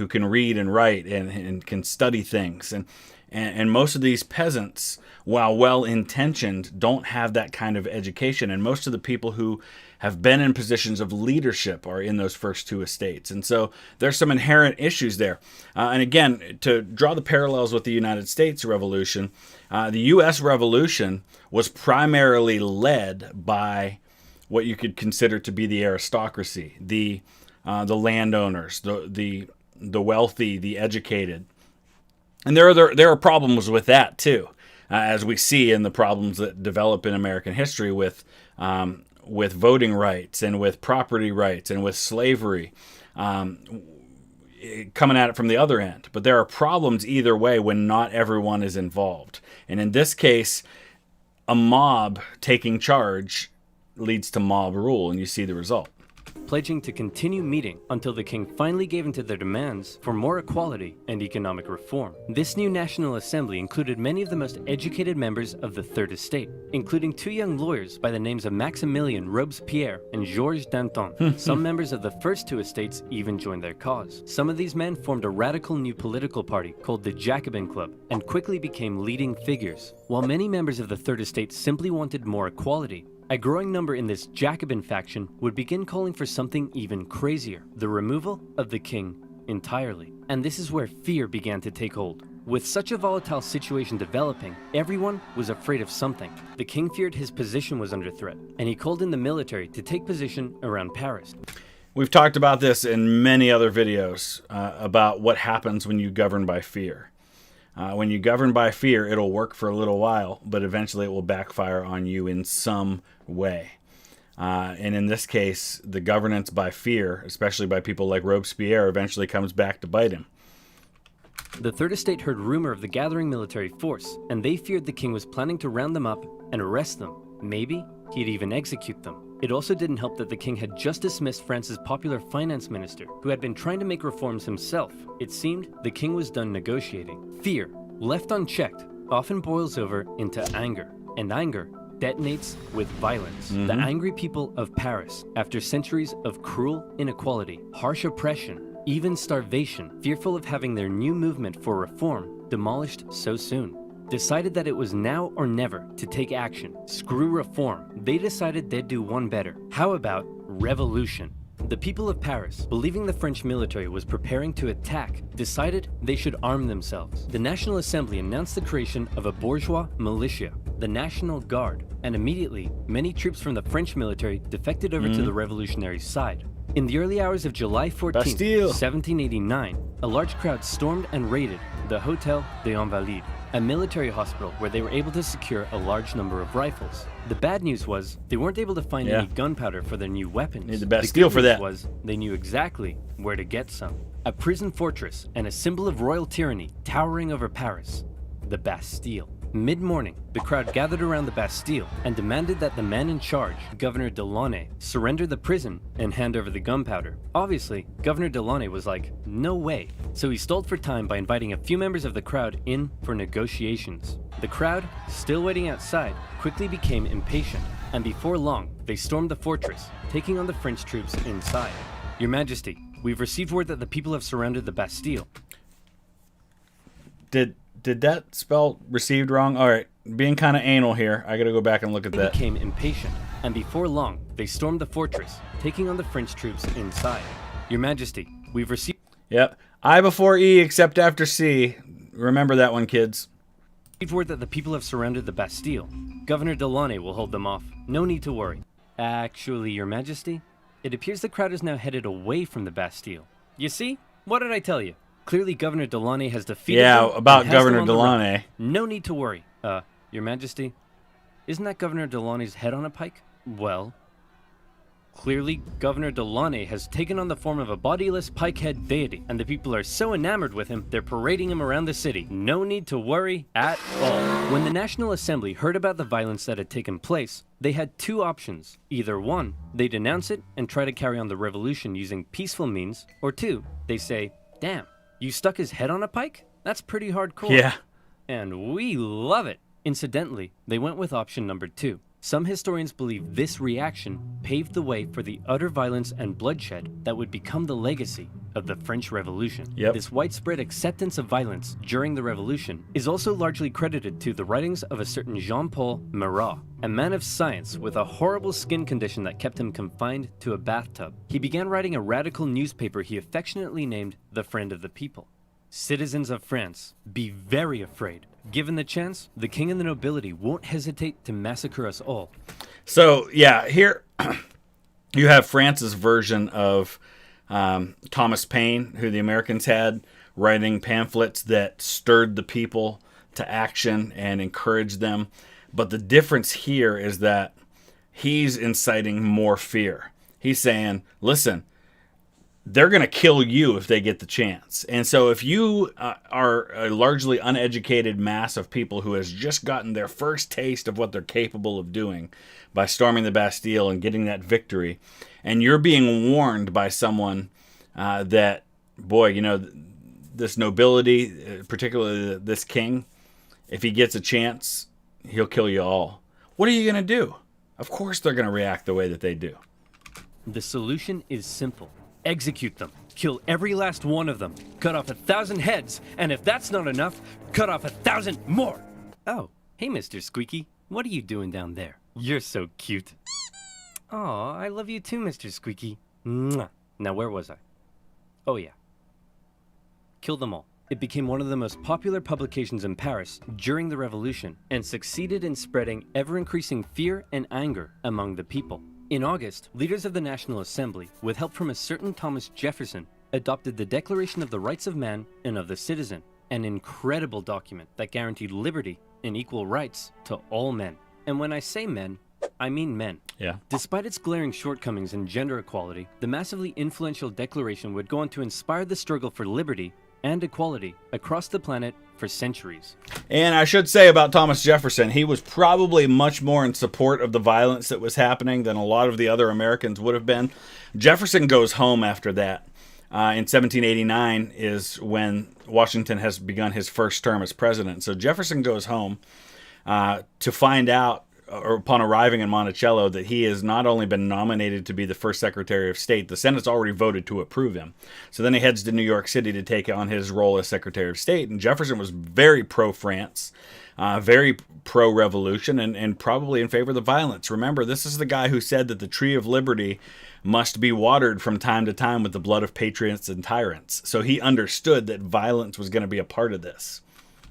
Speaker 1: can read and write and can study things. And most of these peasants, while well-intentioned, don't have that kind of education. And most of the people who have been in positions of leadership are in those first 2 estates. And so there's some inherent issues there. And again, to draw the parallels with the United States Revolution, the U.S. Revolution was primarily led by what you could consider to be the aristocracy, the landowners, the wealthy, the educated. And there are problems with that too, as we see in the problems that develop in American history with voting rights and with property rights and with slavery, coming at it from the other end. But there are problems either way when not everyone is involved. And in this case, a mob taking charge leads to mob rule, and you see the result.
Speaker 2: Pledging to continue meeting until the king finally gave in to their demands for more equality and economic reform. This new National Assembly included many of the most educated members of the Third Estate, including 2 young lawyers by the names of Maximilien Robespierre and Georges Danton. Some members of the first 2 estates even joined their cause. Some of these men formed a radical new political party called the Jacobin Club and quickly became leading figures. While many members of the Third Estate simply wanted more equality, a growing number in this Jacobin faction would begin calling for something even crazier, the removal of the king entirely. And this is where fear began to take hold. With such a volatile situation developing, everyone was afraid of something. The king feared his position was under threat, and he called in the military to take position around Paris.
Speaker 1: We've talked about this in many other videos about what happens when you govern by fear. When you govern by fear, it'll work for a little while, but eventually it will backfire on you in some way. And in this case, the governance by fear, especially by people like Robespierre, eventually comes back to bite him.
Speaker 2: The Third Estate heard rumor of the gathering military force, and they feared the king was planning to round them up and arrest them. Maybe he'd even execute them. It also didn't help that the king had just dismissed France's popular finance minister, who had been trying to make reforms himself. It seemed the king was done negotiating. Fear, left unchecked, often boils over into anger, and anger detonates with violence. The angry people of Paris, after centuries of cruel inequality, harsh oppression, even starvation, fearful of having their new movement for reform demolished so soon, decided that it was now or never to take action. Screw reform. They decided they'd do one better. How about revolution? The people of Paris, believing the French military was preparing to attack, decided they should arm themselves. The National Assembly announced the creation of a bourgeois militia, the National Guard, and immediately, many troops from the French military defected over to the revolutionary side. In the early hours of July 14,
Speaker 1: Bastille.
Speaker 2: 1789, a large crowd stormed and raided the Hôtel des Invalides, a military hospital where they were able to secure a large number of rifles. The bad news was they weren't able to find any gunpowder for their new weapons.
Speaker 1: Need the Bastille for that.
Speaker 2: Was they knew exactly where to get some. A prison fortress and a symbol of royal tyranny towering over Paris, the Bastille. Mid-morning, the crowd gathered around the Bastille and demanded that the man in charge, Governor Delaunay, surrender the prison and hand over the gunpowder. Obviously, Governor Delaunay was like, no way. So he stalled for time by inviting a few members of the crowd in for negotiations. The crowd, still waiting outside, quickly became impatient, and before long, they stormed the fortress, taking on the French troops inside. Your Majesty, we've received word that the people have surrounded the Bastille.
Speaker 1: Did that spell received wrong? All right, being kind of anal here. I got to go back and look at
Speaker 2: They
Speaker 1: that.
Speaker 2: became impatient, and before long, they stormed the fortress, taking on the French troops inside. Your Majesty, we've received
Speaker 1: Yep. I before E except after C. Remember that one, kids.
Speaker 2: word that the people have surrounded the Bastille. Governor Delaunay will hold them off. No need to worry. Actually, Your Majesty, it appears the crowd is now headed away from the Bastille. You see? What did I tell you? Clearly, Governor Delaunay has defeated them
Speaker 1: about
Speaker 2: and has
Speaker 1: Governor
Speaker 2: them on the run.
Speaker 1: Delaunay.
Speaker 2: No need to worry. Your Majesty, isn't that Governor Delaunay's head on a pike? Well, clearly, Governor Delaunay has taken on the form of a bodiless pike-head deity, and the people are so enamored with him, they're parading him around the city. No need to worry at all. When the National Assembly heard about the violence that had taken place, they had two options. Either one, they denounce it and try to carry on the revolution using peaceful means, or two, they say, damn, you stuck his head on a pike? That's pretty hardcore.
Speaker 1: Yeah.
Speaker 2: And we love it. Incidentally, they went with option number two. Some historians believe this reaction paved the way for the utter violence and bloodshed that would become the legacy of the French Revolution.
Speaker 1: Yep.
Speaker 2: This widespread acceptance of violence during the Revolution is also largely credited to the writings of a certain Jean-Paul Marat, a man of science with a horrible skin condition that kept him confined to a bathtub. He began writing a radical newspaper he affectionately named The Friend of the People. Citizens of France, be very afraid. Given the chance, the king and the nobility won't hesitate to massacre us all.
Speaker 1: So, yeah, here you have France's version of Thomas Paine, who the Americans had, writing pamphlets that stirred the people to action and encouraged them. But the difference here is that he's inciting more fear. He's saying, listen, they're going to kill you if they get the chance. And so if you are a largely uneducated mass of people who has just gotten their first taste of what they're capable of doing by storming the Bastille and getting that victory, and you're being warned by someone that, boy, you know, this nobility, particularly this king, if he gets a chance, he'll kill you all. What are you going to do? Of course they're going to react the way that they do.
Speaker 2: The solution is simple. Execute them. Kill every last one of them. Cut off 1,000 heads. And if that's not enough, cut off 1,000 more. Oh, hey, Mr. Squeaky. What are you doing down there? You're so cute. Aw, I love you too, Mr. Squeaky. Mwah. Now, where was I? Oh, yeah. Kill them all. It became one of the most popular publications in Paris during the Revolution and succeeded in spreading ever-increasing fear and anger among the people. In August, leaders of the National Assembly, with help from a certain Thomas Jefferson, adopted the Declaration of the Rights of Man and of the Citizen, an incredible document that guaranteed liberty and equal rights to all men. And when I say men, I mean men.
Speaker 1: Yeah.
Speaker 2: Despite its glaring shortcomings in gender equality, the massively influential declaration would go on to inspire the struggle for liberty and equality across the planet for centuries.
Speaker 1: And I should say about Thomas Jefferson, he was probably much more in support of the violence that was happening than a lot of the other Americans would have been. Jefferson goes home after that. In 1789 is when Washington has begun his first term as president. So Jefferson goes home to find out or upon arriving in Monticello, that he has not only been nominated to be the first Secretary of State, the Senate's already voted to approve him. So then he heads to New York City to take on his role as Secretary of State. And Jefferson was very pro-France, very pro-revolution, and probably in favor of the violence. Remember, this is the guy who said that the tree of liberty must be watered from time to time with the blood of patriots and tyrants. So he understood that violence was going to be a part of this.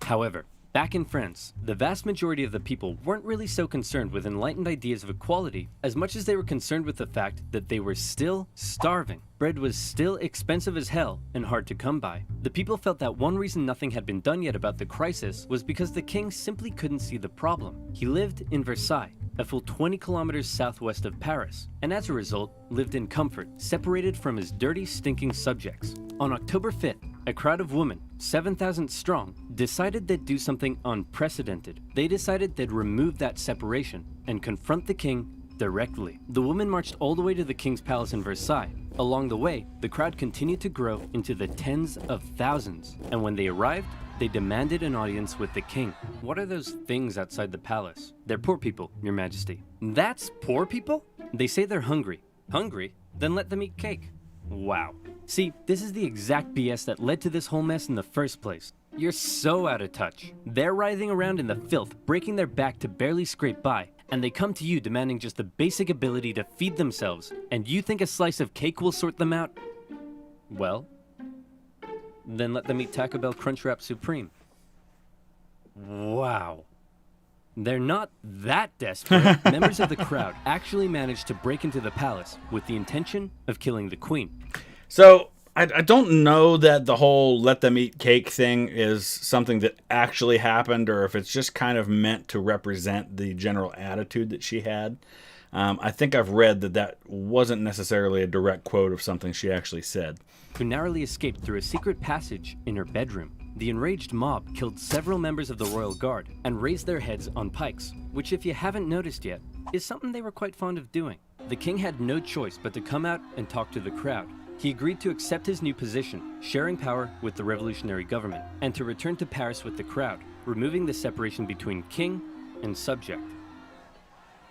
Speaker 2: However, back in France, the vast majority of the people weren't really so concerned with enlightened ideas of equality as much as they were concerned with the fact that they were still starving. Bread was still expensive as hell and hard to come by. The people felt that one reason nothing had been done yet about the crisis was because the king simply couldn't see the problem. He lived in Versailles, a full 20 kilometers southwest of Paris, and as a result, lived in comfort, separated from his dirty, stinking subjects. On October 5th, a crowd of women, 7,000 strong, decided they'd do something unprecedented. They decided they'd remove that separation and confront the king directly. The women marched all the way to the king's palace in Versailles. Along the way, the crowd continued to grow into the tens of thousands, and when they arrived, they demanded an audience with the king. What are those things outside the palace? They're poor people, Your Majesty. That's poor people? They say they're hungry. Hungry? Then let them eat cake. Wow. See, this is the exact BS that led to this whole mess in the first place. You're so out of touch. They're writhing around in the filth, breaking their back to barely scrape by, and they come to you demanding just the basic ability to feed themselves, and you think a slice of cake will sort them out? Well, then let them eat Taco Bell Crunchwrap Supreme. Wow. They're not that desperate. Members of the crowd actually managed to break into the palace with the intention of killing the queen.
Speaker 1: So I don't know that the whole let them eat cake thing is something that actually happened, or if it's just kind of meant to represent the general attitude that she had. I think I've read that wasn't necessarily a direct quote of something she actually said.
Speaker 2: Who narrowly escaped through a secret passage in her bedroom. The enraged mob killed several members of the royal guard and raised their heads on pikes, which, if you haven't noticed yet, is something they were quite fond of doing. The king had no choice but to come out and talk to the crowd. He agreed to accept his new position, sharing power with the revolutionary government, and to return to Paris with the crowd, removing the separation between king and subject.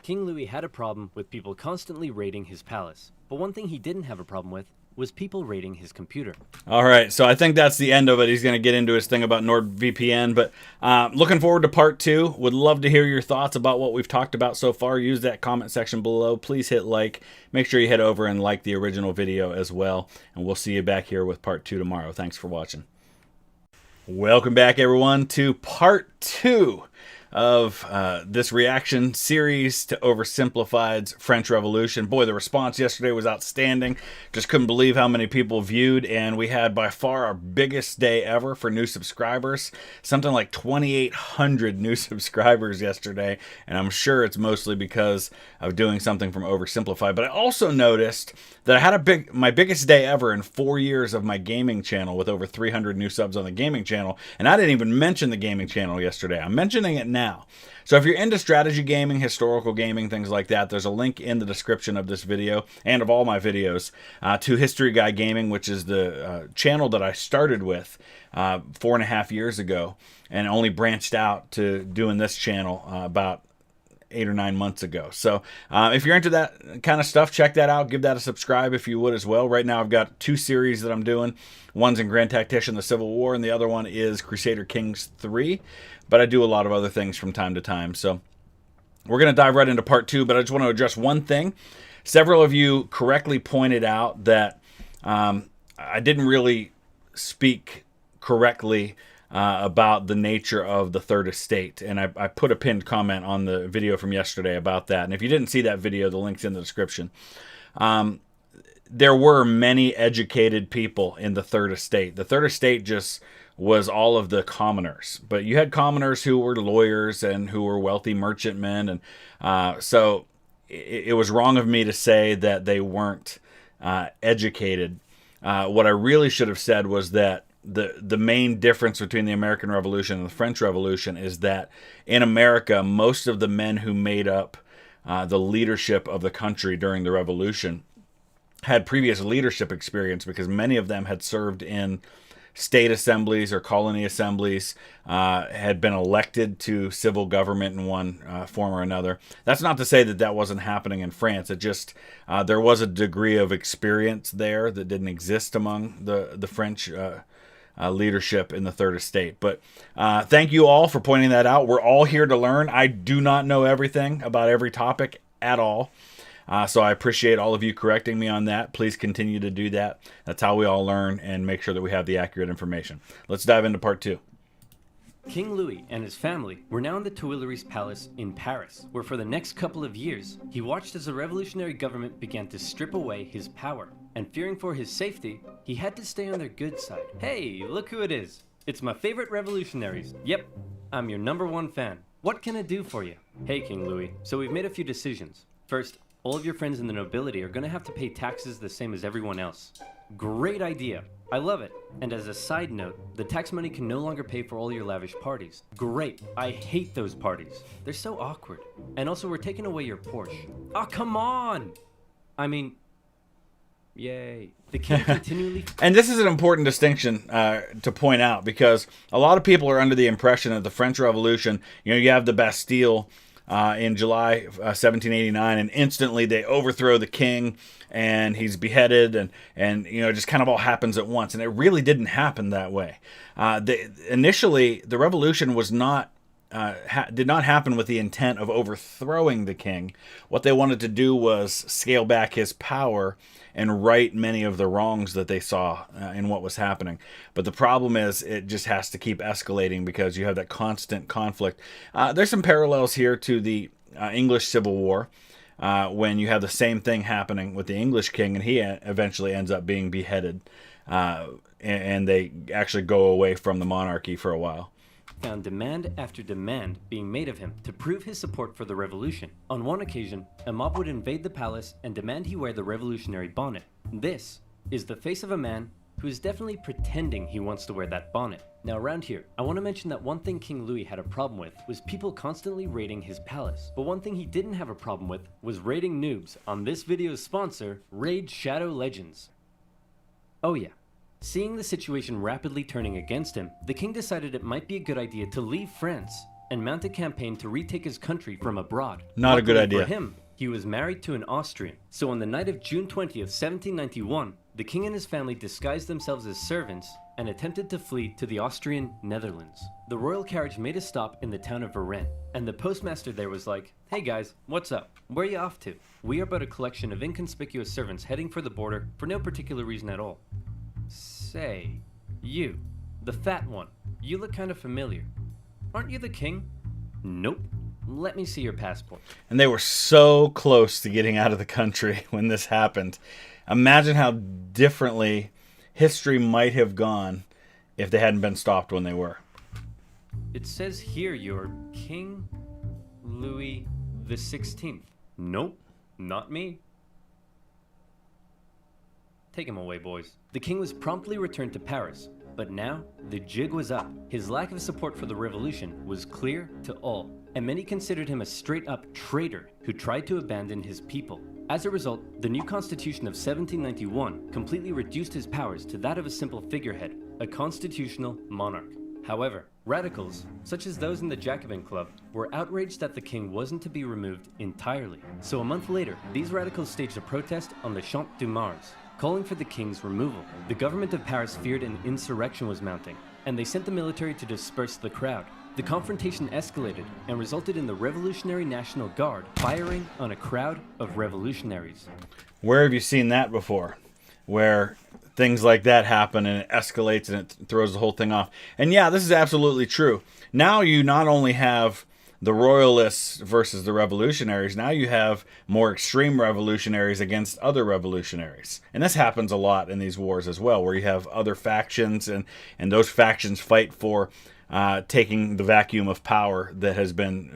Speaker 2: King Louis had a problem with people constantly raiding his palace, but one thing he didn't have a problem with was people raiding his computer.
Speaker 1: All right, so I think that's the end of it. He's going to get into his thing about NordVPN, but looking forward to part 2. Would love to hear your thoughts about what we've talked about so far. Use that comment section below. Please hit like. Make sure you head over and like the original video as well, and we'll see you back here with part 2 tomorrow. Thanks for watching. Welcome back, everyone, to part 2 of this reaction series to Oversimplified's French Revolution. Boy, the response yesterday was outstanding. Just couldn't believe how many people viewed, and we had by far our biggest day ever for new subscribers. Something like 2,800 new subscribers yesterday, and I'm sure it's mostly because of doing something from Oversimplified. But I also noticed that I had my biggest day ever in 4 years of my gaming channel, with over 300 new subs on the gaming channel, and I didn't even mention the gaming channel yesterday. I'm mentioning it now. So if you're into strategy gaming, historical gaming, things like that, there's a link in the description of this video and of all my videos to History Guy Gaming, which is the channel that I started with 4.5 years ago, and only branched out to doing this channel about 8 or 9 months ago. So if you're into that kind of stuff, check that out. Give that a subscribe if you would as well. Right now I've got 2 series that I'm doing. One's in Grand Tactician, the Civil War, and the other one is Crusader Kings 3. But I do a lot of other things from time to time. So we're going to dive right into part 2, but I just want to address one thing. Several of you correctly pointed out that I didn't really speak correctly about the nature of the Third Estate. And I put a pinned comment on the video from yesterday about that. And if you didn't see that video, the link's in the description. There were many educated people in the Third Estate. The Third Estate just was all of the commoners. But you had commoners who were lawyers and who were wealthy merchantmen. And so it was wrong of me to say that they weren't educated. What I really should have said was that the main difference between the American Revolution and the French Revolution is that in America, most of the men who made up the leadership of the country during the Revolution had previous leadership experience, because many of them had served in state assemblies or colony assemblies had been elected to civil government in one form or another. That's not to say that that wasn't happening in France. It just there was a degree of experience there that didn't exist among the French leadership in the Third Estate. But thank you all for pointing that out. We're all here to learn. I do not know everything about every topic at all. So I appreciate all of you correcting me on that. Please continue to do that. That's how we all learn and make sure that we have the accurate information. Let's dive into part 2.
Speaker 2: King Louis and his family were now in the Tuileries Palace in Paris, where for the next couple of years, he watched as the revolutionary government began to strip away his power. And fearing for his safety, he had to stay on their good side. Hey, look who it is. It's my favorite revolutionaries. Yep, I'm your #1 fan. What can I do for you? Hey, King Louis. So we've made a few decisions. First, all of your friends in the nobility are going to have to pay taxes the same as everyone else. Great idea. I love it. And as a side note, the tax money can no longer pay for all your lavish parties. Great. I hate those parties. They're so awkward. And also, we're taking away your Porsche. Oh, come on! I mean, yay. The king continually...
Speaker 1: And this is an important distinction to point out, because a lot of people are under the impression that the French Revolution, you have the Bastille in July 1789, and instantly they overthrow the king and he's beheaded, and it just kind of all happens at once. And it really didn't happen that way. Initially, the revolution was not did not happen with the intent of overthrowing the king. What they wanted to do was scale back his power and right many of the wrongs that they saw in what was happening. But the problem is it just has to keep escalating because you have that constant conflict. There's some parallels here to the English Civil War, when you have the same thing happening with the English king, and he eventually ends up being beheaded, and they actually go away from the monarchy for a while.
Speaker 2: Found demand after demand being made of him to prove his support for the revolution. On one occasion, a mob would invade the palace and demand he wear the revolutionary bonnet. This is the face of a man who is definitely pretending he wants to wear that bonnet. Now around here, I want to mention that one thing King Louis had a problem with was people constantly raiding his palace. But one thing he didn't have a problem with was raiding noobs on this video's sponsor, Raid Shadow Legends. Oh yeah. Seeing the situation rapidly turning against him, the king decided it might be a good idea to leave France and mount a campaign to retake his country from abroad.
Speaker 1: Not a good idea.
Speaker 2: For him, he was married to an Austrian. So on the night of June 20th, 1791, the king and his family disguised themselves as servants and attempted to flee to the Austrian Netherlands. The royal carriage made a stop in the town of Varennes, and the postmaster there was like, "Hey guys, what's up? Where are you off to? We are but a collection of inconspicuous servants heading for the border for no particular reason at all." Say, you, the fat one, you look kind of familiar. Aren't you the king? Nope. Let me see your passport.
Speaker 1: And they were so close to getting out of the country when this happened. Imagine how differently history might have gone if they hadn't been stopped when they were.
Speaker 2: It says here you're King Louis XVI. Nope, not me. Take him away, boys. The king was promptly returned to Paris, but now the jig was up. His lack of support for the revolution was clear to all, and many considered him a straight-up traitor who tried to abandon his people. As a result, the new constitution of 1791 completely reduced his powers to that of a simple figurehead, a constitutional monarch. However, radicals, such as those in the Jacobin Club, were outraged that the king wasn't to be removed entirely. So a month later, these radicals staged a protest on the Champ de Mars, calling for the king's removal. The government of Paris feared an insurrection was mounting, and they sent the military to disperse the crowd. The confrontation escalated and resulted in the Revolutionary National Guard firing on a crowd of revolutionaries.
Speaker 1: Where have you seen that before? Where things like that happen and it escalates and it throws the whole thing off. And yeah, this is absolutely true. Now you not only have the royalists versus the revolutionaries, now you have more extreme revolutionaries against other revolutionaries. And this happens a lot in these wars as well, where you have other factions and those factions fight for taking the vacuum of power that has been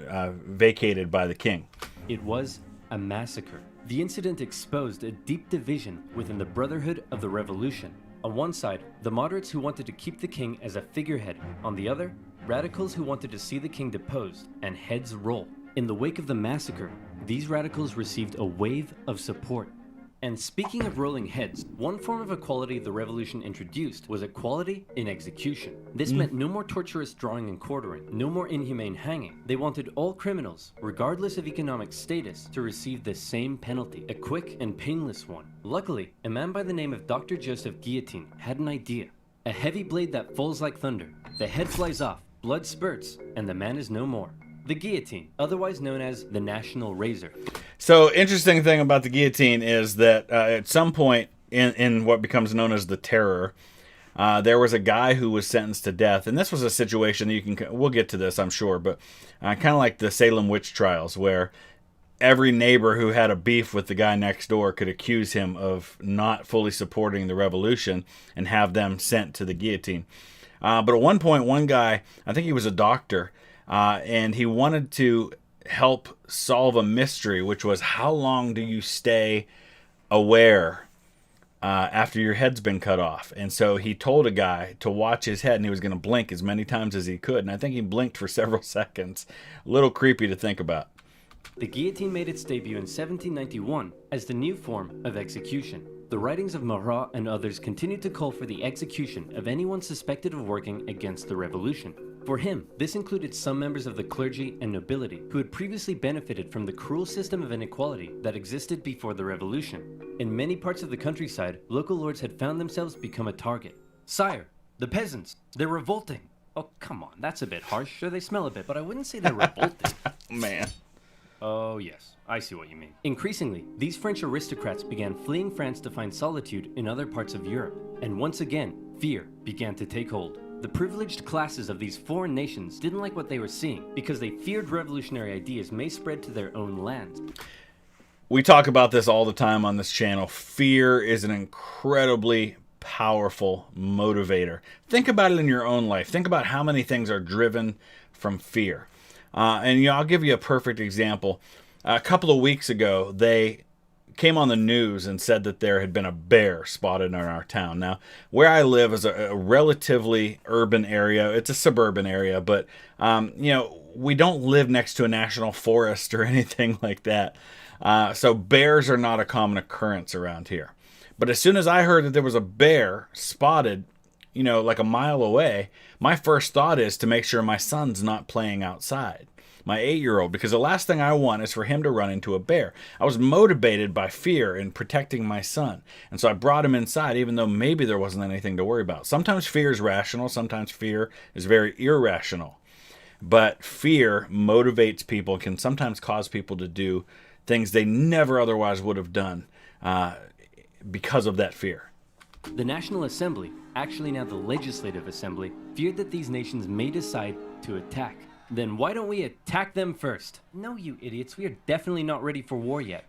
Speaker 1: vacated by the king.
Speaker 2: It was a massacre. The incident exposed a deep division within the Brotherhood of the Revolution. On one side, the moderates who wanted to keep the king as a figurehead. On the other, radicals who wanted to see the king deposed and heads roll. In the wake of the massacre, these radicals received a wave of support. And speaking of rolling heads, one form of equality the revolution introduced was equality in execution. This meant no more torturous drawing and quartering, no more inhumane hanging. They wanted all criminals, regardless of economic status, to receive the same penalty, a quick and painless one. Luckily, a man by the name of Dr. Joseph Guillotine had an idea. A heavy blade that falls like thunder. The head flies off, blood spurts, and the man is no more. The guillotine, otherwise known as the national razor.
Speaker 1: So, interesting thing about the guillotine is that at some point in what becomes known as the Terror, there was a guy who was sentenced to death, and this was a situation that we'll get to this, I'm sure, but kind of like the Salem witch trials, where every neighbor who had a beef with the guy next door could accuse him of not fully supporting the revolution and have them sent to the guillotine. But at one point, one guy, I think he was a doctor, and he wanted to help solve a mystery, which was how long do you stay aware after your head's been cut off? And so he told a guy to watch his head, and he was going to blink as many times as he could. And I think he blinked for several seconds. A little creepy to think about.
Speaker 2: The guillotine made its debut in 1791 as the new form of execution. The writings of Marat and others continued to call for the execution of anyone suspected of working against the revolution. For him, this included some members of the clergy and nobility who had previously benefited from the cruel system of inequality that existed before the revolution. In many parts of the countryside, local lords had found themselves become a target. Sire, the peasants, they're revolting. Oh, come on, that's a bit harsh. Sure, they smell a bit, but I wouldn't say they're revolting.
Speaker 1: Man.
Speaker 2: Oh, yes, I see what you mean. Increasingly, these French aristocrats began fleeing France to find solitude in other parts of Europe. And once again, fear began to take hold. The privileged classes of these foreign nations didn't like what they were seeing because they feared revolutionary ideas may spread to their own lands.
Speaker 1: We talk about this all the time on this channel. Fear is an incredibly powerful motivator. Think about it in your own life. Think about how many things are driven from fear. And I'll give you a perfect example. A couple of weeks ago, they came on the news and said that there had been a bear spotted in our town. Now, where I live is a relatively urban area. It's a suburban area, but we don't live next to a national forest or anything like that. So bears are not a common occurrence around here. But as soon as I heard that there was a bear spotted, like a mile away, my first thought is to make sure my son's not playing outside. My 8-year-old, because the last thing I want is for him to run into a bear. I was motivated by fear in protecting my son. And so I brought him inside, even though maybe there wasn't anything to worry about. Sometimes fear is rational. Sometimes fear is very irrational. But fear motivates people, can sometimes cause people to do things they never otherwise would have done because of that fear.
Speaker 2: The National Assembly, actually now the Legislative Assembly, feared that these nations may decide to attack. Then why don't we attack them first? No, you idiots, we are definitely not ready for war yet.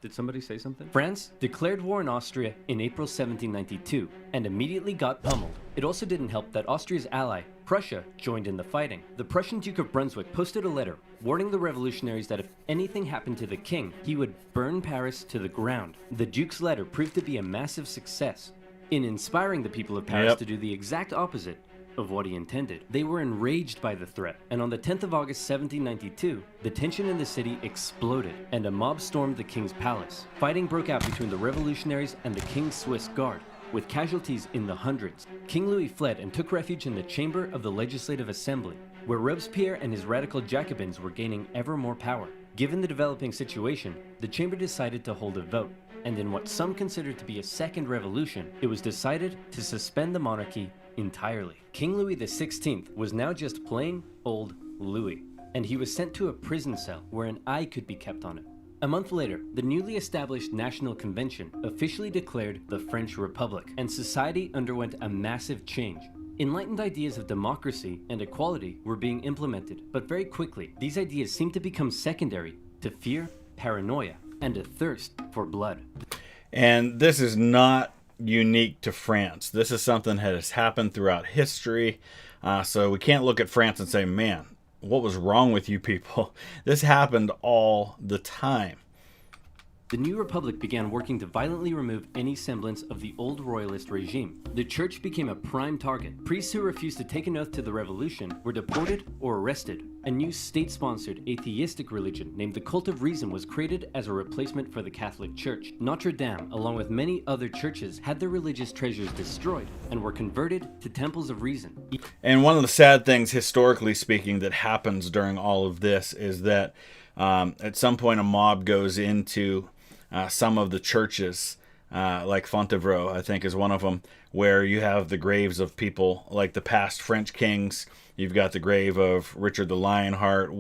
Speaker 2: Did somebody say something? France declared war on Austria in April 1792 and immediately got pummeled. It also didn't help that Austria's ally, Prussia, joined in the fighting. The Prussian Duke of Brunswick posted a letter warning the revolutionaries that if anything happened to the king, he would burn Paris to the ground. The Duke's letter proved to be a massive success in inspiring the people of Paris to do the exact opposite of what he intended. They were enraged by the threat, and on the 10th of August 1792, the tension in the city exploded, and a mob stormed the king's palace. Fighting broke out between the revolutionaries and the king's Swiss guard, with casualties in the hundreds. King Louis fled and took refuge in the chamber of the Legislative Assembly, where Robespierre and his radical Jacobins were gaining ever more power. Given the developing situation, the chamber decided to hold a vote, and in what some considered to be a second revolution, it was decided to suspend the monarchy entirely. King Louis XVI was now just plain old Louis, and he was sent to a prison cell where an eye could be kept on him. A month later, the newly established National Convention officially declared the French Republic, and society underwent a massive change. Enlightened ideas of democracy and equality were being implemented, but very quickly, these ideas seemed to become secondary to fear, paranoia, and a thirst for blood.
Speaker 1: And this is not unique to France. This is something that has happened throughout history. So we can't look at France and say, man, what was wrong with you people? This happened all the time.
Speaker 2: The new republic began working to violently remove any semblance of the old royalist regime. The church became a prime target. Priests who refused to take an oath to the revolution were deported or arrested. A new state-sponsored atheistic religion named the Cult of Reason was created as a replacement for the Catholic Church. Notre Dame, along with many other churches, had their religious treasures destroyed and were converted to temples of reason.
Speaker 1: And one of the sad things, historically speaking, that happens during all of this is that at some point a mob goes into some of the churches, like Fontevraud, I think, is one of them, where you have the graves of people like the past French kings. You've got the grave of Richard the Lionheart,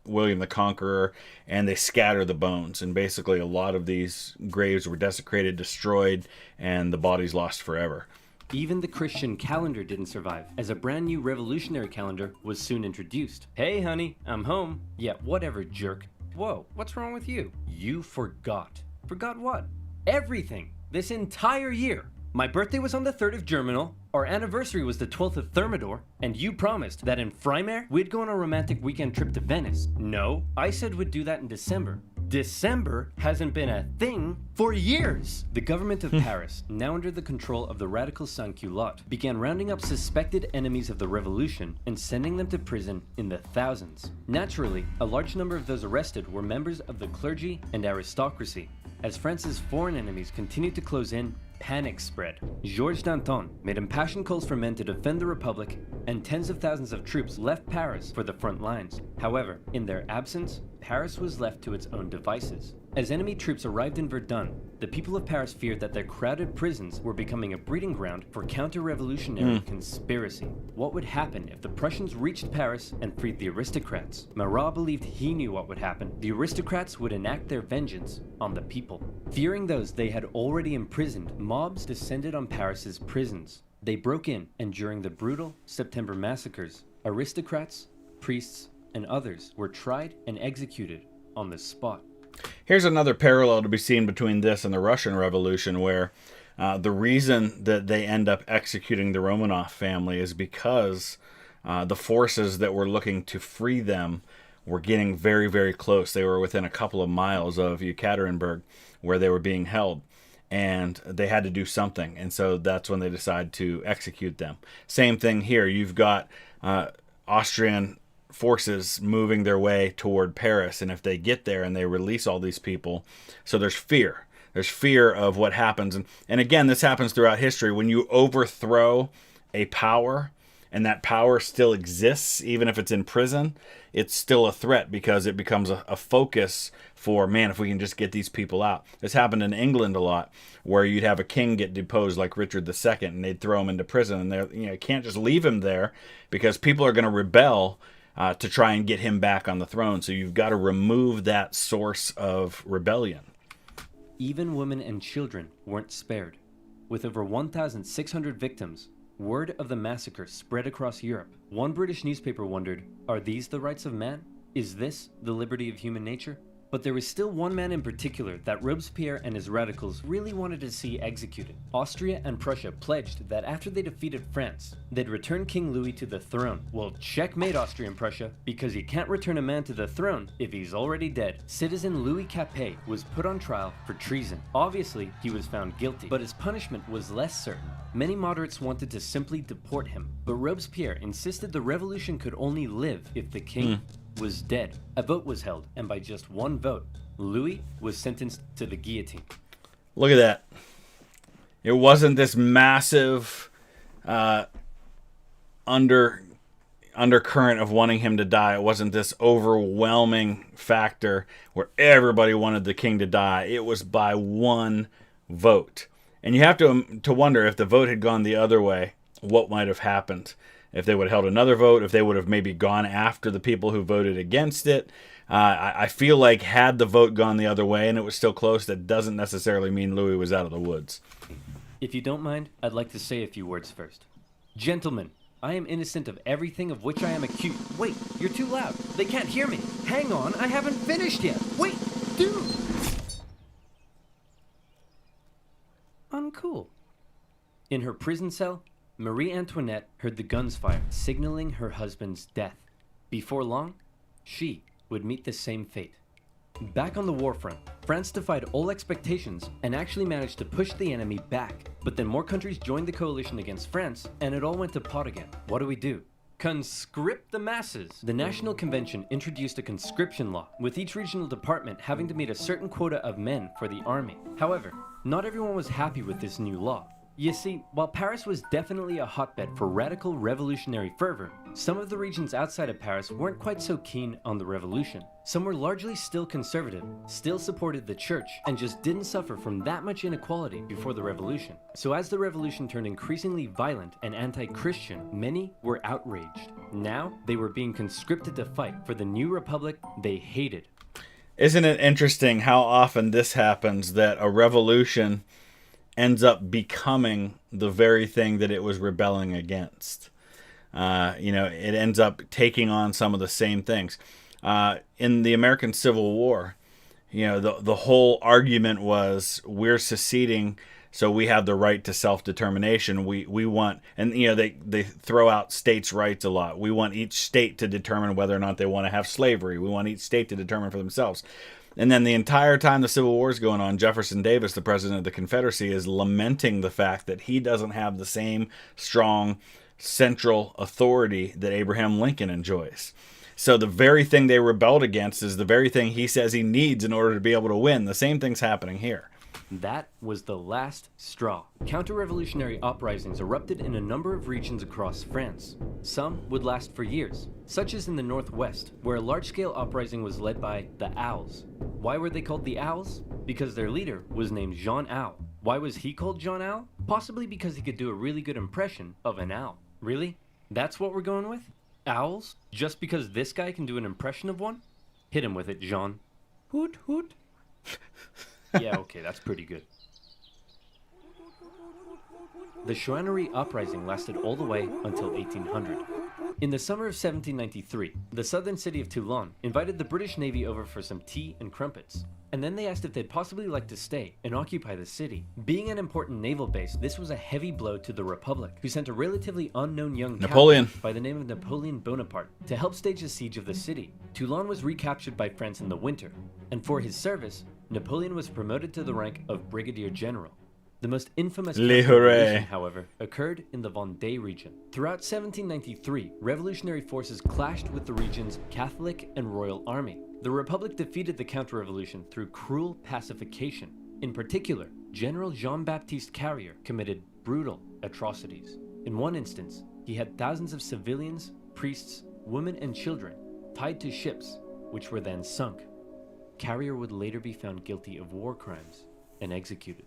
Speaker 1: William the Conqueror, and they scatter the bones. And basically a lot of these graves were desecrated, destroyed, and the bodies lost forever.
Speaker 2: Even the Christian calendar didn't survive, as a brand new revolutionary calendar was soon introduced. Hey honey, I'm home. Yeah, whatever, jerk. Whoa, what's wrong with you? You forgot. Forgot what? Everything. This entire year. My birthday was on the 3rd of Germinal, our anniversary was the 12th of Thermidor, and you promised that in Frimaire, we'd go on a romantic weekend trip to Venice. No, I said we'd do that in December. December hasn't been a thing for years. The government of Paris, now under the control of the radical sans-culottes, began rounding up suspected enemies of the revolution and sending them to prison in the thousands. Naturally, a large number of those arrested were members of the clergy and aristocracy. As France's foreign enemies continued to close in, panic spread. Georges Danton made impassioned calls for men to defend the Republic, and tens of thousands of troops left Paris for the front lines. However, in their absence, Paris was left to its own devices. As enemy troops arrived in Verdun, the people of Paris feared that their crowded prisons were becoming a breeding ground for counter-revolutionary conspiracy. What would happen if the Prussians reached Paris and freed the aristocrats? Marat believed he knew what would happen. The aristocrats would enact their vengeance on the people. Fearing those they had already imprisoned, mobs descended on Paris's prisons. They broke in, and during the brutal September massacres, aristocrats, priests, and others were tried and executed on the spot.
Speaker 1: Here's another parallel to be seen between this and the Russian Revolution, where the reason that they end up executing the Romanov family is because the forces that were looking to free them were getting very, very close. They were within a couple of miles of Yekaterinburg, where they were being held, and they had to do something. And so that's when they decide to execute them. Same thing here. You've got Austrian forces moving their way toward Paris, and if they get there and they release all these people, so there's fear. There's fear of what happens. And again, this happens throughout history. When you overthrow a power, and that power still exists, even if it's in prison, it's still a threat because it becomes a focus for, man, if we can just get these people out. This happened in England a lot, where you'd have a king get deposed like Richard II, and they'd throw him into prison, and they you can't just leave him there because people are going to rebel to try and get him back on the throne. So you've got to remove that source of rebellion.
Speaker 2: Even women and children weren't spared. With over 1,600 victims, word of the massacre spread across Europe. One British newspaper wondered, are these the rights of man? Is this the liberty of human nature? But there was still one man in particular that Robespierre and his radicals really wanted to see executed. Austria and Prussia pledged that after they defeated France, they'd return King Louis to the throne. Well, checkmate Austria and Prussia, because you can't return a man to the throne if he's already dead. Citizen Louis Capet was put on trial for treason. Obviously, he was found guilty, but his punishment was less certain. Many moderates wanted to simply deport him, but Robespierre insisted the revolution could only live if the king was dead. A vote was held, and by just one vote, Louis was sentenced to the guillotine.
Speaker 1: Look at that. It wasn't this massive undercurrent of wanting him to die. It wasn't this overwhelming factor where everybody wanted the king to die. It was by one vote. And you have to wonder, if the vote had gone the other way, what might have happened. If they would have held another vote, if they would have maybe gone after the people who voted against it. I feel like had the vote gone the other way and it was still close, that doesn't necessarily mean Louis was out of the woods.
Speaker 2: If you don't mind, I'd like to say a few words first. Gentlemen, I am innocent of everything of which I am accused. Wait, you're too loud. They can't hear me. Hang on, I haven't finished yet. Wait, dude! Uncool. In her prison cell, Marie Antoinette heard the guns fire, signaling her husband's death. Before long, she would meet the same fate. Back on the war front, France defied all expectations and actually managed to push the enemy back. But then more countries joined the coalition against France, and it all went to pot again. What do? Conscript the masses! The National Convention introduced a conscription law, with each regional department having to meet a certain quota of men for the army. However, not everyone was happy with this new law. You see, while Paris was definitely a hotbed for radical revolutionary fervor, some of the regions outside of Paris weren't quite so keen on the revolution. Some were largely still conservative, still supported the church, and just didn't suffer from that much inequality before the revolution. So as the revolution turned increasingly violent and anti-Christian, many were outraged. Now, they were being conscripted to fight for the new republic they hated.
Speaker 1: Isn't it interesting how often this happens, that a revolution ends up becoming the very thing that it was rebelling against? It ends up taking on some of the same things. In the American Civil War, the whole argument was, we're seceding, so we have the right to self-determination. We want, and they throw out states' rights a lot. We want each state to determine whether or not they want to have slavery. We want each state to determine for themselves. And then the entire time the Civil War is going on, Jefferson Davis, the president of the Confederacy, is lamenting the fact that he doesn't have the same strong central authority that Abraham Lincoln enjoys. So the very thing they rebelled against is the very thing he says he needs in order to be able to win. The same thing's happening here.
Speaker 2: That was the last straw. Counter-revolutionary uprisings erupted in a number of regions across France. Some would last for years, such as in the Northwest, where a large-scale uprising was led by the Owls. Why were they called the Owls? Because their leader was named Jean Owl. Why was he called Jean Owl? Possibly because he could do a really good impression of an owl. Really? That's what we're going with? Owls? Just because this guy can do an impression of one? Hit him with it, Jean. Hoot, hoot. Yeah, okay, that's pretty good. The Chouannerie uprising lasted all the way until 1800. In the summer of 1793, the southern city of Toulon invited the British Navy over for some tea and crumpets, and then they asked if they'd possibly like to stay and occupy the city. Being an important naval base, this was a heavy blow to the Republic, who sent a relatively unknown young
Speaker 1: Napoleon
Speaker 2: captain by the name of Napoleon Bonaparte to help stage a siege of the city. Toulon was recaptured by France in the winter, and for his service, Napoleon was promoted to the rank of Brigadier General. The most infamous revolution, however, occurred in the Vendée region. Throughout 1793, revolutionary forces clashed with the region's Catholic and Royal Army. The Republic defeated the counter-revolution through cruel pacification. In particular, General Jean-Baptiste Carrier committed brutal atrocities. In one instance, he had thousands of civilians, priests, women, and children tied to ships, which were then sunk. Carrier would later be found guilty of war crimes and executed.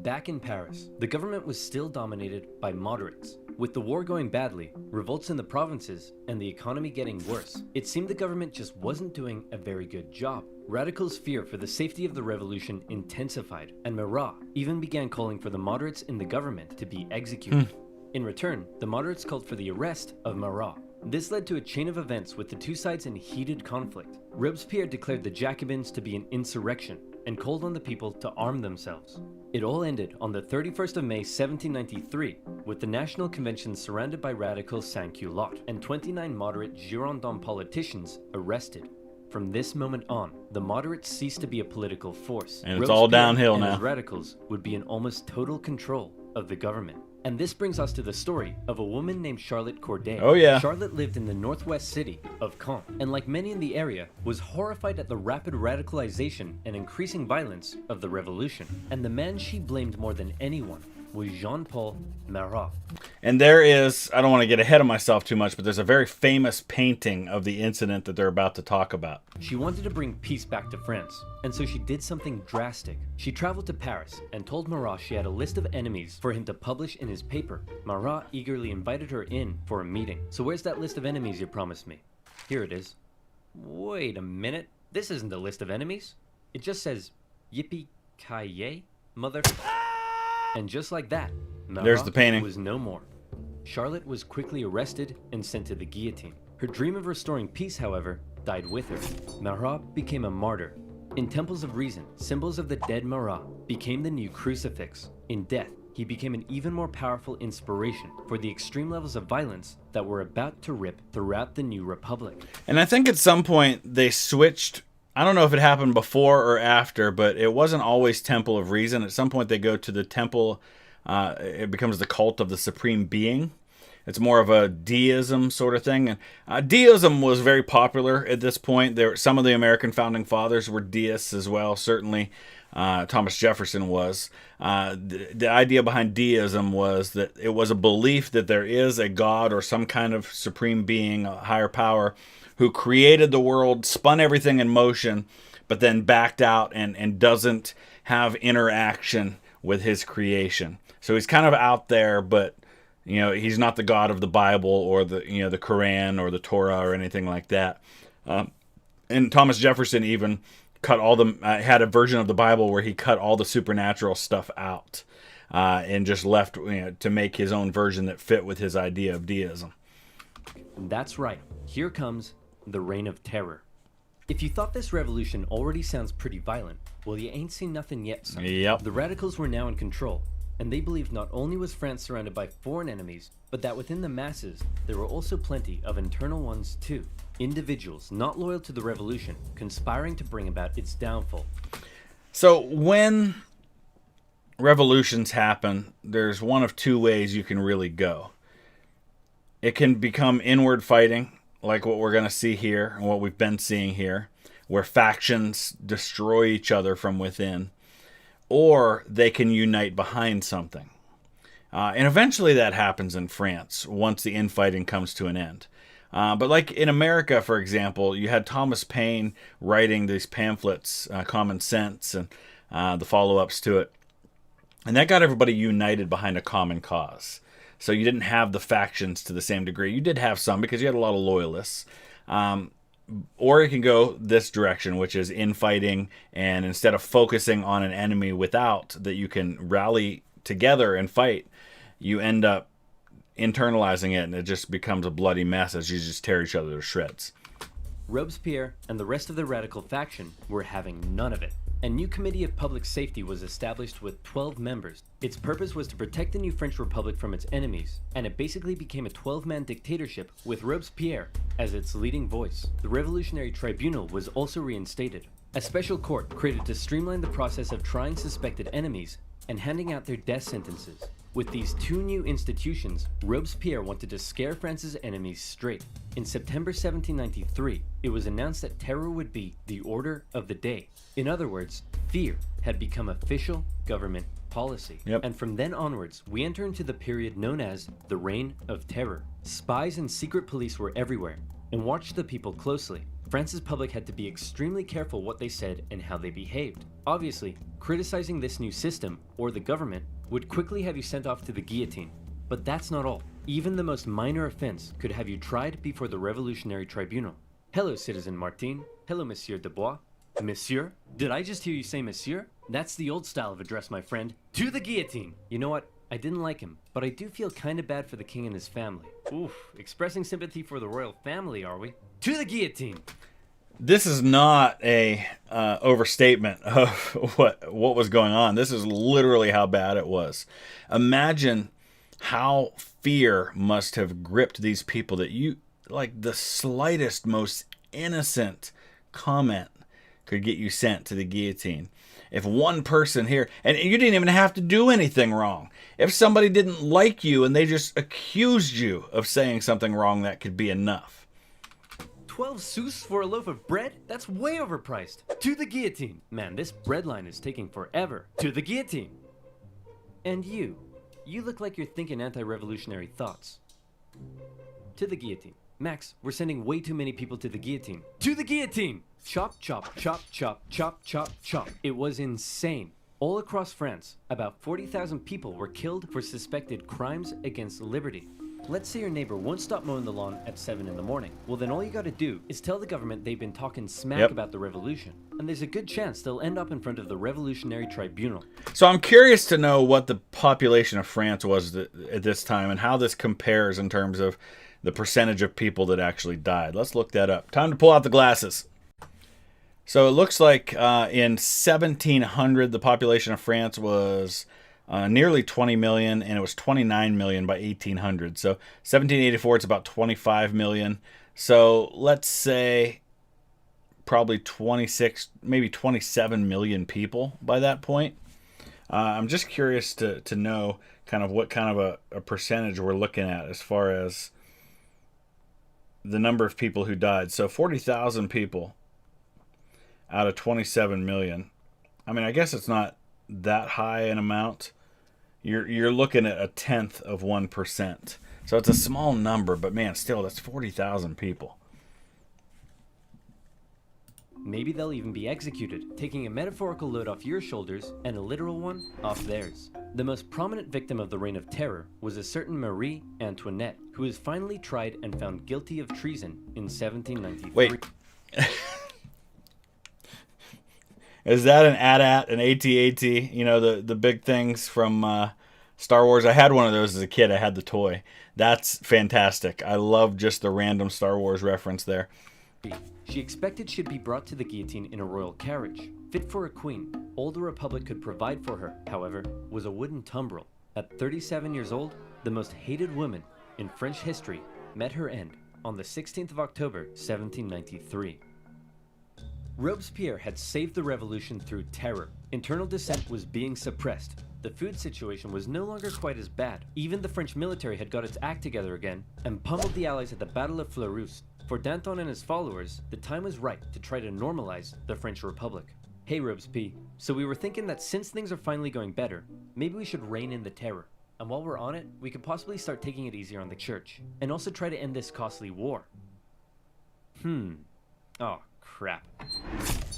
Speaker 2: Back in Paris, the government was still dominated by moderates. With the war going badly, revolts in the provinces, and the economy getting worse, it seemed the government just wasn't doing a very good job. Radicals' fear for the safety of the revolution intensified, and Marat even began calling for the moderates in the government to be executed. In return, the moderates called for the arrest of Marat. This led to a chain of events with the two sides in heated conflict. Robespierre declared the Jacobins to be an insurrection and called on the people to arm themselves. It all ended on the 31st of May 1793 with the National Convention surrounded by radical sans-culottes and 29 moderate Girondin politicians arrested. From this moment on, the moderates ceased to be a political force.
Speaker 1: And it's all downhill
Speaker 2: and
Speaker 1: now.
Speaker 2: His radicals would be in almost total control of the government. And this brings us to the story of a woman named Charlotte Corday.
Speaker 1: Oh yeah.
Speaker 2: Charlotte lived in the northwest city of Caen, and like many in the area, was horrified at the rapid radicalization and increasing violence of the revolution. And the man she blamed more than anyone was Jean-Paul Marat.
Speaker 1: And there is, I don't want to get ahead of myself too much, but there's a very famous painting of the incident that they're about to talk about.
Speaker 2: She wanted to bring peace back to France, and so she did something drastic. She traveled to Paris and told Marat she had a list of enemies for him to publish in his paper. Marat eagerly invited her in for a meeting. So where's that list of enemies you promised me? Here it is. Wait a minute. This isn't a list of enemies. It just says, yippee-ki-yay, mother... And just like that, Marat
Speaker 1: there's the painting.
Speaker 2: Was no more. Charlotte was quickly arrested and sent to the guillotine. Her dream of restoring peace, however, died with her. Marat became a martyr. In temples of reason, symbols of the dead Marat became the new crucifix. In death, he became an even more powerful inspiration for the extreme levels of violence that were about to rip throughout the new republic.
Speaker 1: And I think at some point they switched I don't know if it happened before or after, but it wasn't always Temple of Reason. At some point they go to the temple, it becomes the cult of the supreme being. It's more of a deism sort of thing. And deism was very popular at this point. Some of the American founding fathers were deists as well. Certainly Thomas Jefferson was. The idea behind deism was that it was a belief that there is a God or some kind of supreme being, a higher power, who created the world, spun everything in motion, but then backed out and doesn't have interaction with his creation. So he's kind of out there, but he's not the God of the Bible or the Quran or the Torah or anything like that. And Thomas Jefferson even cut had a version of the Bible where he cut all the supernatural stuff out and just left to make his own version that fit with his idea of deism.
Speaker 2: That's right. Here comes the Reign of Terror. If you thought this revolution already sounds pretty violent, well, you ain't seen nothing yet, son.
Speaker 1: Yep.
Speaker 2: The radicals were now in control, and they believed not only was France surrounded by foreign enemies, but that within the masses, there were also plenty of internal ones too. Individuals not loyal to the revolution, conspiring to bring about its downfall.
Speaker 1: So when revolutions happen, there's one of two ways you can really go. It can become inward fighting, like what we're going to see here and what we've been seeing here, where factions destroy each other from within, or they can unite behind something. And eventually that happens in France once the infighting comes to an end. But like in America, for example, you had Thomas Paine writing these pamphlets, Common Sense, and the follow-ups to it. And that got everybody united behind a common cause. So you didn't have the factions to the same degree. You did have some because you had a lot of loyalists. Or it can go this direction, which is infighting, and instead of focusing on an enemy without that you can rally together and fight, you end up internalizing it, and it just becomes a bloody mess as you just tear each other to shreds.
Speaker 2: Robespierre and the rest of the radical faction were having none of it. A new committee of public safety was established with 12 members. Its purpose was to protect the new French Republic from its enemies, and it basically became a 12-man dictatorship with Robespierre as its leading voice. The Revolutionary Tribunal was also reinstated, a special court created to streamline the process of trying suspected enemies and handing out their death sentences. With these two new institutions, Robespierre wanted to scare France's enemies straight. In September 1793, it was announced that terror would be the order of the day. In other words, fear had become official government policy.
Speaker 1: Yep.
Speaker 2: And from then onwards, we enter into the period known as the Reign of Terror. Spies and secret police were everywhere and watched the people closely. France's public had to be extremely careful what they said and how they behaved. Obviously, criticizing this new system, or the government, would quickly have you sent off to the guillotine. But that's not all. Even the most minor offense could have you tried before the Revolutionary Tribunal. Hello, Citizen Martin. Hello, Monsieur Dubois. Monsieur? Did I just hear you say Monsieur? That's the old style of address, my friend. To the guillotine! You know what? I didn't like him, but I do feel kinda bad for the king and his family. Oof, expressing sympathy for the royal family, are we? To the guillotine!
Speaker 1: This is not a overstatement of what was going on. This is literally how bad it was. Imagine how fear must have gripped these people that the slightest, most innocent comment could get you sent to the guillotine. If one person here, and you didn't even have to do anything wrong. If somebody didn't like you and they just accused you of saying something wrong, that could be enough.
Speaker 2: 12 sous for a loaf of bread? That's way overpriced. To the guillotine. Man, this bread line is taking forever. To the guillotine. And you look like you're thinking anti-revolutionary thoughts. To the guillotine. Max, we're sending way too many people to the guillotine. To the guillotine! Chop, chop, chop, chop, chop, chop, chop. It was insane. All across France, about 40,000 people were killed for suspected crimes against liberty. Let's say your neighbor won't stop mowing the lawn at 7 in the morning. Well, then all you gotta do is tell the government they've been talking smack about the revolution. And there's a good chance they'll end up in front of the Revolutionary Tribunal.
Speaker 1: So I'm curious to know what the population of France was at this time and how this compares in terms of the percentage of people that actually died. Let's look that up. Time to pull out the glasses. So it looks like in 1700, the population of France was nearly 20 million, and it was 29 million by 1800. So 1784, it's about 25 million. So let's say probably 26, maybe 27 million people by that point. I'm just curious to know kind of what kind of a percentage we're looking at as far as the number of people who died. So 40,000 people out of 27 million. I mean, I guess it's not that high an amount. You're looking at 1/10 of 1%. So it's a small number, but man, still, that's 40,000 people.
Speaker 2: Maybe they'll even be executed, taking a metaphorical load off your shoulders and a literal one off theirs. The most prominent victim of the Reign of Terror was a certain Marie Antoinette, who was finally tried and found guilty of treason in 1793.
Speaker 1: Wait. Is that an AT-AT, an AT-AT? You know, the big things from Star Wars? I had one of those as a kid. I had the toy. That's fantastic. I love just the random Star Wars reference there.
Speaker 2: She expected she'd be brought to the guillotine in a royal carriage, fit for a queen. All the Republic could provide for her, however, was a wooden tumbril. At 37 years old, the most hated woman in French history met her end on the 16th of October, 1793. Robespierre had saved the revolution through terror. Internal dissent was being suppressed. The food situation was no longer quite as bad. Even the French military had got its act together again and pummeled the Allies at the Battle of Fleurus. For Danton and his followers, the time was right to try to normalize the French Republic. Hey Robespierre, so we were thinking that since things are finally going better, maybe we should rein in the terror. And while we're on it, we could possibly start taking it easier on the church, and also try to end this costly war. Oh, crap.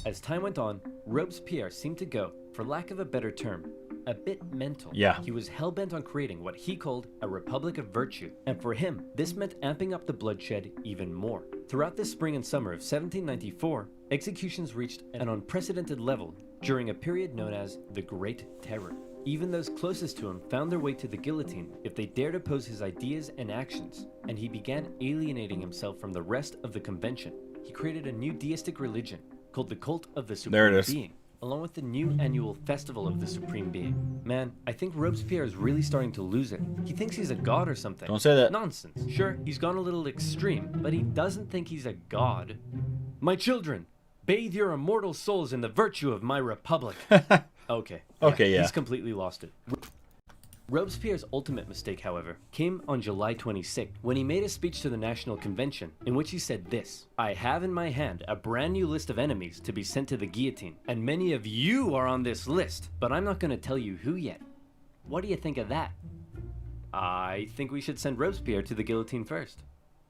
Speaker 2: As time went on, Robespierre seemed to go, for lack of a better term, a bit mental.
Speaker 1: Yeah.
Speaker 2: He was hell-bent on creating what he called a republic of virtue. And for him, this meant amping up the bloodshed even more. Throughout the spring and summer of 1794, executions reached an unprecedented level during a period known as the Great Terror. Even those closest to him found their way to the guillotine if they dared oppose his ideas and actions, and he began alienating himself from the rest of the convention. He created a new deistic religion called the Cult of the Supreme Being, along with the new annual Festival of the Supreme Being. Man, I think Robespierre is really starting to lose it. He thinks he's a god or something.
Speaker 1: Don't say that.
Speaker 2: Nonsense. Sure, he's gone a little extreme, but he doesn't think he's a god. My children, bathe your immortal souls in the virtue of my republic. Okay, yeah. He's completely lost it. Robespierre's ultimate mistake, however, came on July 26th, when he made a speech to the National Convention, in which he said this: I have in my hand a brand new list of enemies to be sent to the guillotine, and many of you are on this list, but I'm not going to tell you who yet. What do you think of that? I think we should send Robespierre to the guillotine first.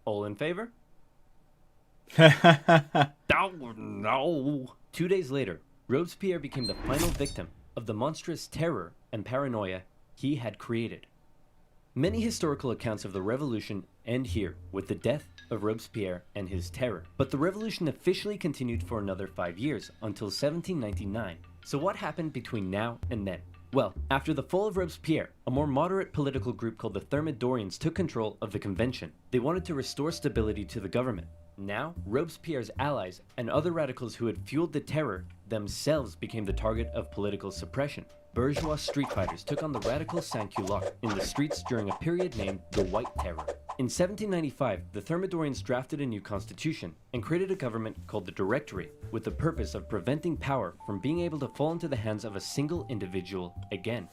Speaker 2: All in favor? Oh, no. 2 days later, Robespierre became the final victim of the monstrous terror and paranoia he had created. Many historical accounts of the revolution end here with the death of Robespierre and his terror. But the revolution officially continued for another 5 years until 1799. So what happened between now and then? Well, after the fall of Robespierre, a more moderate political group called the Thermidorians took control of the convention. They wanted to restore stability to the government. Now, Robespierre's allies and other radicals who had fueled the terror themselves became the target of political suppression. Bourgeois street fighters took on the radical sans-culottes in the streets during a period named the White Terror. In 1795, the Thermidorians drafted a new constitution and created a government called the Directory, with the purpose of preventing power from being able to fall into the hands of a single individual again.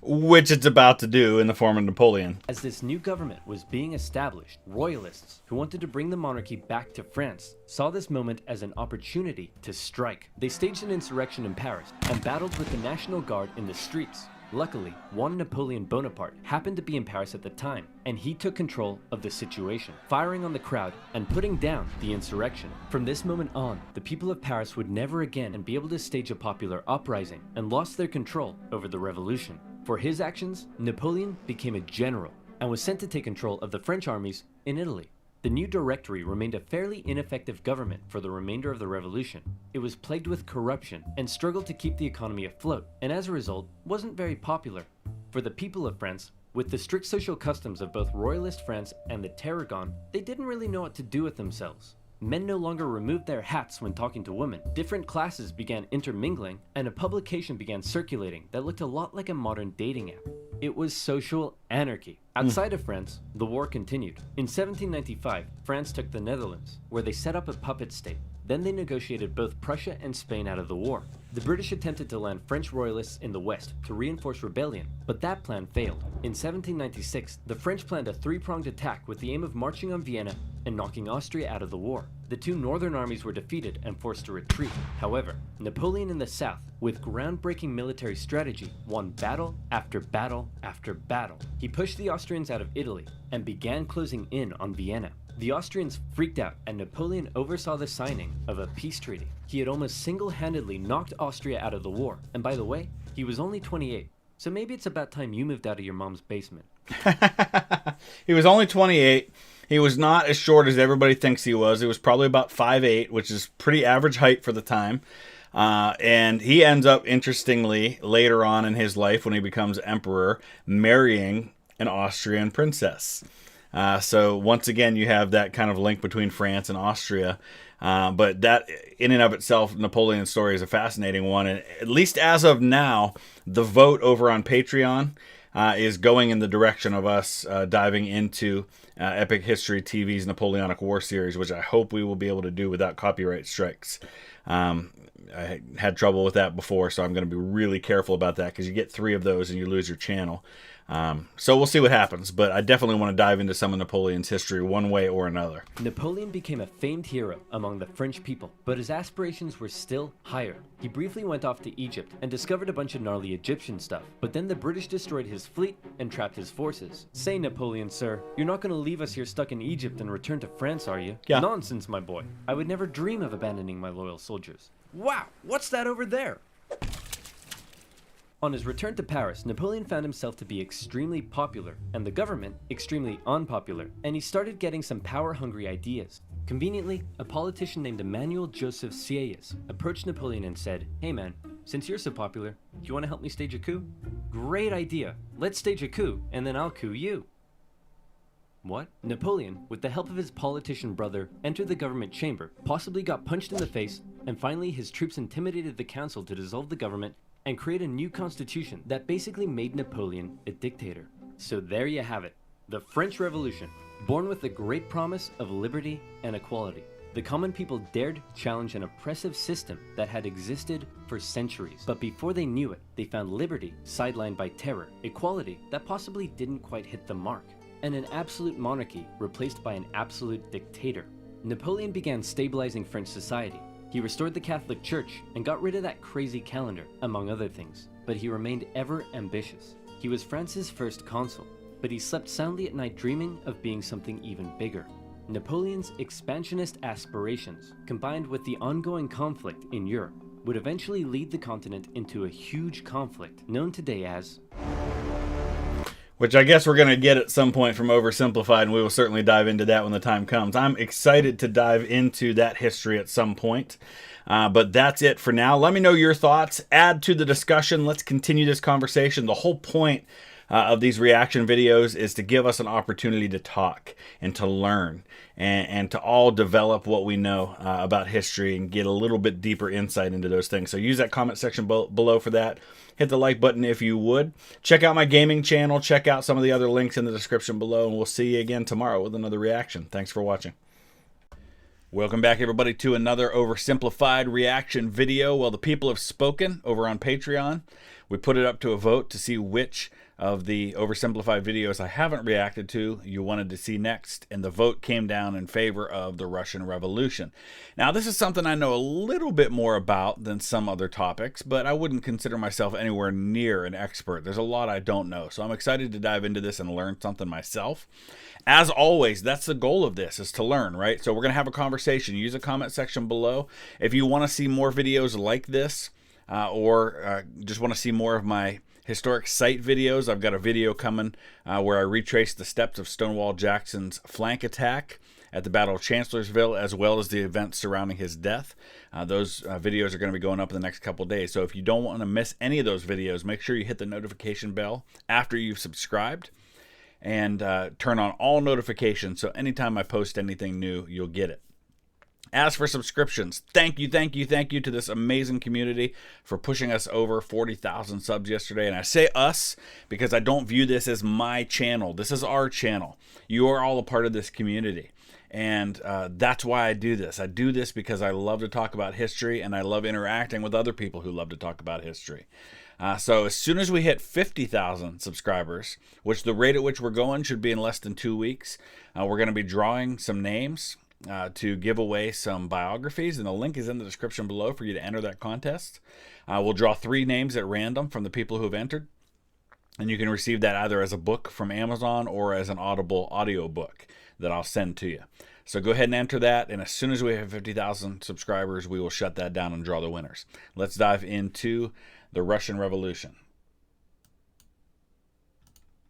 Speaker 1: Which it's about to do in the form of Napoleon.
Speaker 2: As this new government was being established, royalists who wanted to bring the monarchy back to France saw this moment as an opportunity to strike. They staged an insurrection in Paris and battled with the National Guard in the streets. Luckily, one Napoleon Bonaparte happened to be in Paris at the time, and he took control of the situation, firing on the crowd and putting down the insurrection. From this moment on, the people of Paris would never again be able to stage a popular uprising and lost their control over the revolution. For his actions, Napoleon became a general and was sent to take control of the French armies in Italy. The new Directory remained a fairly ineffective government for the remainder of the revolution. It was plagued with corruption and struggled to keep the economy afloat, and as a result, wasn't very popular. For the people of France, with the strict social customs of both royalist France and the terror gone, they didn't really know what to do with themselves. Men no longer removed their hats when talking to women. Different classes began intermingling, and a publication began circulating that looked a lot like a modern dating app. It was social anarchy. Outside of France, the war continued. In 1795, France took the Netherlands, where they set up a puppet state. Then they negotiated both Prussia and Spain out of the war. The British attempted to land French royalists in the west to reinforce rebellion, but that plan failed. In 1796, the French planned a three-pronged attack with the aim of marching on Vienna and knocking Austria out of the war. The two northern armies were defeated and forced to retreat. However, Napoleon in the south, with groundbreaking military strategy, won battle after battle after battle. He pushed the Austrians out of Italy and began closing in on Vienna. The Austrians freaked out, and Napoleon oversaw the signing of a peace treaty. He had almost single-handedly knocked Austria out of the war, and by the way, he was only 28, so maybe it's about time you moved out of your mom's basement.
Speaker 1: He was only 28. He was not as short as everybody thinks he was. He was probably about 5'8", which is pretty average height for the time. And he ends up, interestingly, later on in his life, when he becomes emperor, marrying an Austrian princess. So once again, you have that kind of link between France and Austria. But that, in and of itself, Napoleon's story is a fascinating one. And at least as of now, the vote over on Patreon is going in the direction of us diving into Epic History TV's Napoleonic War series, which I hope we will be able to do without copyright strikes. I had trouble with that before, so I'm going to be really careful about that, because you get 3 of those and you lose your channel. So we'll see what happens, but I definitely want to dive into some of Napoleon's history one way or another.
Speaker 2: Napoleon became a famed hero among the French people, but his aspirations were still higher. He briefly went off to Egypt and discovered a bunch of gnarly Egyptian stuff, but then the British destroyed his fleet and trapped his forces. Say, Napoleon, sir, you're not going to leave us here stuck in Egypt and return to France, are you?
Speaker 1: Yeah.
Speaker 2: Nonsense, my boy. I would never dream of abandoning my loyal soldiers. Wow, what's that over there? On his return to Paris, Napoleon found himself to be extremely popular, and the government extremely unpopular, and he started getting some power-hungry ideas. Conveniently, a politician named Emmanuel Joseph Sieyès approached Napoleon and said, "Hey man, since you're so popular, do you want to help me stage a coup?" "Great idea. Let's stage a coup, and then I'll coup you." What? Napoleon, with the help of his politician brother, entered the government chamber, possibly got punched in the face, and finally his troops intimidated the council to dissolve the government and create a new constitution that basically made Napoleon a dictator. So there you have it, the French Revolution, born with the great promise of liberty and equality. The common people dared challenge an oppressive system that had existed for centuries. But before they knew it, they found liberty sidelined by terror, equality that possibly didn't quite hit the mark, and an absolute monarchy replaced by an absolute dictator. Napoleon began stabilizing French society. He restored the Catholic Church and got rid of that crazy calendar, among other things. But he remained ever ambitious. He was France's first consul, but he slept soundly at night dreaming of being something even bigger. Napoleon's expansionist aspirations, combined with the ongoing conflict in Europe, would eventually lead the continent into a huge conflict known today as...
Speaker 1: Which I guess we're going to get at some point from Oversimplified, and we will certainly dive into that when the time comes. I'm excited to dive into that history at some point. But that's it for now. Let me know your thoughts. Add to the discussion. Let's continue this conversation. The whole point of these reaction videos is to give us an opportunity to talk and to learn and to all develop what we know about history and get a little bit deeper insight into those things. So use that comment section below for that. Hit the like button if you would. Check out my gaming channel. Check out some of the other links in the description below, and we'll see you again tomorrow with another reaction. Thanks for watching. Welcome back, everybody, to another Oversimplified reaction video. Well, the people have spoken over on Patreon. We put it up to a vote to see which of the Oversimplified videos I haven't reacted to you wanted to see next, and the vote came down in favor of the Russian Revolution. Now, this is something I know a little bit more about than some other topics, but I wouldn't consider myself anywhere near an expert. There's a lot I don't know, so I'm excited to dive into this and learn something myself. As always, that's the goal of this, is to learn, right? So we're going to have a conversation. Use the comment section below. If you want to see more videos like this, or just want to see more of my historic site videos, I've got a video coming where I retrace the steps of Stonewall Jackson's flank attack at the Battle of Chancellorsville, as well as the events surrounding his death. Those videos are going to be going up in the next couple days. So if you don't want to miss any of those videos, make sure you hit the notification bell after you've subscribed, and turn on all notifications so anytime I post anything new, you'll get it. As for subscriptions, thank you to this amazing community for pushing us over 40,000 subs yesterday. And I say us because I don't view this as my channel. This is our channel. You are all a part of this community. And that's why I do this. I do this because I love to talk about history, and I love interacting with other people who love to talk about history. So as soon as we hit 50,000 subscribers, which the rate at which we're going should be in less than 2 weeks, we're going to be drawing some names to give away some biographies, and the link is in the description below for you to enter that contest. We'll draw 3 names at random from the people who have entered, and you can receive that either as a book from Amazon or as an Audible audio book that I'll send to you. So go ahead and enter that, and as soon as we have 50,000 subscribers, we will shut that down and draw the winners. Let's dive into the Russian Revolution.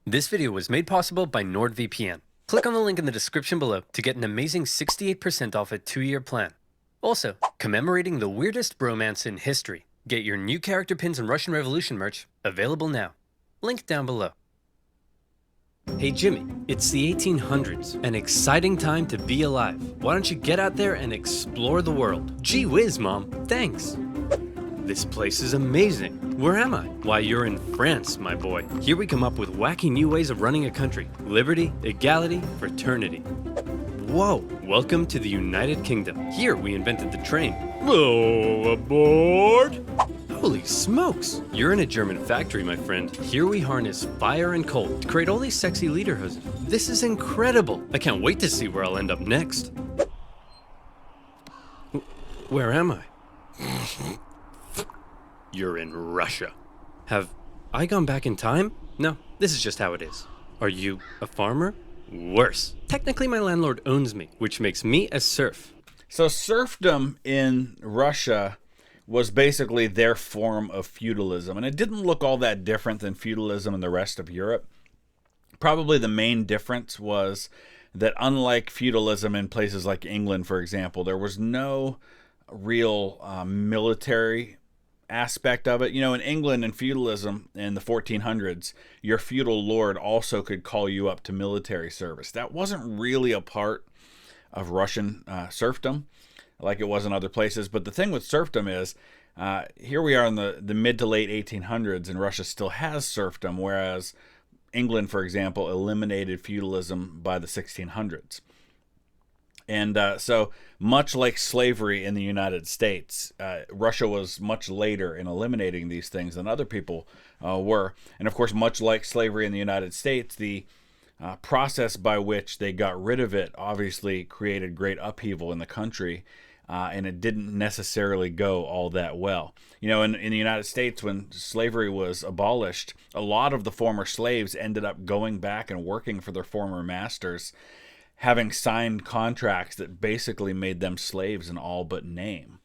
Speaker 2: This video was made possible by NordVPN. Click on the link in the description below to get an amazing 68% off a 2-year plan. Also, commemorating the weirdest bromance in history. Get your new character pins and Russian Revolution merch available now. Link down below. Hey Jimmy, it's the 1800s, an exciting time to be alive. Why don't you get out there and explore the world? Gee whiz, Mom, thanks. This place is amazing. Where am I? Why, you're in France, my boy. Here we come up with wacky new ways of running a country. Liberty, equality, fraternity. Whoa, welcome to the United Kingdom. Here we invented the train. Oh, aboard! Holy smokes! You're in a German factory, my friend. Here we harness fire and coal to create all these sexy lederhosen. This is incredible. I can't wait to see where I'll end up next. Where am I? You're in Russia. Have I gone back in time? No, this is just how it is. Are you a farmer? Worse. Technically, my landlord owns me, which makes me a serf.
Speaker 1: So serfdom in Russia was basically their form of feudalism, and it didn't look all that different than feudalism in the rest of Europe. Probably the main difference was that unlike feudalism in places like England, for example, there was no real military aspect of it. You know, in England and feudalism in the 1400s, your feudal lord also could call you up to military service. That wasn't really a part of Russian serfdom like it was in other places. But the thing with serfdom is, here we are in the mid to late 1800s, and Russia still has serfdom, whereas England, for example, eliminated feudalism by the 1600s. And so much like slavery in the United States, Russia was much later in eliminating these things than other people were. And of course, much like slavery in the United States, the process by which they got rid of it obviously created great upheaval in the country, and it didn't necessarily go all that well. You know, in the United States, when slavery was abolished, a lot of the former slaves ended up going back and working for their former masters, having signed contracts that basically made them slaves in all but name,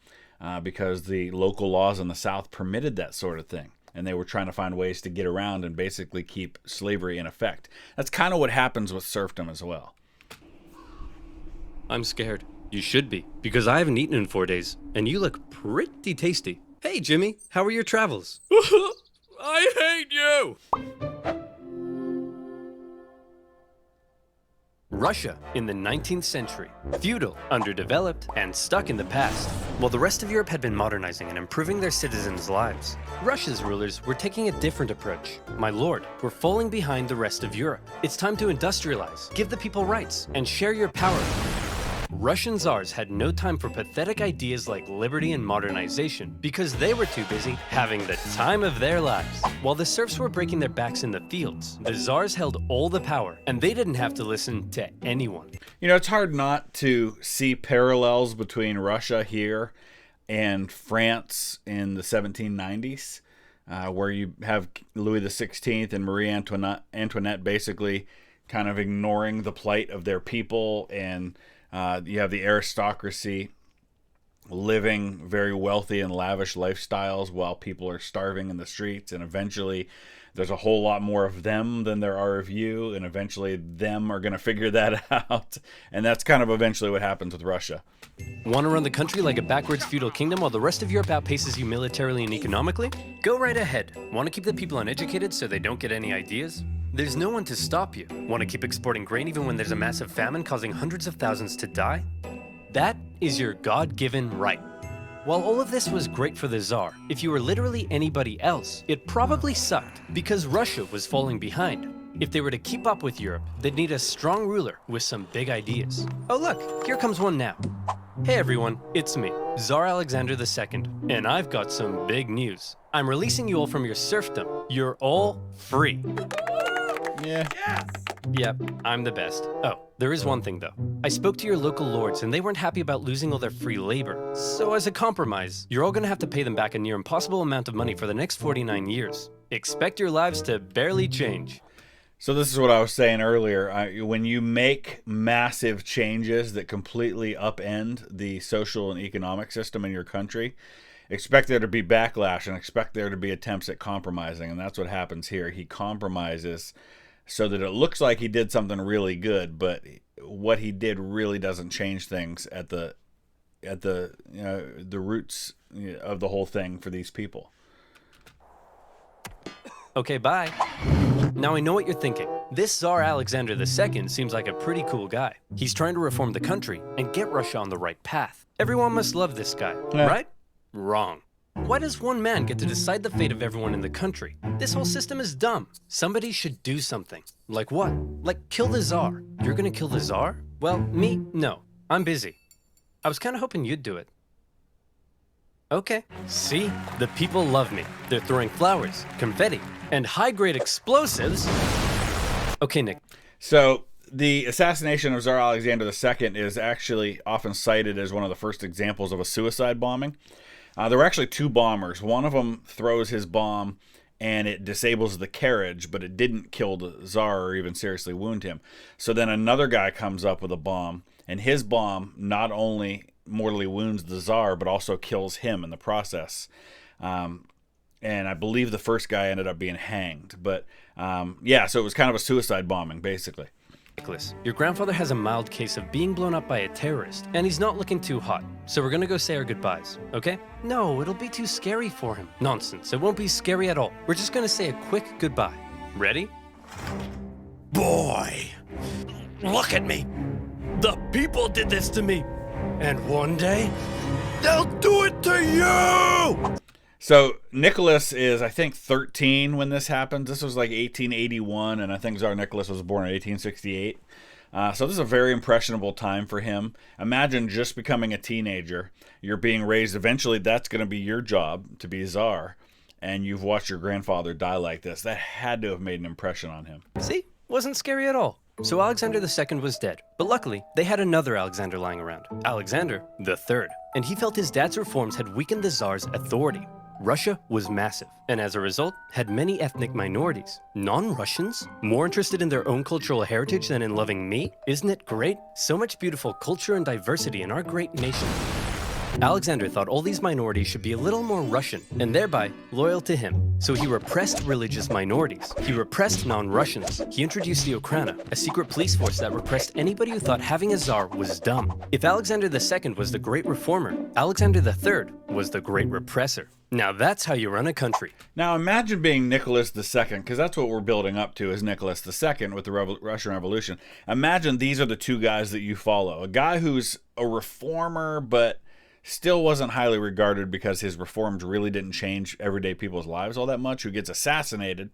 Speaker 1: because the local laws in the South permitted that sort of thing. And they were trying to find ways to get around and basically keep slavery in effect. That's kind of what happens with serfdom as well.
Speaker 2: I'm scared. You should be, because I haven't eaten in 4 days, and you look pretty tasty. Hey, Jimmy, how are your travels? I hate you! Russia in the 19th century. Feudal, underdeveloped, and stuck in the past. While the rest of Europe had been modernizing and improving their citizens' lives, Russia's rulers were taking a different approach. My lord, we're falling behind the rest of Europe. It's time to industrialize, give the people rights, and share your power. Russian czars had no time for pathetic ideas like liberty and modernization because they were too busy having the time of their lives. While the serfs were breaking their backs in the fields, the czars held all the power, and they didn't have to listen to anyone.
Speaker 1: You know, it's hard not to see parallels between Russia here and France in the 1790s, where you have Louis XVI and Marie Antoinette basically kind of ignoring the plight of their people, and you have the aristocracy living very wealthy and lavish lifestyles while people are starving in the streets, and eventually there's a whole lot more of them than there are of you, and eventually them are going to figure that out, and that's kind of eventually what happens with Russia.
Speaker 2: Want to run the country like a backwards feudal kingdom while the rest of Europe outpaces you militarily and economically? Go right ahead. Want to keep the people uneducated so they don't get any ideas? There's no one to stop you. Want to keep exporting grain even when there's a massive famine causing hundreds of thousands to die? That is your God-given right. While all of this was great for the Tsar, if you were literally anybody else, it probably sucked because Russia was falling behind. If they were to keep up with Europe, they'd need a strong ruler with some big ideas. Oh look, here comes one now. Hey everyone, it's me, Tsar Alexander II, and I've got some big news. I'm releasing you all from your serfdom. You're all free.
Speaker 1: Yeah.
Speaker 3: Yes!
Speaker 2: Yep, I'm the best. Oh, there is one thing though. I spoke to your local lords and they weren't happy about losing all their free labor. So as a compromise, you're all gonna have to pay them back a near impossible amount of money for the next 49 years. Expect your lives to barely change.
Speaker 1: So this is what I was saying earlier. When you make massive changes that completely upend the social and economic system in your country, expect there to be backlash and expect there to be attempts at compromising. And that's what happens here. He compromises so that it looks like he did something really good, but what he did really doesn't change things at the roots of the whole thing for these people.
Speaker 2: Okay, bye. Now I know what you're thinking. This Tsar Alexander II seems like a pretty cool guy. He's trying to reform the country and get Russia on the right path. Everyone must love this guy, right? Wrong. Why does one man get to decide the fate of everyone in the country? This whole system is dumb. Somebody should do something. Like what? Like kill the Tsar. You're gonna kill the Tsar? Well, me? No. I'm busy. I was kinda hoping you'd do it. Okay. See? The people love me. They're throwing flowers, confetti, and high-grade explosives. Okay, Nick.
Speaker 1: So the assassination of Tsar Alexander II is actually often cited as one of the first examples of a suicide bombing. There were actually two bombers. One of them throws his bomb and it disables the carriage, but it didn't kill the Tsar or even seriously wound him. So then another guy comes up with a bomb, and his bomb not only mortally wounds the Tsar, but also kills him in the process. And I believe the first guy ended up being hanged. But yeah, so it was kind of a suicide bombing, basically.
Speaker 2: Nicholas, your grandfather has a mild case of being blown up by a terrorist, and he's not looking too hot. So we're gonna go say our goodbyes, okay? No, it'll be too scary for him. Nonsense, it won't be scary at all. We're just gonna say a quick goodbye. Ready? Boy, look at me. The people did this to me. And one day, they'll do it to you!
Speaker 1: So Nicholas is, I think, 13 when this happens. This was like 1881, and I think Tsar Nicholas was born in 1868. So this is a very impressionable time for him. Imagine just becoming a teenager. You're being raised. Eventually, that's going to be your job, to be Tsar. And you've watched your grandfather die like this. That had to have made an impression on him.
Speaker 2: See? Wasn't scary at all. So Alexander II was dead, but luckily, they had another Alexander lying around, Alexander III, and he felt his dad's reforms had weakened the Tsar's authority. Russia was massive, and as a result, had many ethnic minorities. Non-Russians? More interested in their own cultural heritage than in loving me? Isn't it great? So much beautiful culture and diversity in our great nation. Alexander thought all these minorities should be a little more Russian, and thereby loyal to him. So he repressed religious minorities. He repressed non-Russians. He introduced the Okhrana, a secret police force that repressed anybody who thought having a Tsar was dumb. If Alexander II was the great reformer, Alexander III was the great repressor. Now that's how you run a country.
Speaker 1: Now imagine being Nicholas II, because that's what we're building up to, is Nicholas II with the Russian Revolution. Imagine these are the two guys that you follow. A guy who's a reformer, but still wasn't highly regarded because his reforms really didn't change everyday people's lives all that much, who gets assassinated,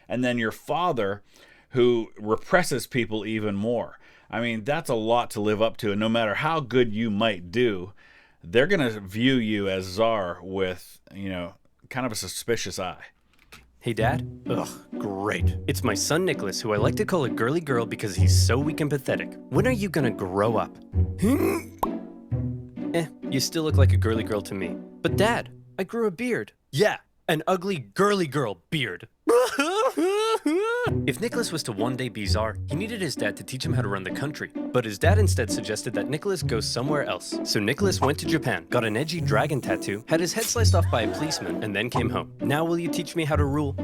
Speaker 1: and then your father, who represses people even more. I mean, that's a lot to live up to, and no matter how good you might do, they're going to view you as Tsar with, kind of a suspicious eye.
Speaker 2: Hey, Dad? Ugh, great. It's my son Nicholas, who I like to call a girly girl because he's so weak and pathetic. When are you gonna grow up? You still look like a girly girl to me. But Dad, I grew a beard. Yeah, an ugly girly girl beard. If Nicholas was to one day be Tsar, he needed his dad to teach him how to run the country. But his dad instead suggested that Nicholas go somewhere else. So Nicholas went to Japan, got an edgy dragon tattoo, had his head sliced off by a policeman, and then came home. Now will you teach me how to rule?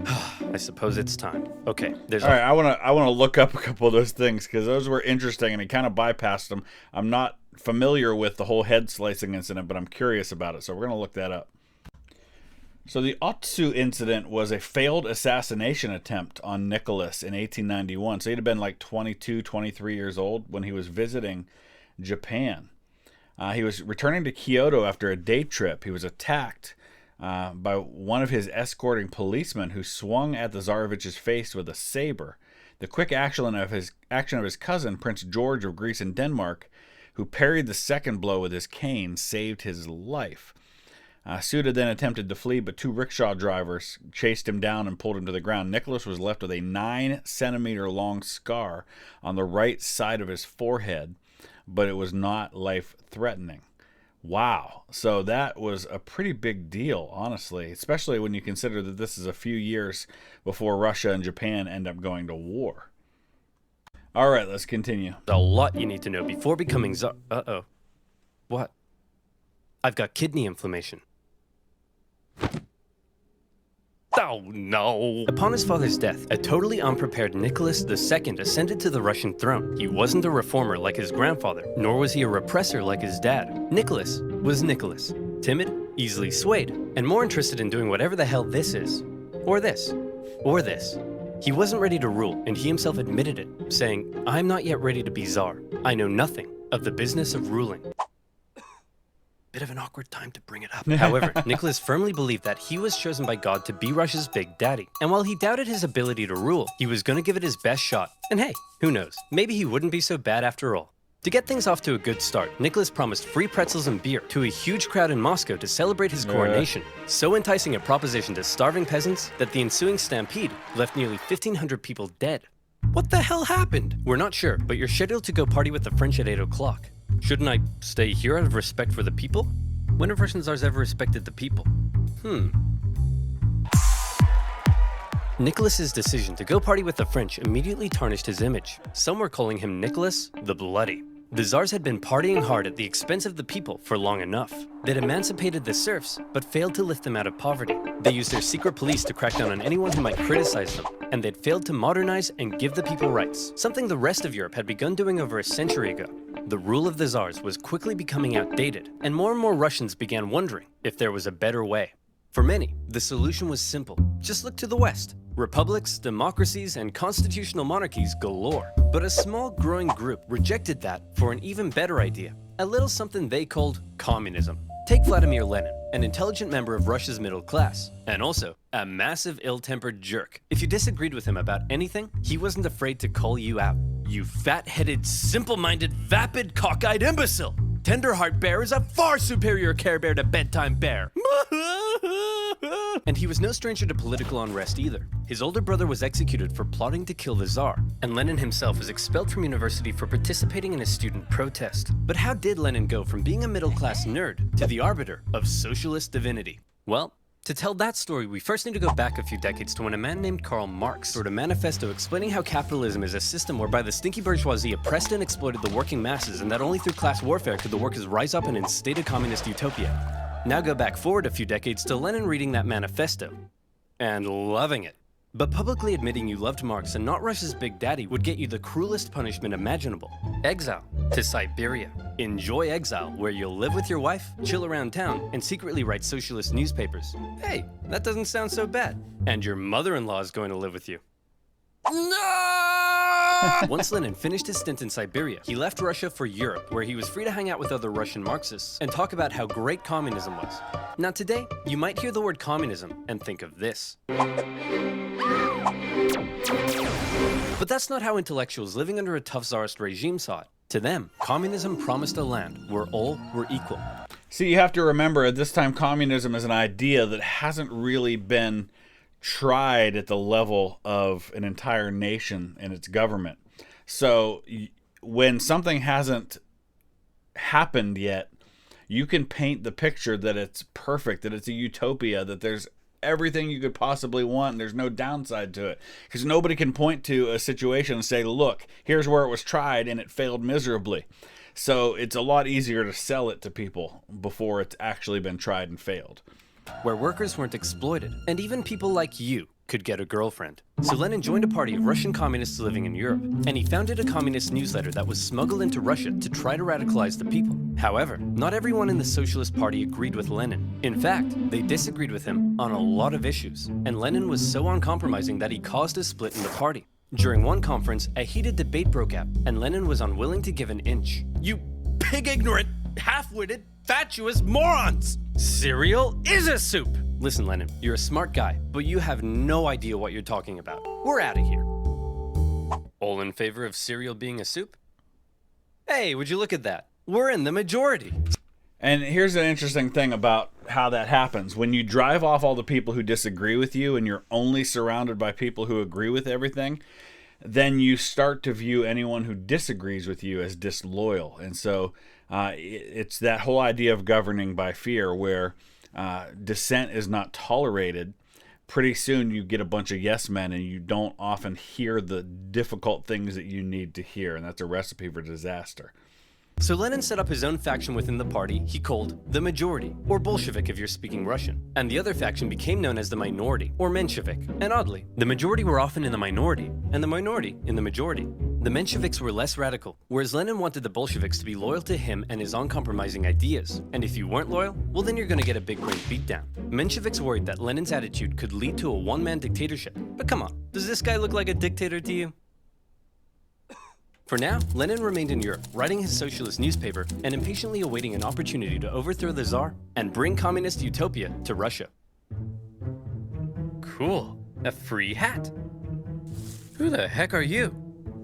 Speaker 2: I suppose it's time. Okay, there's...
Speaker 1: All right, I want to look up a couple of those things, because those were interesting, and he kind of bypassed them. I'm not familiar with the whole head slicing incident, but I'm curious about it, so we're going to look that up. So the Otsu incident was a failed assassination attempt on Nicholas in 1891. So he'd have been like 22, 23 years old when he was visiting Japan. He was returning to Kyoto after a day trip. He was attacked by one of his escorting policemen who swung at the Tsarevich's face with a saber. The quick action of his cousin, Prince George of Greece and Denmark, who parried the second blow with his cane, saved his life. Suda then attempted to flee, but 2 rickshaw drivers chased him down and pulled him to the ground. Nicholas was left with a 9-centimeter-long scar on the right side of his forehead, but it was not life-threatening. Wow. So that was a pretty big deal, honestly, especially when you consider that this is a few years before Russia and Japan end up going to war. All right, let's continue.
Speaker 2: A lot you need to know before becoming Tsar. Uh-oh. What? I've got kidney inflammation. Oh, no. Upon his father's death, a totally unprepared Nicholas II ascended to the Russian throne. He wasn't a reformer like his grandfather, nor was he a repressor like his dad. Nicholas was Nicholas. Timid, easily swayed, and more interested in doing whatever the hell this is. Or this. Or this. He wasn't ready to rule, and he himself admitted it, saying, "I'm not yet ready to be Tsar. I know nothing of the business of ruling." Bit of an awkward time to bring it up. However, Nicholas firmly believed that he was chosen by God to be Russia's big daddy. And while he doubted his ability to rule, he was going to give it his best shot. And hey, who knows? Maybe he wouldn't be so bad after all. To get things off to a good start, Nicholas promised free pretzels and beer to a huge crowd in Moscow to celebrate his coronation. So enticing a proposition to starving peasants that the ensuing stampede left nearly 1,500 people dead. What the hell happened? We're not sure, but you're scheduled to go party with the French at 8 o'clock. Shouldn't I stay here out of respect for the people? When have Russian czars ever respected the people? Nicholas's decision to go party with the French immediately tarnished his image. Some were calling him Nicholas the Bloody. The czars had been partying hard at the expense of the people for long enough. They'd emancipated the serfs, but failed to lift them out of poverty. They used their secret police to crack down on anyone who might criticize them, and they'd failed to modernize and give the people rights, something the rest of Europe had begun doing over a century ago. The rule of the czars was quickly becoming outdated, and more Russians began wondering if there was a better way. For many, the solution was simple. Just look to the West. Republics, democracies, and constitutional monarchies galore. But a small growing group rejected that for an even better idea, a little something they called communism. Take Vladimir Lenin, an intelligent member of Russia's middle class, and also a massive ill-tempered jerk. If you disagreed with him about anything, he wasn't afraid to call you out. You fat-headed, simple-minded, vapid, cockeyed imbecile! Tenderheart Bear is a far superior Care Bear to Bedtime Bear. And he was no stranger to political unrest either. His older brother was executed for plotting to kill the Tsar, and Lenin himself was expelled from university for participating in a student protest. But how did Lenin go from being a middle-class nerd to the arbiter of socialist divinity? Well, to tell that story, we first need to go back a few decades to when a man named Karl Marx wrote a manifesto explaining how capitalism is a system whereby the stinky bourgeoisie oppressed and exploited the working masses, and that only through class warfare could the workers rise up and instate a communist utopia. Now go back forward a few decades to Lenin reading that manifesto and loving it. But publicly admitting you loved Marx and not Russia's big daddy would get you the cruelest punishment imaginable. Exile to Siberia. Enjoy exile, where you'll live with your wife, chill around town, and secretly write socialist newspapers. Hey, that doesn't sound so bad. And your mother-in-law is going to live with you. No! Once Lenin finished his stint in Siberia, he left Russia for Europe, where he was free to hang out with other Russian Marxists and talk about how great communism was. Now today, you might hear the word communism and think of this. But that's not how intellectuals living under a tough czarist regime saw it. To them, communism promised a land where all were equal.
Speaker 1: See, you have to remember at this time, communism is an idea that hasn't really been tried at the level of an entire nation and its government. So when something hasn't happened yet, you can paint the picture that it's perfect, that it's a utopia, that there's everything you could possibly want and there's no downside to it. Because nobody can point to a situation and say, look, here's where it was tried and it failed miserably. So it's a lot easier to sell it to people before it's actually been tried and failed.
Speaker 2: Where workers weren't exploited, and even people like you could get a girlfriend. So Lenin joined a party of Russian communists living in Europe, and he founded a communist newsletter that was smuggled into Russia to try to radicalize the people. However, not everyone in the Socialist Party agreed with Lenin. In fact, they disagreed with him on a lot of issues, and Lenin was so uncompromising that he caused a split in the party. During one conference, a heated debate broke out, and Lenin was unwilling to give an inch. You pig-ignorant, half-witted, fatuous morons! Cereal is a soup! Listen, Lenin, you're a smart guy, but you have no idea what you're talking about. We're out of here. All in favor of cereal being a soup? Hey, would you look at that? We're in the majority.
Speaker 1: And here's an interesting thing about how that happens. When you drive off all the people who disagree with you and you're only surrounded by people who agree with everything, then you start to view anyone who disagrees with you as disloyal. And so it's that whole idea of governing by fear where dissent is not tolerated. Pretty soon you get a bunch of yes men and you don't often hear the difficult things that you need to hear. And that's a recipe for disaster.
Speaker 2: So Lenin set up his own faction within the party he called the Majority, or Bolshevik if you're speaking Russian. And the other faction became known as the Minority, or Menshevik. And oddly, the majority were often in the minority, and the minority in the majority. The Mensheviks were less radical, whereas Lenin wanted the Bolsheviks to be loyal to him and his uncompromising ideas. And if you weren't loyal, well then you're gonna get a big brain beatdown. Mensheviks worried that Lenin's attitude could lead to a one-man dictatorship. But come on, does this guy look like a dictator to you? For now, Lenin remained in Europe, writing his socialist newspaper and impatiently awaiting an opportunity to overthrow the Tsar and bring communist utopia to Russia. Cool. A free hat. Who the heck are you?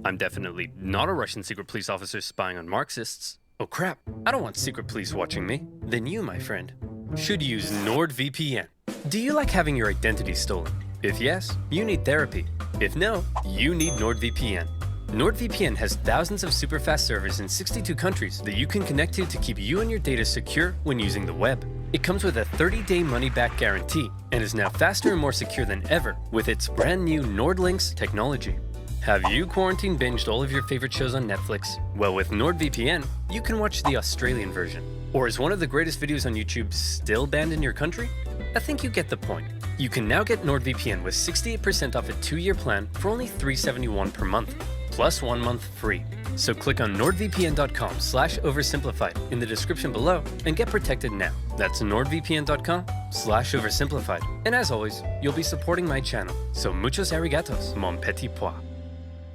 Speaker 2: I'm definitely not a Russian secret police officer spying on Marxists. Oh crap, I don't want secret police watching me. Then you, my friend, should use NordVPN. Do you like having your identity stolen? If yes, you need therapy. If no, you need NordVPN. NordVPN has thousands of super fast servers in 62 countries that you can connect to keep you and your data secure when using the web. It comes with a 30-day money-back guarantee and is now faster and more secure than ever with its brand new NordLynx technology. Have you quarantine binged all of your favorite shows on Netflix? Well, with NordVPN, you can watch the Australian version. Or is one of the greatest videos on YouTube still banned in your country? I think you get the point. You can now get NordVPN with 68% off a 2-year plan for only $371 per month. Plus 1 month free. So click on nordvpn.com/oversimplified in the description below and get protected now. That's nordvpn.com/oversimplified. And as always, you'll be supporting my channel. So muchos arigatos, mon petit pois.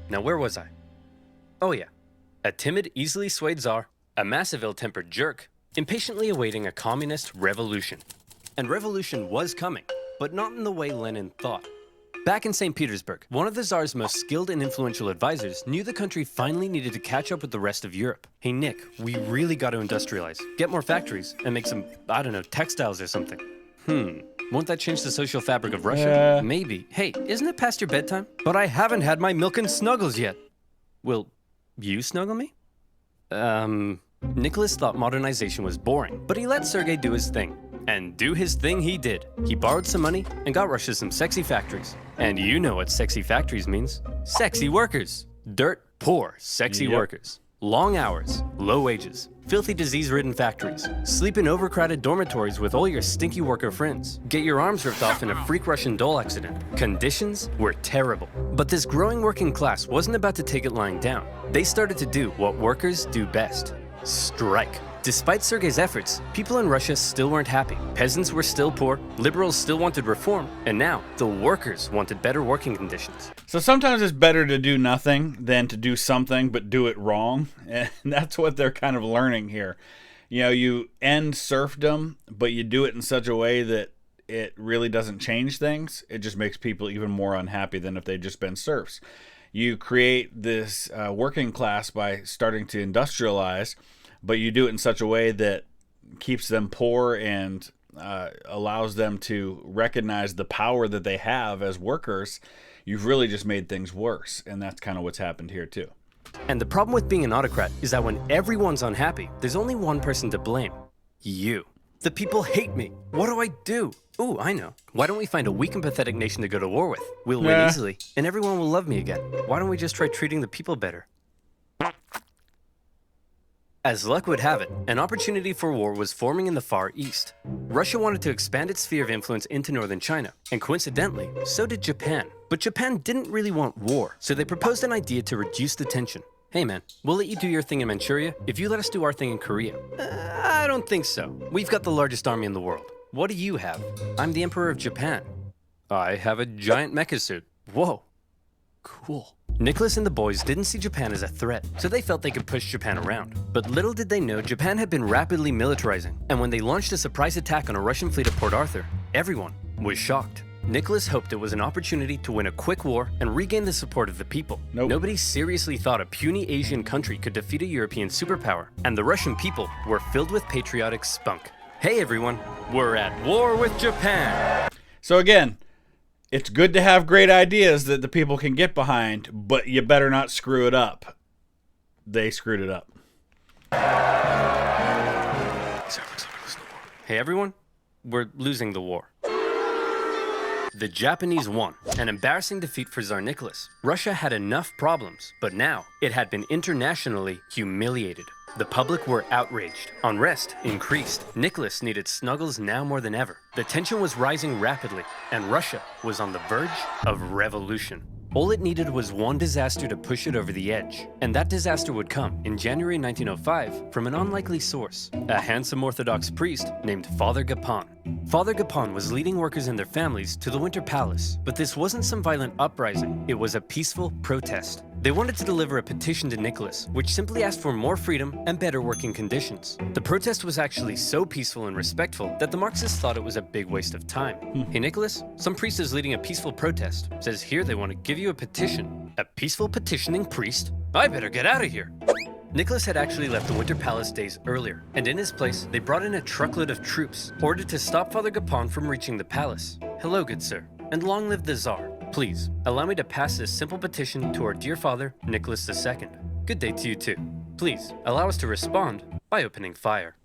Speaker 2: Now where was I? Oh yeah. A timid, easily swayed czar, a massive ill-tempered jerk, impatiently awaiting a communist revolution. And revolution was coming, but not in the way Lenin thought. Back in St. Petersburg, one of the Tsar's most skilled and influential advisors knew the country finally needed to catch up with the rest of Europe. Hey Nick, we really got to industrialize, get more factories, and make some, I don't know, textiles or something. Won't that change the social fabric of Russia? Maybe. Hey, isn't it past your bedtime? But I haven't had my milk and snuggles yet. Will you snuggle me? Nicholas thought modernization was boring, but he let Sergei do his thing. And do his thing he did. He borrowed some money and got Russia some sexy factories. And you know what sexy factories means. Sexy workers. Dirt poor sexy workers. Long hours, low wages, filthy disease-ridden factories. Sleep in overcrowded dormitories with all your stinky worker friends. Get your arms ripped off in a freak Russian doll accident. Conditions were terrible. But this growing working class wasn't about to take it lying down. They started to do what workers do best. Strike. Despite Sergei's efforts, people in Russia still weren't happy. Peasants were still poor, liberals still wanted reform, and now the workers wanted better working conditions.
Speaker 1: So sometimes it's better to do nothing than to do something but do it wrong. And that's what they're kind of learning here. You know, you end serfdom, but you do it in such a way that it really doesn't change things. It just makes people even more unhappy than if they'd just been serfs. You create this working class by starting to industrialize, but you do it in such a way that keeps them poor and allows them to recognize the power that they have as workers. You've really just made things worse, and that's kind of what's happened here too.
Speaker 2: And the problem with being an autocrat is that when everyone's unhappy, there's only one person to blame. You. The people hate me. What do I do? Ooh, I know. Why don't we find a weak and pathetic nation to go to war with? We'll win easily, and everyone will love me again. Why don't we just try treating the people better? As luck would have it, an opportunity for war was forming in the Far East. Russia wanted to expand its sphere of influence into northern China, and coincidentally, so did Japan. But Japan didn't really want war, so they proposed an idea to reduce the tension. Hey man, we'll let you do your thing in Manchuria if you let us do our thing in Korea. I don't think so. We've got the largest army in the world. What do you have? I'm the Emperor of Japan. I have a giant mecha suit. Whoa. Cool. Nicholas and the boys didn't see Japan as a threat, so they felt they could push Japan around. But little did they know Japan had been rapidly militarizing, and when they launched a surprise attack on a Russian fleet at Port Arthur, everyone was shocked. Nicholas hoped it was an opportunity to win a quick war and regain the support of the people.
Speaker 1: Nope.
Speaker 2: Nobody seriously thought a puny Asian country could defeat a European superpower, and the Russian people were filled with patriotic spunk. Hey everyone, we're at war with Japan!
Speaker 1: So again, it's good to have great ideas that the people can get behind, but you better not screw it up. They screwed it up.
Speaker 2: Hey everyone, we're losing the war. The Japanese won, an embarrassing defeat for Tsar Nicholas. Russia had enough problems, but now it had been internationally humiliated. The public were outraged. Unrest increased. Nicholas needed snuggles now more than ever. The tension was rising rapidly, and Russia was on the verge of revolution. All it needed was one disaster to push it over the edge. And that disaster would come in January 1905 from an unlikely source, a handsome Orthodox priest named Father Gapon. Father Gapon was leading workers and their families to the Winter Palace, but this wasn't some violent uprising, it was a peaceful protest. They wanted to deliver a petition to Nicholas, which simply asked for more freedom and better working conditions. The protest was actually so peaceful and respectful that the Marxists thought it was a big waste of time. Hey Nicholas, some priest is leading a peaceful protest. Says here they want to give you a petition. A peaceful petitioning priest? I better get out of here. Nicholas had actually left the Winter Palace days earlier, and in his place, they brought in a truckload of troops, ordered to stop Father Gapon from reaching the palace. Hello, good sir, and long live the Tsar. Please, allow me to pass this simple petition to our dear father, Nicholas II. Good day to you too. Please, allow us to respond by opening fire.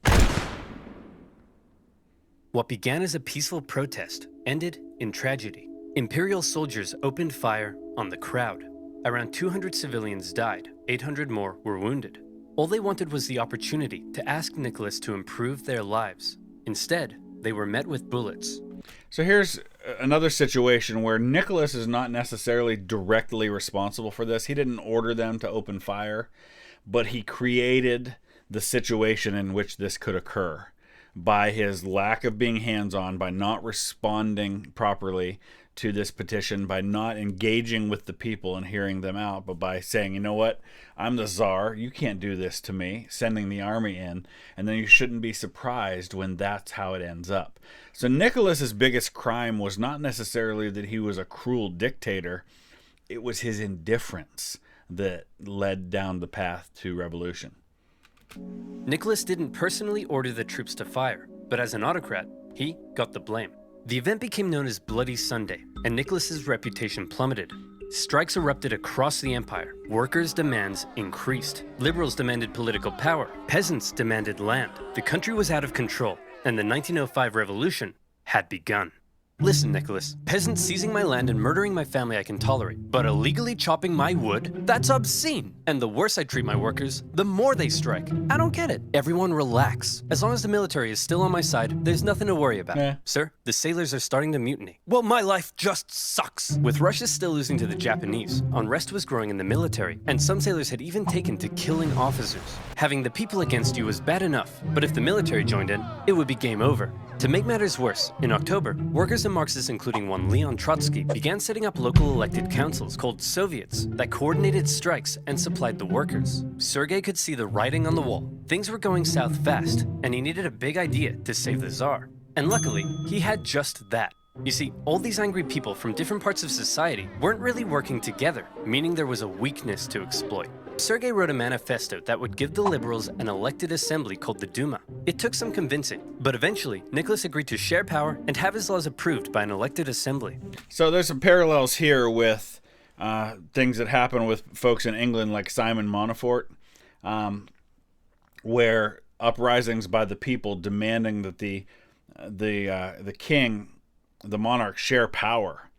Speaker 2: What began as a peaceful protest ended in tragedy. Imperial soldiers opened fire on the crowd. Around 200 civilians died, 800 more were wounded. All they wanted was the opportunity to ask Nicholas to improve their lives. Instead, they were met with bullets.
Speaker 1: So here's another situation where Nicholas is not necessarily directly responsible for this. He didn't order them to open fire, but he created the situation in which this could occur by his lack of being hands-on, by not responding properly to this petition, by not engaging with the people and hearing them out, but by saying, you know what, I'm the Tsar, you can't do this to me, sending the army in, and then you shouldn't be surprised when that's how it ends up. So Nicholas's biggest crime was not necessarily that he was a cruel dictator, it was his indifference that led down the path to revolution.
Speaker 2: Nicholas didn't personally order the troops to fire, but as an autocrat, he got the blame. The event became known as Bloody Sunday, and Nicholas's reputation plummeted. Strikes erupted across the empire. Workers' demands increased. Liberals demanded political power. Peasants demanded land. The country was out of control, and the 1905 revolution had begun. Listen, Nicholas, peasants seizing my land and murdering my family I can tolerate, but illegally chopping my wood? That's obscene! And the worse I treat my workers, the more they strike. I don't get it. Everyone relax. As long as the military is still on my side, there's nothing to worry about.
Speaker 1: Yeah.
Speaker 2: Sir, the sailors are starting to mutiny. Well, my life just sucks! With Russia still losing to the Japanese, unrest was growing in the military, and some sailors had even taken to killing officers. Having the people against you was bad enough, but if the military joined in, it would be game over. To make matters worse, in October, workers and Marxists, including one Leon Trotsky, began setting up local elected councils called Soviets that coordinated strikes and supplied the workers. Sergei could see the writing on the wall. Things were going south fast, and he needed a big idea to save the Tsar. And luckily, he had just that. You see, all these angry people from different parts of society weren't really working together, meaning there was a weakness to exploit. Sergei wrote a manifesto that would give the liberals an elected assembly called the Duma. It took some convincing, but eventually, Nicholas agreed to share power and have his laws approved by an elected assembly.
Speaker 1: So there's some parallels here with things that happen with folks in England like Simon Montfort, where uprisings by the people demanding that the king, the monarch, share power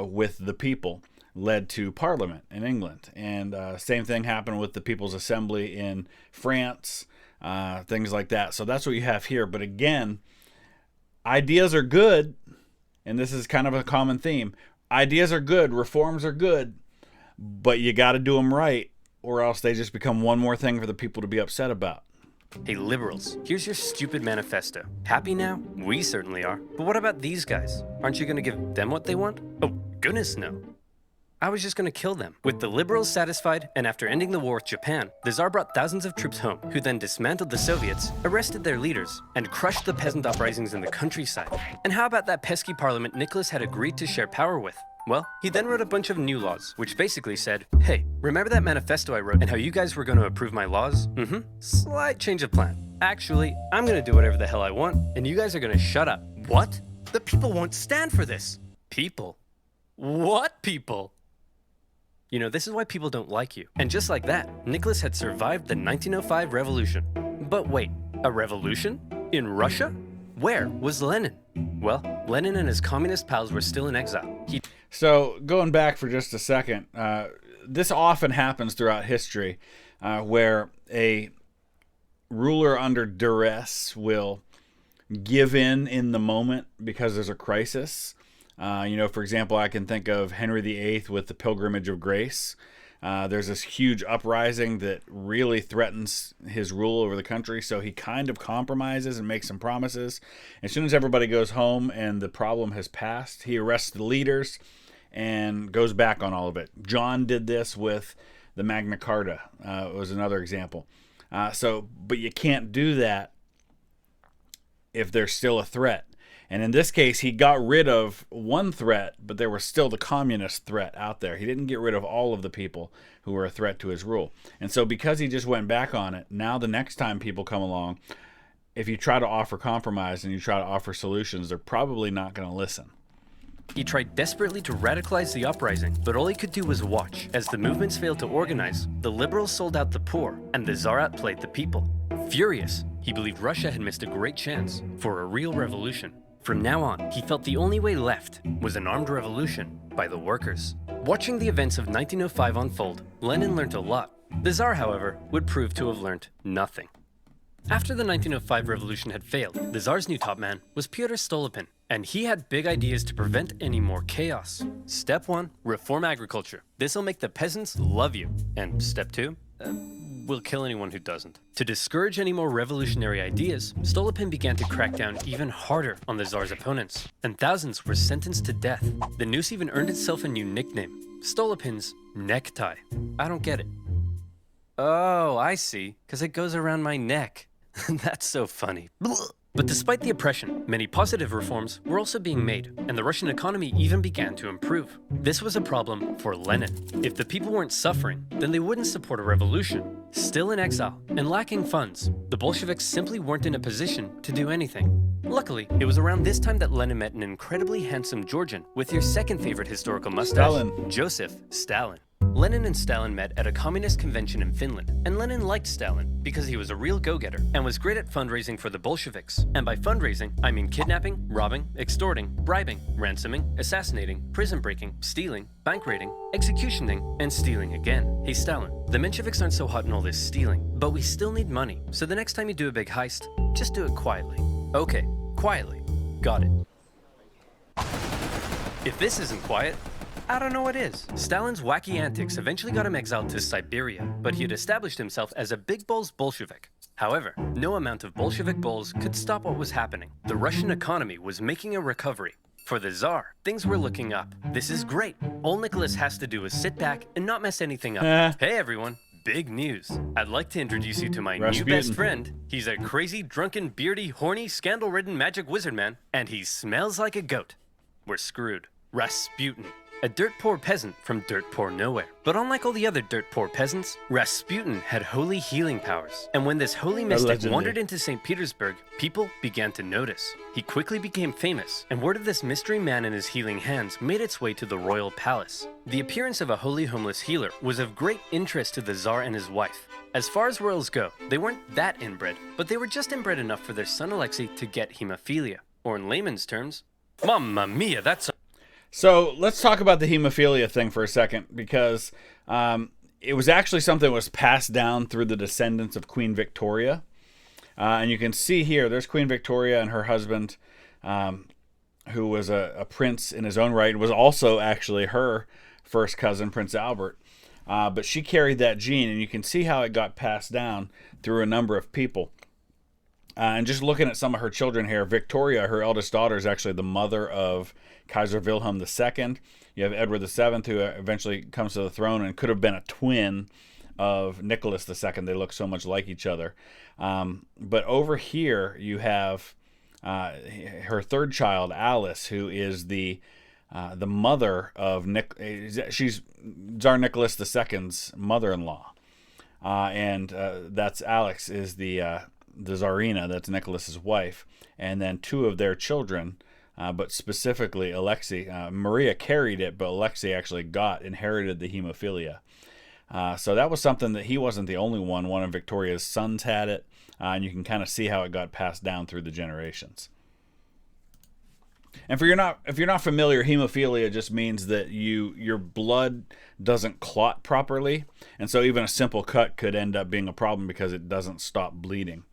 Speaker 1: with the people led to Parliament in England. And same thing happened with the People's Assembly in France, things like that. So that's what you have here. But again, ideas are good, and this is kind of a common theme. Ideas are good, reforms are good, but you got to do them right, or else they just become one more thing for the people to be upset about.
Speaker 2: Hey liberals, here's your stupid manifesto. Happy now? We certainly are. But what about these guys? Aren't you going to give them what they want? Oh, goodness no. I was just going to kill them. With the liberals satisfied, and after ending the war with Japan, the Tsar brought thousands of troops home, who then dismantled the Soviets, arrested their leaders, and crushed the peasant uprisings in the countryside. And how about that pesky parliament Nicholas had agreed to share power with? Well, he then wrote a bunch of new laws, which basically said, hey, remember that manifesto I wrote and how you guys were going to approve my laws? Slight change of plan. Actually, I'm going to do whatever the hell I want, and you guys are going to shut up. What? The people won't stand for this. People? What people? You know, this is why people don't like you. And just like that, Nicholas had survived the 1905 revolution. But wait, a revolution? In Russia? Where was Lenin? Well, Lenin and his communist pals were still in exile.
Speaker 1: So, going back for just a second, this often happens throughout history where a ruler under duress will give in the moment because there's a crisis. For example, I can think of Henry VIII with the Pilgrimage of Grace. There's this huge uprising that really threatens his rule over the country, so he kind of compromises and makes some promises. As soon as everybody goes home and the problem has passed, he arrests the leaders and goes back on all of it. John did this with the Magna Carta, was another example. But you can't do that if there's still a threat. And in this case, he got rid of one threat, but there was still the communist threat out there. He didn't get rid of all of the people who were a threat to his rule. And so because he just went back on it, now the next time people come along, if you try to offer compromise and you try to offer solutions, they're probably not going to listen.
Speaker 2: He tried desperately to radicalize the uprising, but all he could do was watch. As the movements failed to organize, the liberals sold out the poor, and the Tsar outplayed the people. Furious, he believed Russia had missed a great chance for a real revolution. From now on, he felt the only way left was an armed revolution by the workers. Watching the events of 1905 unfold, Lenin learned a lot. The Tsar, however, would prove to have learned nothing. After the 1905 revolution had failed, the Tsar's new top man was Pyotr Stolypin, and he had big ideas to prevent any more chaos. Step 1, reform agriculture. This'll make the peasants love you. And step 2, we'll kill anyone who doesn't. To discourage any more revolutionary ideas, Stolypin began to crack down even harder on the Tsar's opponents, and thousands were sentenced to death. The noose even earned itself a new nickname, Stolypin's necktie. I don't get it. Oh, I see, because it goes around my neck. That's so funny. But despite the oppression, many positive reforms were also being made, and the Russian economy even began to improve. This was a problem for Lenin. If the people weren't suffering, then they wouldn't support a revolution. Still in exile and lacking funds, the Bolsheviks simply weren't in a position to do anything. Luckily, it was around this time that Lenin met an incredibly handsome Georgian with your second favorite historical mustache,
Speaker 1: Stalin.
Speaker 2: Joseph Stalin. Lenin and Stalin met at a communist convention in Finland, and Lenin liked Stalin because he was a real go-getter and was great at fundraising for the Bolsheviks. And by fundraising, I mean kidnapping, robbing, extorting, bribing, ransoming, assassinating, prison breaking, stealing, bank raiding, executioning, and stealing again. Hey Stalin, the Mensheviks aren't so hot in all this stealing, but we still need money. So the next time you do a big heist, just do it quietly. Okay, quietly. Got it. If this isn't quiet, I don't know what is. Stalin's wacky antics eventually got him exiled to Siberia, but he had established himself as a big balls Bolshevik. However, no amount of Bolshevik balls could stop what was happening. The Russian economy was making a recovery. For the Tsar, things were looking up. This is great. All Nicholas has to do is sit back and not mess anything up. Hey everyone, big news. I'd like to introduce you to my new best friend. He's a crazy, drunken, beardy, horny, scandal-ridden magic wizard man, and he smells like a goat. We're screwed. Rasputin. A dirt-poor peasant from dirt-poor nowhere. But unlike all the other dirt-poor peasants, Rasputin had holy healing powers. And when this holy mystic wandered into St. Petersburg, people began to notice. He quickly became famous, and word of this mystery man and his healing hands made its way to the royal palace. The appearance of a holy homeless healer was of great interest to the Tsar and his wife. As far as royals go, they weren't that inbred, but they were just inbred enough for their son Alexei to get hemophilia. Or in layman's terms, Mamma mia, that's
Speaker 1: So let's talk about the hemophilia thing for a second, because it was actually something that was passed down through the descendants of Queen Victoria. And you can see here, there's Queen Victoria and her husband, who was a prince in his own right, was also actually her first cousin, Prince Albert. But she carried that gene, and you can see how it got passed down through a number of people. And just looking at some of her children here, Victoria, her eldest daughter, is actually the mother of Kaiser Wilhelm II. You have Edward VII, who eventually comes to the throne and could have been a twin of Nicholas II. They look so much like each other. But over here, you have her third child, Alice, who is the mother of she's Tsar Nicholas II's mother-in-law, and that's Alex is the Tsarina, that's Nicholas's wife, and then two of their children, but specifically Alexei. Maria carried it, but Alexei actually inherited the hemophilia. So that was something that he wasn't the only one. One of Victoria's sons had it, and you can kind of see how it got passed down through the generations. And if you're not familiar, hemophilia just means that your blood doesn't clot properly, and so even a simple cut could end up being a problem because it doesn't stop bleeding.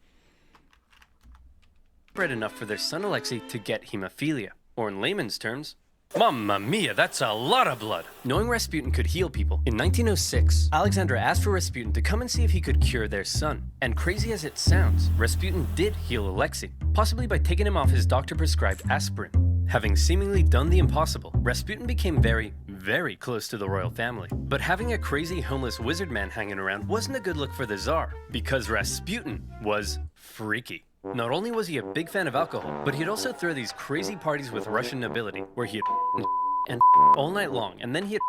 Speaker 2: Bred enough for their son Alexei to get hemophilia, or in layman's terms, Mamma mia, that's a lot of blood. Knowing Rasputin could heal people, in 1906, Alexander asked for Rasputin to come and see if he could cure their son. And crazy as it sounds, Rasputin did heal Alexei, possibly by taking him off his doctor-prescribed aspirin. Having seemingly done the impossible, Rasputin became very, very close to the royal family. But having a crazy homeless wizard man hanging around wasn't a good look for the Tsar, because Rasputin was freaky. Not only was he a big fan of alcohol, but he'd also throw these crazy parties with Russian nobility, where he'd and all night long, and then he'd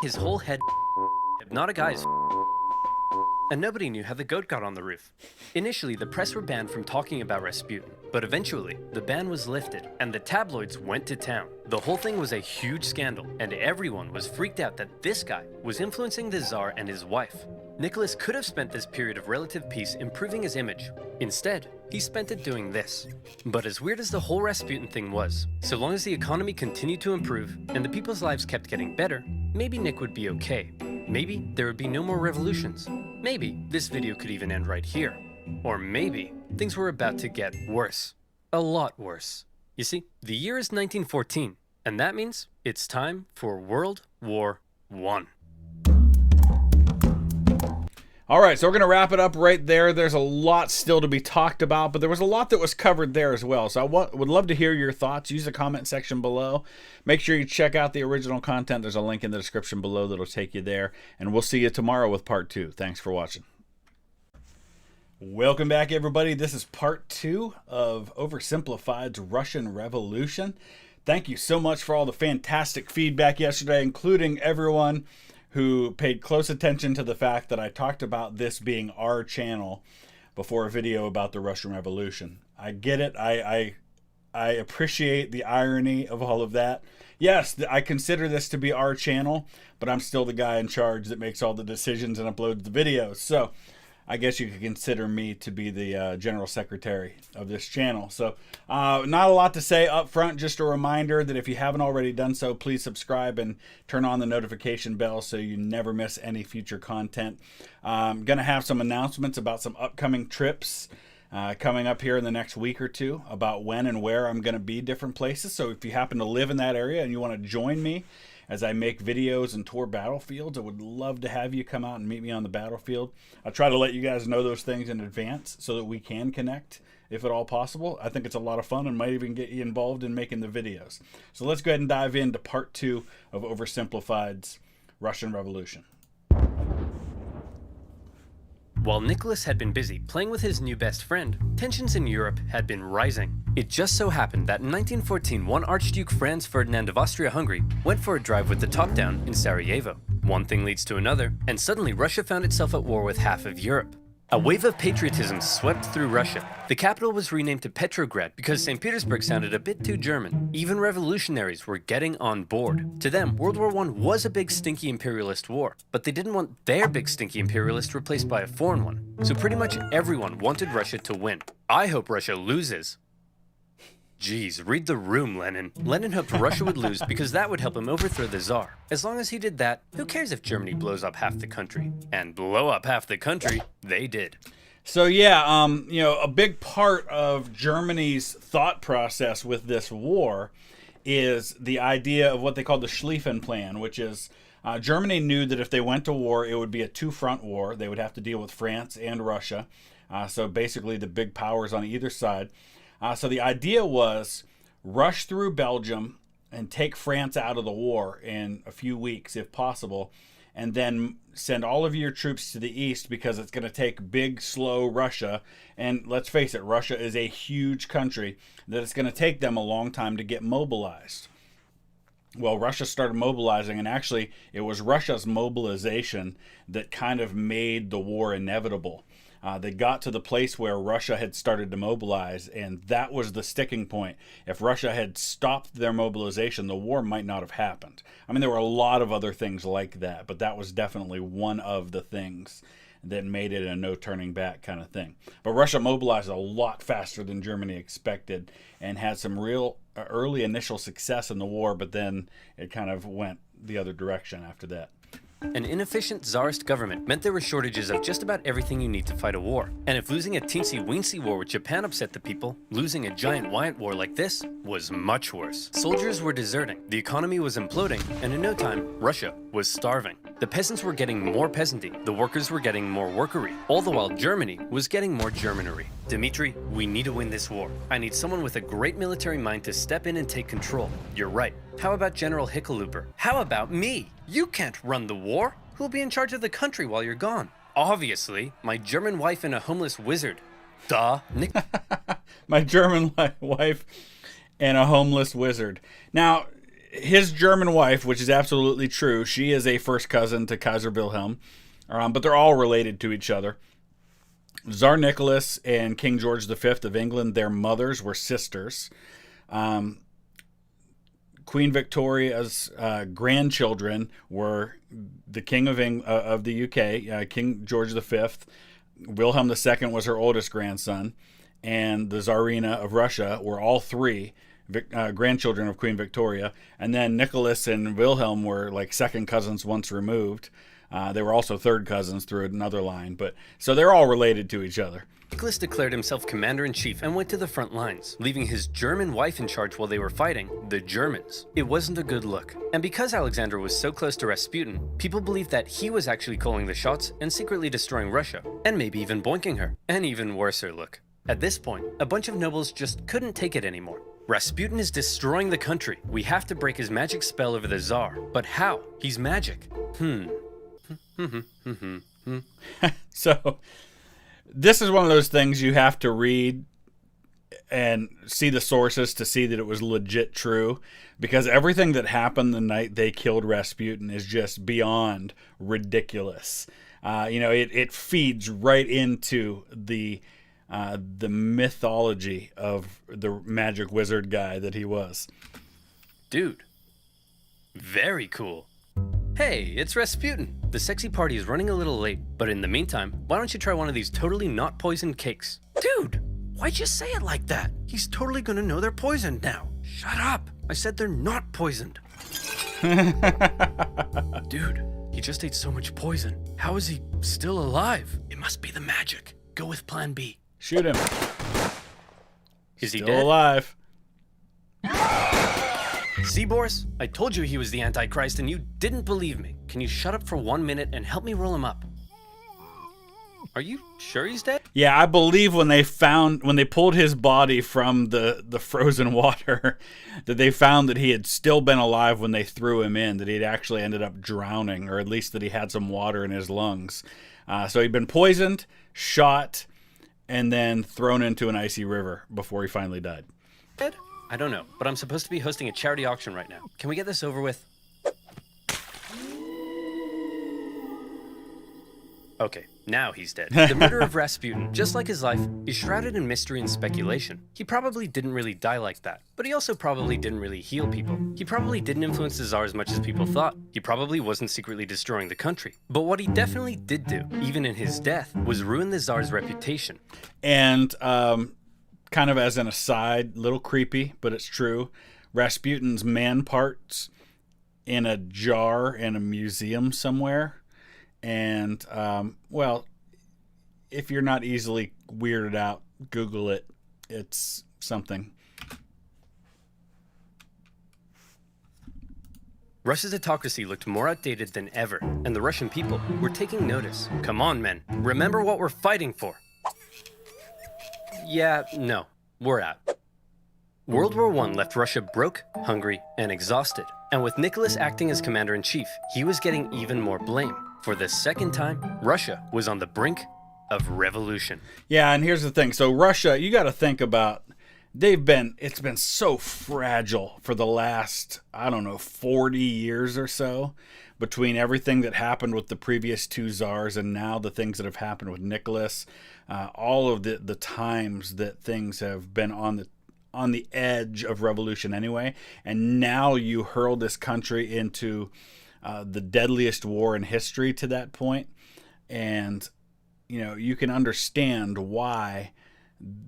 Speaker 2: his whole head, not a guy's, and nobody knew how the goat got on the roof. Initially, the press were banned from talking about Rasputin, but eventually, the ban was lifted, and the tabloids went to town. The whole thing was a huge scandal, and everyone was freaked out that this guy was influencing the Tsar and his wife. Nicholas could have spent this period of relative peace improving his image. Instead, he spent it doing this. But as weird as the whole Rasputin thing was, so long as the economy continued to improve and the people's lives kept getting better, maybe Nick would be okay. Maybe there would be no more revolutions. Maybe this video could even end right here. Or maybe things were about to get worse. A lot worse. You see, the year is 1914, and that means it's time for World War I.
Speaker 1: All right, so we're going to wrap it up right there. There's a lot still to be talked about, but there was a lot that was covered there as well. So I would love to hear your thoughts. Use the comment section below. Make sure you check out the original content. There's a link in the description below that'll take you there. And we'll see you tomorrow with part 2. Thanks for watching. Welcome back, everybody. This is part 2 of Oversimplified's Russian Revolution. Thank you so much for all the fantastic feedback yesterday, including everyone who paid close attention to the fact that I talked about this being our channel before a video about the Russian Revolution. I get it. I appreciate the irony of all of that. Yes, I consider this to be our channel, but I'm still the guy in charge that makes all the decisions and uploads the videos. So I guess you could consider me to be the general secretary of this channel. So not a lot to say up front, just a reminder that if you haven't already done so, please subscribe and turn on the notification bell so you never miss any future content. I'm going to have some announcements about some upcoming trips coming up here in the next week or two about when and where I'm going to be different places. So if you happen to live in that area and you want to join me as I make videos and tour battlefields, I would love to have you come out and meet me on the battlefield. I'll try to let you guys know those things in advance so that we can connect if at all possible. I think it's a lot of fun and might even get you involved in making the videos. So let's go ahead and dive into part 2 of Oversimplified's Russian Revolution.
Speaker 2: While Nicholas had been busy playing with his new best friend, tensions in Europe had been rising. It just so happened that in 1914, one Archduke Franz Ferdinand of Austria-Hungary went for a drive with the top down in Sarajevo. One thing leads to another, and suddenly Russia found itself at war with half of Europe. A wave of patriotism swept through Russia. The capital was renamed to Petrograd because St. Petersburg sounded a bit too German. Even revolutionaries were getting on board. To them, World War I was a big stinky imperialist war, but they didn't want their big stinky imperialist replaced by a foreign one. So pretty much everyone wanted Russia to win. I hope Russia loses. Geez, read the room, Lenin. Lenin hoped Russia would lose because that would help him overthrow the Tsar. As long as he did that, who cares if Germany blows up half the country? And blow up half the country, they did.
Speaker 1: So yeah, a big part of Germany's thought process with this war is the idea of what they call the Schlieffen Plan, which is Germany knew that if they went to war, it would be a two-front war. They would have to deal with France and Russia. So basically the big powers on either side. So the idea was rush through Belgium and take France out of the war in a few weeks, if possible, and then send all of your troops to the east, because it's going to take big, slow Russia. And let's face it, Russia is a huge country that it's going to take them a long time to get mobilized. Well, Russia started mobilizing, and actually it was Russia's mobilization that kind of made the war inevitable. They got to the place where Russia had started to mobilize, and that was the sticking point. If Russia had stopped their mobilization, the war might not have happened. I mean, there were a lot of other things like that, but that was definitely one of the things that made it a no turning back kind of thing. But Russia mobilized a lot faster than Germany expected and had some real early initial success in the war, but then it kind of went the other direction after that.
Speaker 2: An inefficient czarist government meant there were shortages of just about everything you need to fight a war. And if losing a teensy-weensy war with Japan upset the people, losing a giant Wyatt war like this was much worse. Soldiers were deserting, the economy was imploding, and in no time, Russia was starving. The peasants were getting more peasanty, the workers were getting more workery, all the while Germany was getting more Germanery. Dmitri, we need to win this war. I need someone with a great military mind to step in and take control. You're right. How about General Hickenlooper? How about me? You can't run the war. Who'll be in charge of the country while you're gone? Obviously, my German wife and a homeless wizard. Duh.
Speaker 1: My German wife and a homeless wizard. Now, his German wife, which is absolutely true, she is a first cousin to Kaiser Wilhelm, but they're all related to each other. Tsar Nicholas and King George V of England, their mothers were sisters. Queen Victoria's grandchildren were the King of the UK, King George V. Wilhelm II was her oldest grandson, and the Tsarina of Russia were all three grandchildren of Queen Victoria. And then Nicholas and Wilhelm were like second cousins once removed. They were also third cousins through another line, but so they're all related to each other.
Speaker 2: Nicholas declared himself commander-in-chief and went to the front lines, leaving his German wife in charge while they were fighting the Germans. It wasn't a good look. And because Alexander was so close to Rasputin, people believed that he was actually calling the shots and secretly destroying Russia, and maybe even boinking her. An even worser look. At this point, a bunch of nobles just couldn't take it anymore. Rasputin is destroying the country. We have to break his magic spell over the Tsar. But how? He's magic.
Speaker 1: So, this is one of those things you have to read and see the sources to see that it was legit true, because everything that happened the night they killed Rasputin is just beyond ridiculous. It feeds right into the mythology of the magic wizard guy that he was.
Speaker 2: Dude, very cool. Hey, it's Rasputin. The sexy party is running a little late, but in the meantime, why don't you try one of these totally not poisoned cakes? Dude, why'd you say it like that? He's totally gonna know they're poisoned now. Shut up. I said they're not poisoned. Dude, he just ate so much poison. How is he still alive? It must be the magic. Go with plan B.
Speaker 1: Shoot him.
Speaker 2: Is he
Speaker 1: Still
Speaker 2: dead?
Speaker 1: alive.
Speaker 2: See, Boris? I told you he was the Antichrist and you didn't believe me. Can you shut up for 1 minute and help me roll him up? Are you sure he's dead?
Speaker 1: Yeah, I believe when they pulled his body from the frozen water, that they found that he had still been alive when they threw him in, that he'd actually ended up drowning, or at least that he had some water in his lungs. So he'd been poisoned, shot, and then thrown into an icy river before he finally died.
Speaker 2: Dead? I don't know, but I'm supposed to be hosting a charity auction right now. Can we get this over with? Okay, now he's dead. The murder of Rasputin, just like his life, is shrouded in mystery and speculation. He probably didn't really die like that, but he also probably didn't really heal people. He probably didn't influence the Tsar as much as people thought. He probably wasn't secretly destroying the country. But what he definitely did do, even in his death, was ruin the Tsar's reputation.
Speaker 1: And, kind of as an aside, little creepy, but it's true, Rasputin's man parts in a jar in a museum somewhere. And, well, if you're not easily weirded out, Google it. It's something.
Speaker 2: Russia's autocracy looked more outdated than ever, and the Russian people were taking notice. Come on, men. Remember what we're fighting for. Yeah, no, we're out. World War I left Russia broke, hungry, and exhausted. And with Nicholas acting as commander-in-chief, he was getting even more blame. For the second time, Russia was on the brink of revolution.
Speaker 1: Yeah, and here's the thing. So Russia, you got to think about, it's been so fragile for the last, 40 years or so, between everything that happened with the previous two czars and now the things that have happened with Nicholas, all of the times that things have been on the edge of revolution anyway, and now you hurl this country into the deadliest war in history to that point, and you can understand why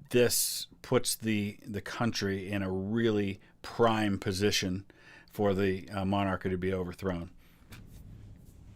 Speaker 1: this puts the country in a really prime position for the monarchy to be overthrown.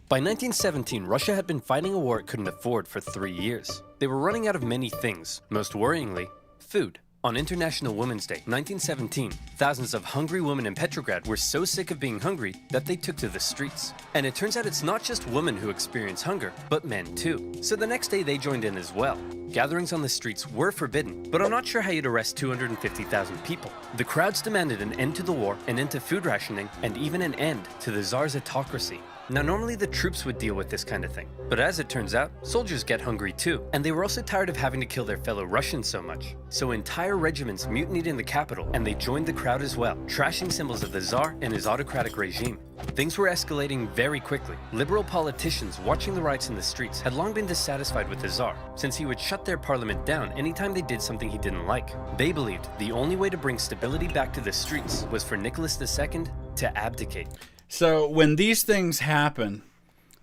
Speaker 2: By 1917, Russia had been fighting a war it couldn't afford for 3 years. They were running out of many things, most worryingly, food. On International Women's Day, 1917, thousands of hungry women in Petrograd were so sick of being hungry that they took to the streets. And it turns out it's not just women who experience hunger, but men too. So the next day they joined in as well. Gatherings on the streets were forbidden, but I'm not sure how you'd arrest 250,000 people. The crowds demanded an end to the war, an end to food rationing, and even an end to the Tsar's autocracy. Now, normally the troops would deal with this kind of thing, but as it turns out, soldiers get hungry too, and they were also tired of having to kill their fellow Russians so much. So entire regiments mutinied in the capital, and they joined the crowd as well, trashing symbols of the Tsar and his autocratic regime. Things were escalating very quickly. Liberal politicians watching the riots in the streets had long been dissatisfied with the Tsar, since he would shut their parliament down anytime they did something he didn't like. They believed the only way to bring stability back to the streets was for Nicholas II to abdicate.
Speaker 1: So when these things happen,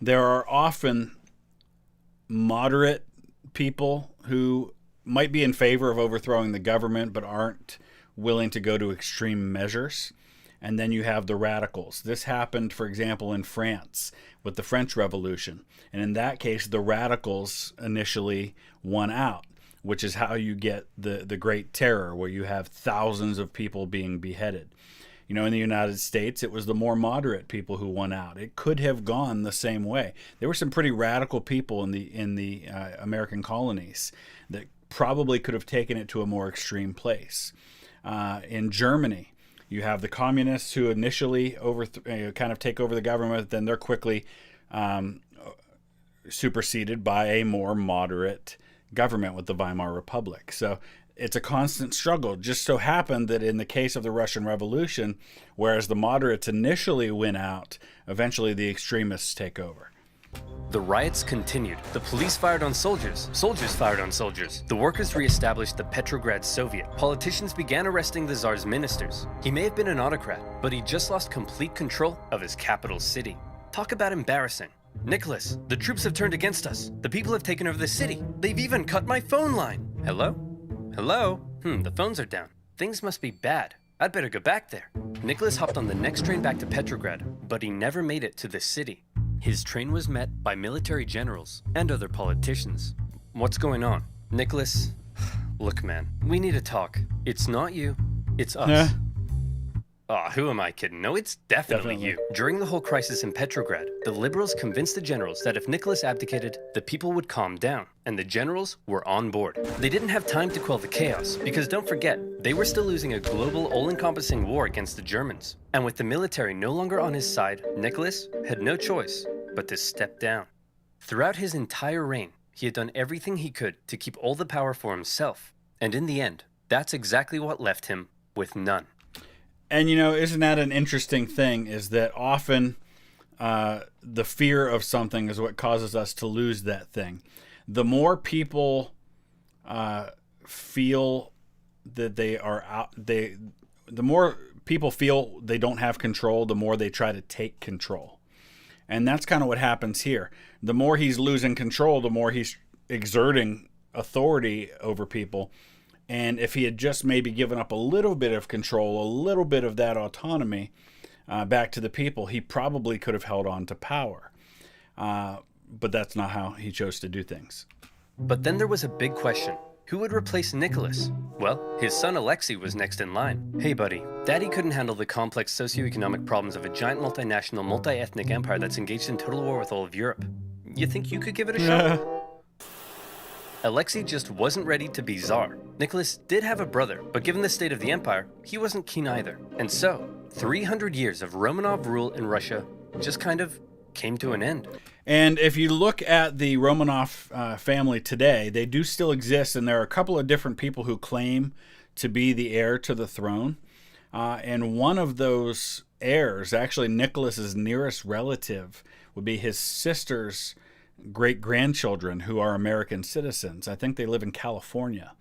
Speaker 1: there are often moderate people who might be in favor of overthrowing the government but aren't willing to go to extreme measures. And then you have the radicals. This happened, for example, in France with the French Revolution. And in that case, the radicals initially won out, which is how you get the Great Terror, where you have thousands of people being beheaded. In the United States, it was the more moderate people who won out. It could have gone the same way. There were some pretty radical people in the American colonies that probably could have taken it to a more extreme place. In Germany, you have the communists who initially kind of take over the government, then they're quickly superseded by a more moderate government with the Weimar Republic. So it's a constant struggle. Just so happened that in the case of the Russian Revolution, whereas the moderates initially win out, eventually the extremists take over.
Speaker 2: The riots continued. The police fired on soldiers. Soldiers fired on soldiers. The workers re-established the Petrograd Soviet. Politicians began arresting the Tsar's ministers. He may have been an autocrat, but he just lost complete control of his capital city. Talk about embarrassing. Nicholas, the troops have turned against us. The people have taken over the city. They've even cut my phone line. Hello? Hello? The phones are down. Things must be bad. I'd better go back there. Nicholas hopped on the next train back to Petrograd, but he never made it to the city. His train was met by military generals and other politicians. What's going on? Nicholas, look man, we need to talk. It's not you, it's us. Who am I kidding? No, it's definitely you. During the whole crisis in Petrograd, the liberals convinced the generals that if Nicholas abdicated, the people would calm down, and the generals were on board. They didn't have time to quell the chaos, because don't forget, they were still losing a global, all-encompassing war against the Germans. And with the military no longer on his side, Nicholas had no choice but to step down. Throughout his entire reign, he had done everything he could to keep all the power for himself. And in the end, that's exactly what left him with none.
Speaker 1: And, isn't that an interesting thing, is that often the fear of something is what causes us to lose that thing. The more people feel that they are out, the more people feel they don't have control, the more they try to take control. And that's kind of what happens here. The more he's losing control, the more he's exerting authority over people. And if he had just maybe given up a little bit of control, a little bit of that autonomy back to the people, he probably could have held on to power. But that's not how he chose to do things.
Speaker 2: But then there was a big question. Who would replace Nicholas? Well, his son Alexei was next in line. Hey buddy, Daddy couldn't handle the complex socioeconomic problems of a giant multinational, multi-ethnic empire that's engaged in total war with all of Europe. You think you could give it a shot? Alexei just wasn't ready to be Tsar. Nicholas did have a brother, but given the state of the empire, he wasn't keen either. And so, 300 years of Romanov rule in Russia just kind of came to an end.
Speaker 1: And if you look at the Romanov family today, they do still exist, and there are a couple of different people who claim to be the heir to the throne. And one of those heirs, actually Nicholas's nearest relative, would be his sister's great-grandchildren who are American citizens. I think they live in California,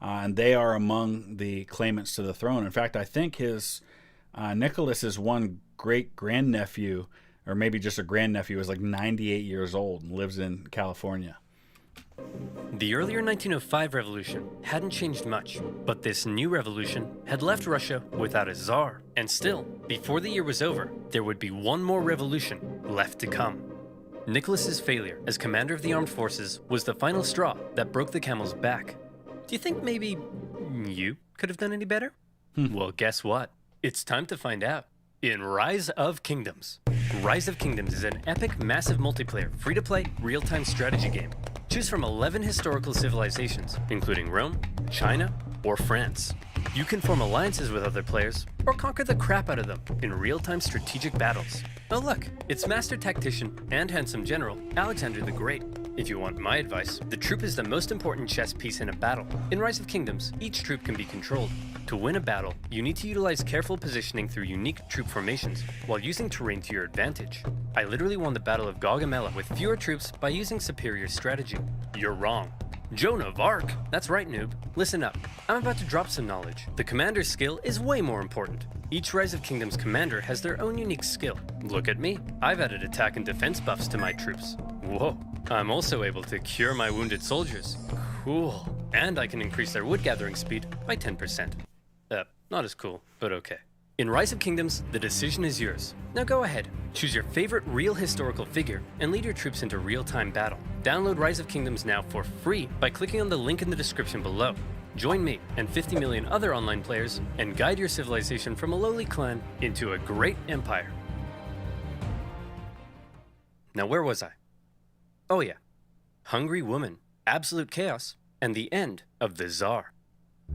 Speaker 1: and they are among the claimants to the throne. In fact, I think his Nicholas's one great-grandnephew, or maybe just a grandnephew, is like 98 years old and lives in California.
Speaker 2: The earlier 1905 revolution hadn't changed much, but this new revolution had left Russia without a Tsar. And still, before the year was over, there would be one more revolution left to come. Nicholas's failure as commander of the armed forces was the final straw that broke the camel's back. Do you think maybe you could have done any better? Well, guess what? It's time to find out. In Rise of Kingdoms. Rise of Kingdoms is an epic, massive multiplayer, free-to-play, real-time strategy game. Choose from 11 historical civilizations, including Rome, China, or France. You can form alliances with other players, or conquer the crap out of them in real-time strategic battles. Oh look, it's Master Tactician and Handsome General Alexander the Great. If you want my advice, the troop is the most important chess piece in a battle. In Rise of Kingdoms, each troop can be controlled. To win a battle, you need to utilize careful positioning through unique troop formations, while using terrain to your advantage. I literally won the Battle of Gaugamela with fewer troops by using superior strategy. You're wrong. Joan of Arc? That's right, noob. Listen up. I'm about to drop some knowledge. The commander's skill is way more important. Each Rise of Kingdoms commander has their own unique skill. Look at me. I've added attack and defense buffs to my troops. Whoa. I'm also able to cure my wounded soldiers. Cool. And I can increase their wood gathering speed by 10%. Not as cool, but okay. In Rise of Kingdoms, the decision is yours. Now go ahead, choose your favorite real historical figure and lead your troops into real-time battle. Download Rise of Kingdoms now for free by clicking on the link in the description below. Join me and 50 million other online players and guide your civilization from a lowly clan into a great empire. Now where was I? Oh yeah. Hungry woman, absolute chaos, and the end of the Tsar.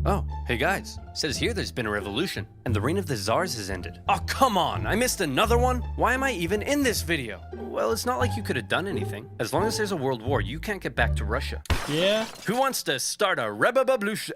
Speaker 2: Oh, hey guys, says here there's been a revolution, and the reign of the Tsars has ended. Oh, come on, I missed another one? Why am I even in this video? Well, it's not like you could have done anything. As long as there's a world war, you can't get back to Russia.
Speaker 1: Yeah?
Speaker 2: Who wants to start a revolution?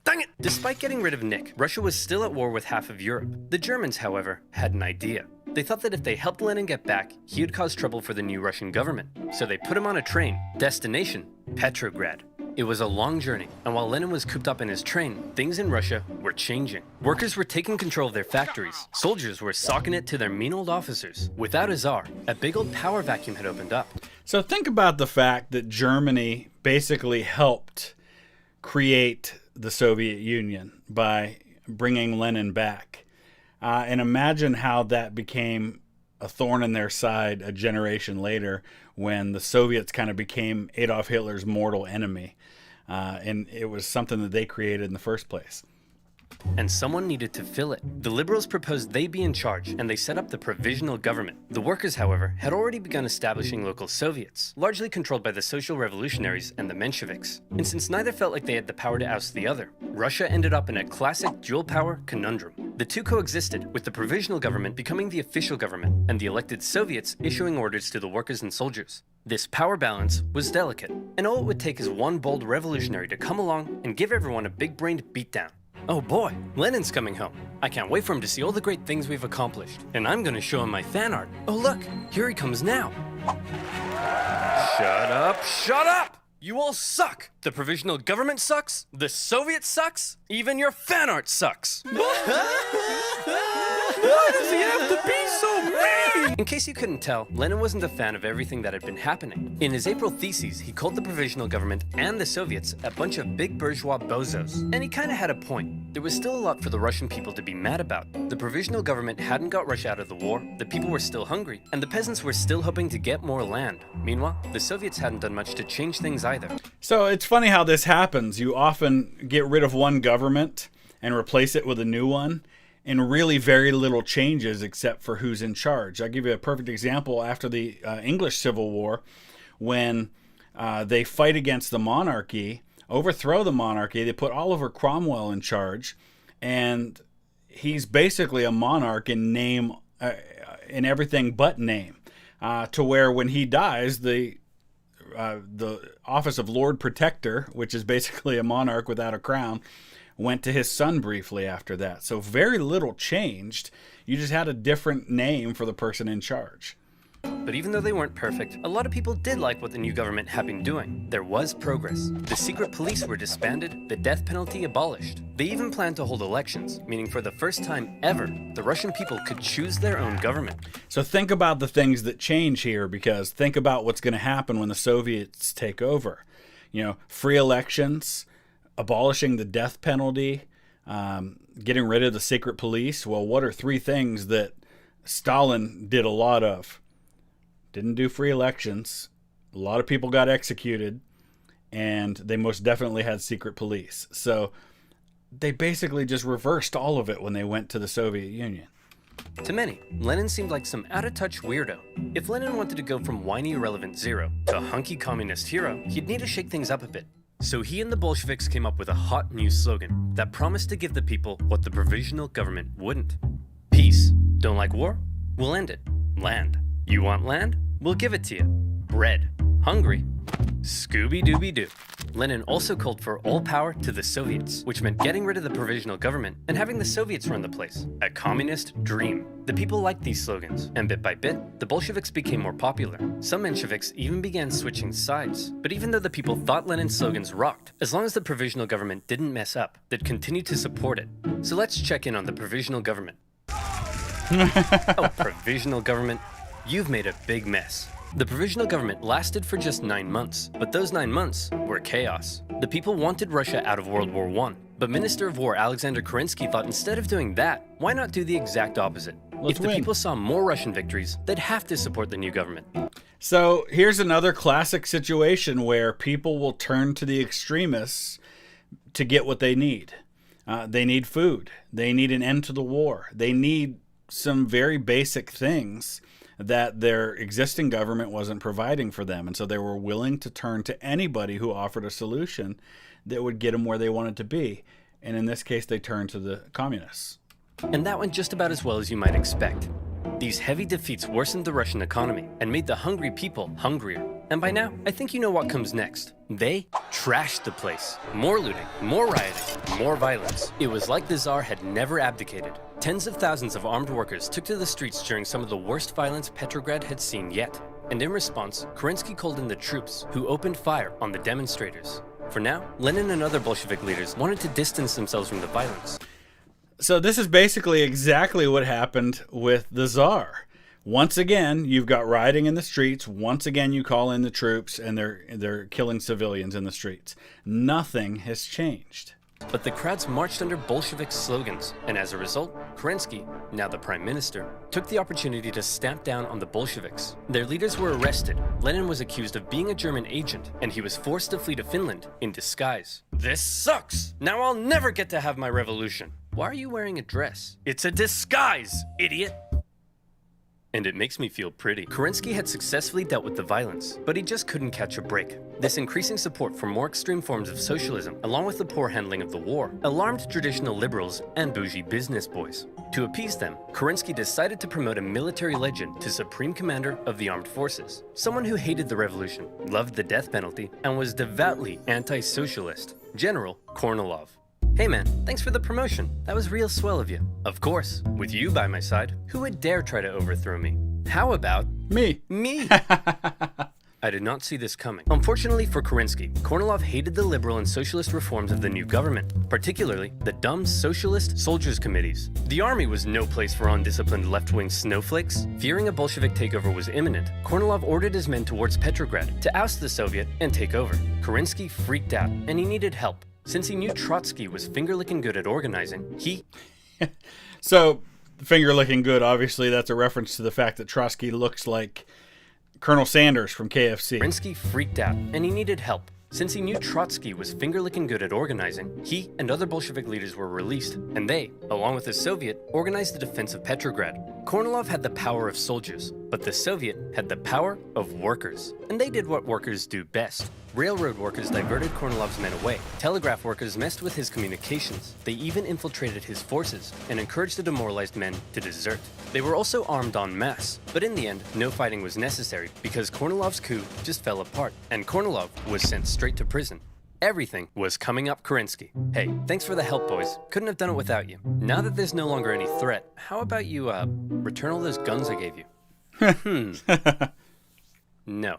Speaker 2: Dang it! Despite getting rid of Nick, Russia was still at war with half of Europe. The Germans, however, had an idea. They thought that if they helped Lenin get back, he would cause trouble for the new Russian government. So they put him on a train, destination, Petrograd. It was a long journey, and while Lenin was cooped up in his train, things in Russia were changing. Workers were taking control of their factories. Soldiers were socking it to their mean old officers. Without a Tsar, a big old power vacuum had opened up.
Speaker 1: So think about the fact that Germany basically helped create the Soviet Union by bringing Lenin back. And imagine how that became a thorn in their side a generation later when the Soviets kind of became Adolf Hitler's mortal enemy. And it was something that they created in the first place.
Speaker 2: And someone needed to fill it. The liberals proposed they be in charge, and they set up the provisional government. The workers, however, had already begun establishing local Soviets, largely controlled by the social revolutionaries and the Mensheviks. And since neither felt like they had the power to oust the other, Russia ended up in a classic dual-power conundrum. The two coexisted, with the provisional government becoming the official government, and the elected Soviets issuing orders to the workers and soldiers. This power balance was delicate, and all it would take is one bold revolutionary to come along and give everyone a big-brained beatdown. Oh boy, Lenin's coming home. I can't wait for him to see all the great things we've accomplished. And I'm gonna show him my fan art. Oh look, here he comes now. Shut up, shut up! You all suck! The provisional government sucks, the Soviet sucks, even your fan art sucks! Why does he have to be so mean? In case you couldn't tell, Lenin wasn't a fan of everything that had been happening. In his April theses, he called the provisional government and the Soviets a bunch of big bourgeois bozos. And he kinda had a point. There was still a lot for the Russian people to be mad about. The provisional government hadn't got Russia out of the war, the people were still hungry, and the peasants were still hoping to get more land. Meanwhile, the Soviets hadn't done much to change things either.
Speaker 1: So it's funny how this happens. You often get rid of one government and replace it with a new one, and really very little changes except for who's in charge. I'll give you a perfect example after the English Civil War, when They fight against the monarchy, overthrow the monarchy. They put Oliver Cromwell in charge, and he's basically a monarch in name, in everything but name, to where when he dies, the office of Lord Protector, which is basically a monarch without a crown, went to his son briefly after that. So very little changed. You just had a different name for the person in charge.
Speaker 2: But even though they weren't perfect, a lot of people did like what the new government had been doing. There was progress. The secret police were disbanded, the death penalty abolished. They even planned to hold elections, meaning for the first time ever, the Russian people could choose their own government.
Speaker 1: So think about the things that change here, because think about what's going to happen when the Soviets take over. Free elections, abolishing the death penalty, getting rid of the secret police. Well, what are three things that Stalin did a lot of? Didn't do free elections. A lot of people got executed, and they most definitely had secret police. So they basically just reversed all of it when they went to the Soviet Union.
Speaker 2: To many, Lenin seemed like some out-of-touch weirdo. If Lenin wanted to go from whiny irrelevant zero to a hunky communist hero, he'd need to shake things up a bit. So he and the Bolsheviks came up with a hot new slogan that promised to give the people what the provisional government wouldn't. Peace. Don't like war? We'll end it. Land. You want land? We'll give it to you. Bread. Hungry? Scooby-Dooby-Doo. Lenin also called for all power to the Soviets, which meant getting rid of the provisional government and having the Soviets run the place. A communist dream. The people liked these slogans, and bit by bit, the Bolsheviks became more popular. Some Mensheviks even began switching sides. But even though the people thought Lenin's slogans rocked, as long as the provisional government didn't mess up, they'd continue to support it. So let's check in on the provisional government. Oh, provisional government. You've made a big mess. The provisional government lasted for just 9 months, but those 9 months were chaos. The people wanted Russia out of World War I, but Minister of War Alexander Kerensky thought instead of doing that, why not do the exact opposite? If the people saw more Russian victories, they'd have to support the new government.
Speaker 1: So here's another classic situation where people will turn to the extremists to get what they need. They need food. They need an end to the war. They need some very basic things that their existing government wasn't providing for them. And so they were willing to turn to anybody who offered a solution that would get them where they wanted to be. And in this case, they turned to the communists.
Speaker 2: And that went just about as well as you might expect. These heavy defeats worsened the Russian economy and made the hungry people hungrier. And by now, I think you know what comes next. They trashed the place. More looting, more rioting, more violence. It was like the Tsar had never abdicated. Tens of thousands of armed workers took to the streets during some of the worst violence Petrograd had seen yet. And in response, Kerensky called in the troops, who opened fire on the demonstrators. For now, Lenin and other Bolshevik leaders wanted to distance themselves from the violence.
Speaker 1: So this is basically exactly what happened with the Tsar. Once again, you've got rioting in the streets. Once again, you call in the troops, and they're killing civilians in the streets. Nothing has changed.
Speaker 2: But the crowds marched under Bolshevik slogans, and as a result, Kerensky, now the prime minister, took the opportunity to stamp down on the Bolsheviks. Their leaders were arrested. Lenin was accused of being a German agent, and he was forced to flee to Finland in disguise. This sucks! Now I'll never get to have my revolution. Why are you wearing a dress? It's a disguise, idiot! And it makes me feel pretty. Kerensky had successfully dealt with the violence, but he just couldn't catch a break. This increasing support for more extreme forms of socialism, along with the poor handling of the war, alarmed traditional liberals and bougie business boys. To appease them, Kerensky decided to promote a military legend to Supreme Commander of the Armed Forces, someone who hated the revolution, loved the death penalty, and was devoutly anti-socialist, General Kornilov. Hey man, thanks for the promotion. That was real swell of you. Of course, with you by my side, who would dare try to overthrow me? How about
Speaker 1: Me?
Speaker 2: I did not see this coming. Unfortunately for Kerensky, Kornilov hated the liberal and socialist reforms of the new government, particularly the dumb socialist soldiers' committees. The army was no place for undisciplined left-wing snowflakes. Fearing a Bolshevik takeover was imminent, Kornilov ordered his men towards Petrograd to oust the Soviet and take over. Kerensky freaked out, and he needed help. Since he knew Trotsky was finger-licking good at organizing, he...
Speaker 1: So, finger-licking good, obviously, that's a reference to the fact that Trotsky looks like Colonel Sanders from KFC.
Speaker 2: Kerensky freaked out, and he needed help. Since he knew Trotsky was finger-licking good at organizing, he and other Bolshevik leaders were released, and they, along with the Soviet, organized the defense of Petrograd. Kornilov had the power of soldiers, but the Soviet had the power of workers. and they did what workers do best. Railroad workers diverted Kornilov's men away. Telegraph workers messed with his communications. They even infiltrated his forces and encouraged the demoralized men to desert. They were also armed en masse, but in the end, no fighting was necessary because Kornilov's coup just fell apart, and Kornilov was sent straight to prison. Everything was coming up Kerensky. Hey, thanks for the help, boys. Couldn't have done it without you. Now that there's no longer any threat, how about you, return all those guns I gave you? No.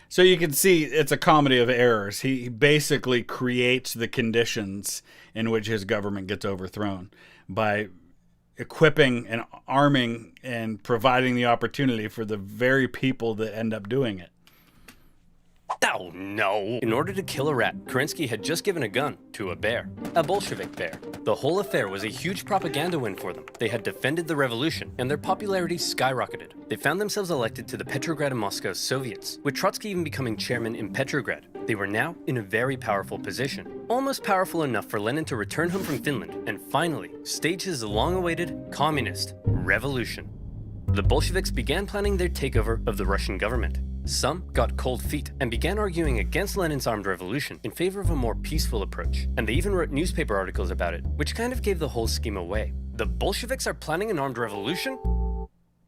Speaker 1: So you can see it's a comedy of errors. He basically creates the conditions in which his government gets overthrown by equipping and arming and providing the opportunity for the very people that end up doing it.
Speaker 2: Oh no! In order to kill a rat, Kerensky had just given a gun to a bear. A Bolshevik bear. The whole affair was a huge propaganda win for them. They had defended the revolution, and their popularity skyrocketed. They found themselves elected to the Petrograd and Moscow Soviets, with Trotsky even becoming chairman in Petrograd. They were now in a very powerful position. Almost powerful enough for Lenin to return home from Finland and finally stage his long-awaited communist revolution. The Bolsheviks began planning their takeover of the Russian government. Some got cold feet and began arguing against Lenin's armed revolution in favor of a more peaceful approach, and they even wrote newspaper articles about it, which kind of gave the whole scheme away. The Bolsheviks are planning an armed revolution?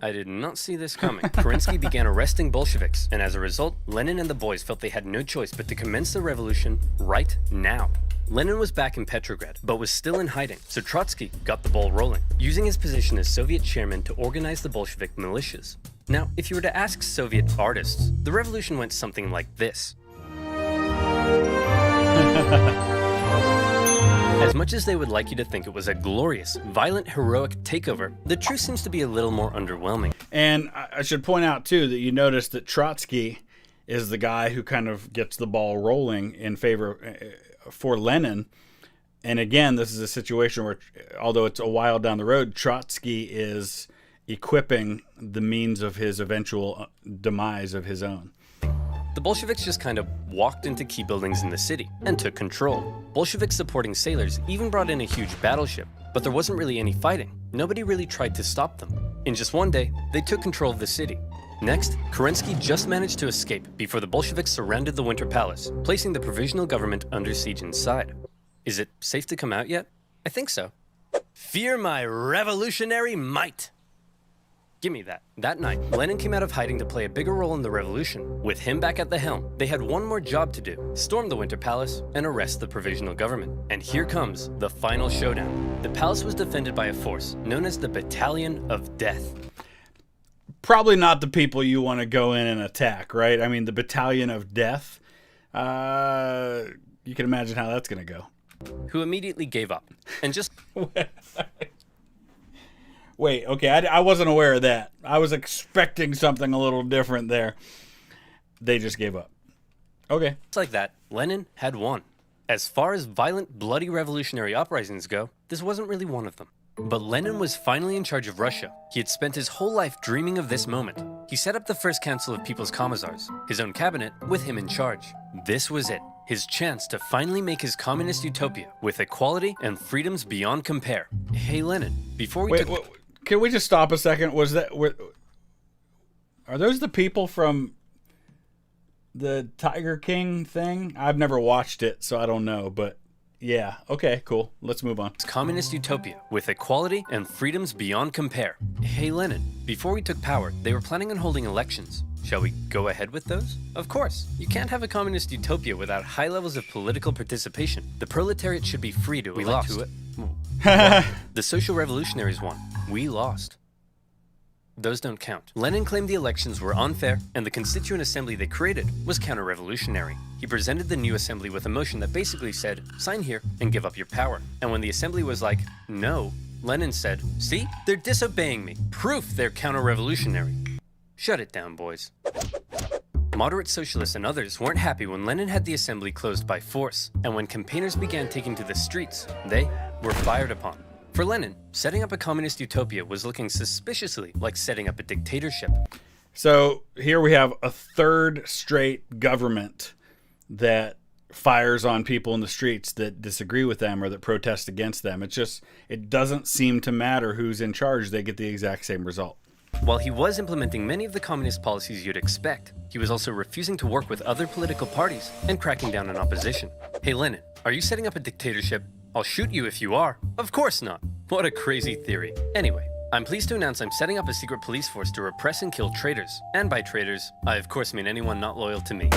Speaker 2: I did not see this coming. Kerensky began arresting Bolsheviks, and as a result, Lenin and the boys felt they had no choice but to commence the revolution right now. Lenin was back in Petrograd, but was still in hiding, so Trotsky got the ball rolling, using his position as Soviet chairman to organize the Bolshevik militias. Now, if you were to ask Soviet artists, the revolution went something like this. As much as they would like you to think it was a glorious, violent, heroic takeover, the truth seems to be a little more underwhelming.
Speaker 1: And I should point out, too, that you notice that Trotsky is the guy who kind of gets the ball rolling in favor for Lenin. And again, this is a situation where, although it's a while down the road, Trotsky is equipping the means of his eventual demise of his own.
Speaker 2: The Bolsheviks just kind of walked into key buildings in the city and took control. Bolshevik supporting sailors even brought in a huge battleship, but there wasn't really any fighting. Nobody really tried to stop them. In just one day, they took control of the city. Next, Kerensky just managed to escape before the Bolsheviks surrounded the Winter Palace, placing the provisional government under siege inside. Is it safe to come out yet? I think so. Fear my revolutionary might! Give me that. That night, Lenin came out of hiding to play a bigger role in the revolution. With him back at the helm, they had one more job to do: storm the Winter Palace and arrest the provisional government. And here comes the final showdown. The palace was defended by a force known as the Battalion of Death.
Speaker 1: Probably not the people you want to go in and attack, right? I mean, the Battalion of Death. You can imagine how that's going to go.
Speaker 2: Who immediately gave up and just...
Speaker 1: Wait, okay, I wasn't aware of that. I was expecting something a little different there. They just gave up. Okay.
Speaker 2: It's like that. Lenin had won. As far as violent, bloody revolutionary uprisings go, this wasn't really one of them. But Lenin was finally in charge of Russia. He had spent his whole life dreaming of this moment. He set up the first Council of People's Commissars, his own cabinet, with him in charge. This was it. His chance to finally make his communist utopia with equality and freedoms beyond compare. Hey, Lenin, before we
Speaker 1: Wait, can we just stop a second? Are those the people from the Tiger King thing? I've never watched it, so I don't know, but yeah. Okay, cool. Let's move on.
Speaker 2: Communist utopia with equality and freedoms beyond compare. Hey, Lenin, before we took power, they were planning on holding elections. Shall we go ahead with those? Of course. You can't have a communist utopia without high levels of political participation. The proletariat should be free to elect who it. The social revolutionaries won. We lost. Those don't count. Lenin claimed the elections were unfair, and the Constituent Assembly they created was counter-revolutionary. He presented the new assembly with a motion that basically said, sign here and give up your power. And when the assembly was like, no, Lenin said, see, they're disobeying me. Proof they're counter-revolutionary. Shut it down, boys. Moderate socialists and others weren't happy when Lenin had the assembly closed by force, and when campaigners began taking to the streets, they were fired upon. For Lenin, setting up a communist utopia was looking suspiciously like setting up a dictatorship.
Speaker 1: So here we have a third straight government that fires on people in the streets that disagree with them or that protest against them. It doesn't seem to matter who's in charge. They get the exact same result.
Speaker 2: While he was implementing many of the communist policies you'd expect, he was also refusing to work with other political parties and cracking down on opposition. Hey Lenin, are you setting up a dictatorship? I'll shoot you if you are. Of course not. What a crazy theory. Anyway, I'm pleased to announce I'm setting up a secret police force to repress and kill traitors. And by traitors, I of course mean anyone not loyal to me.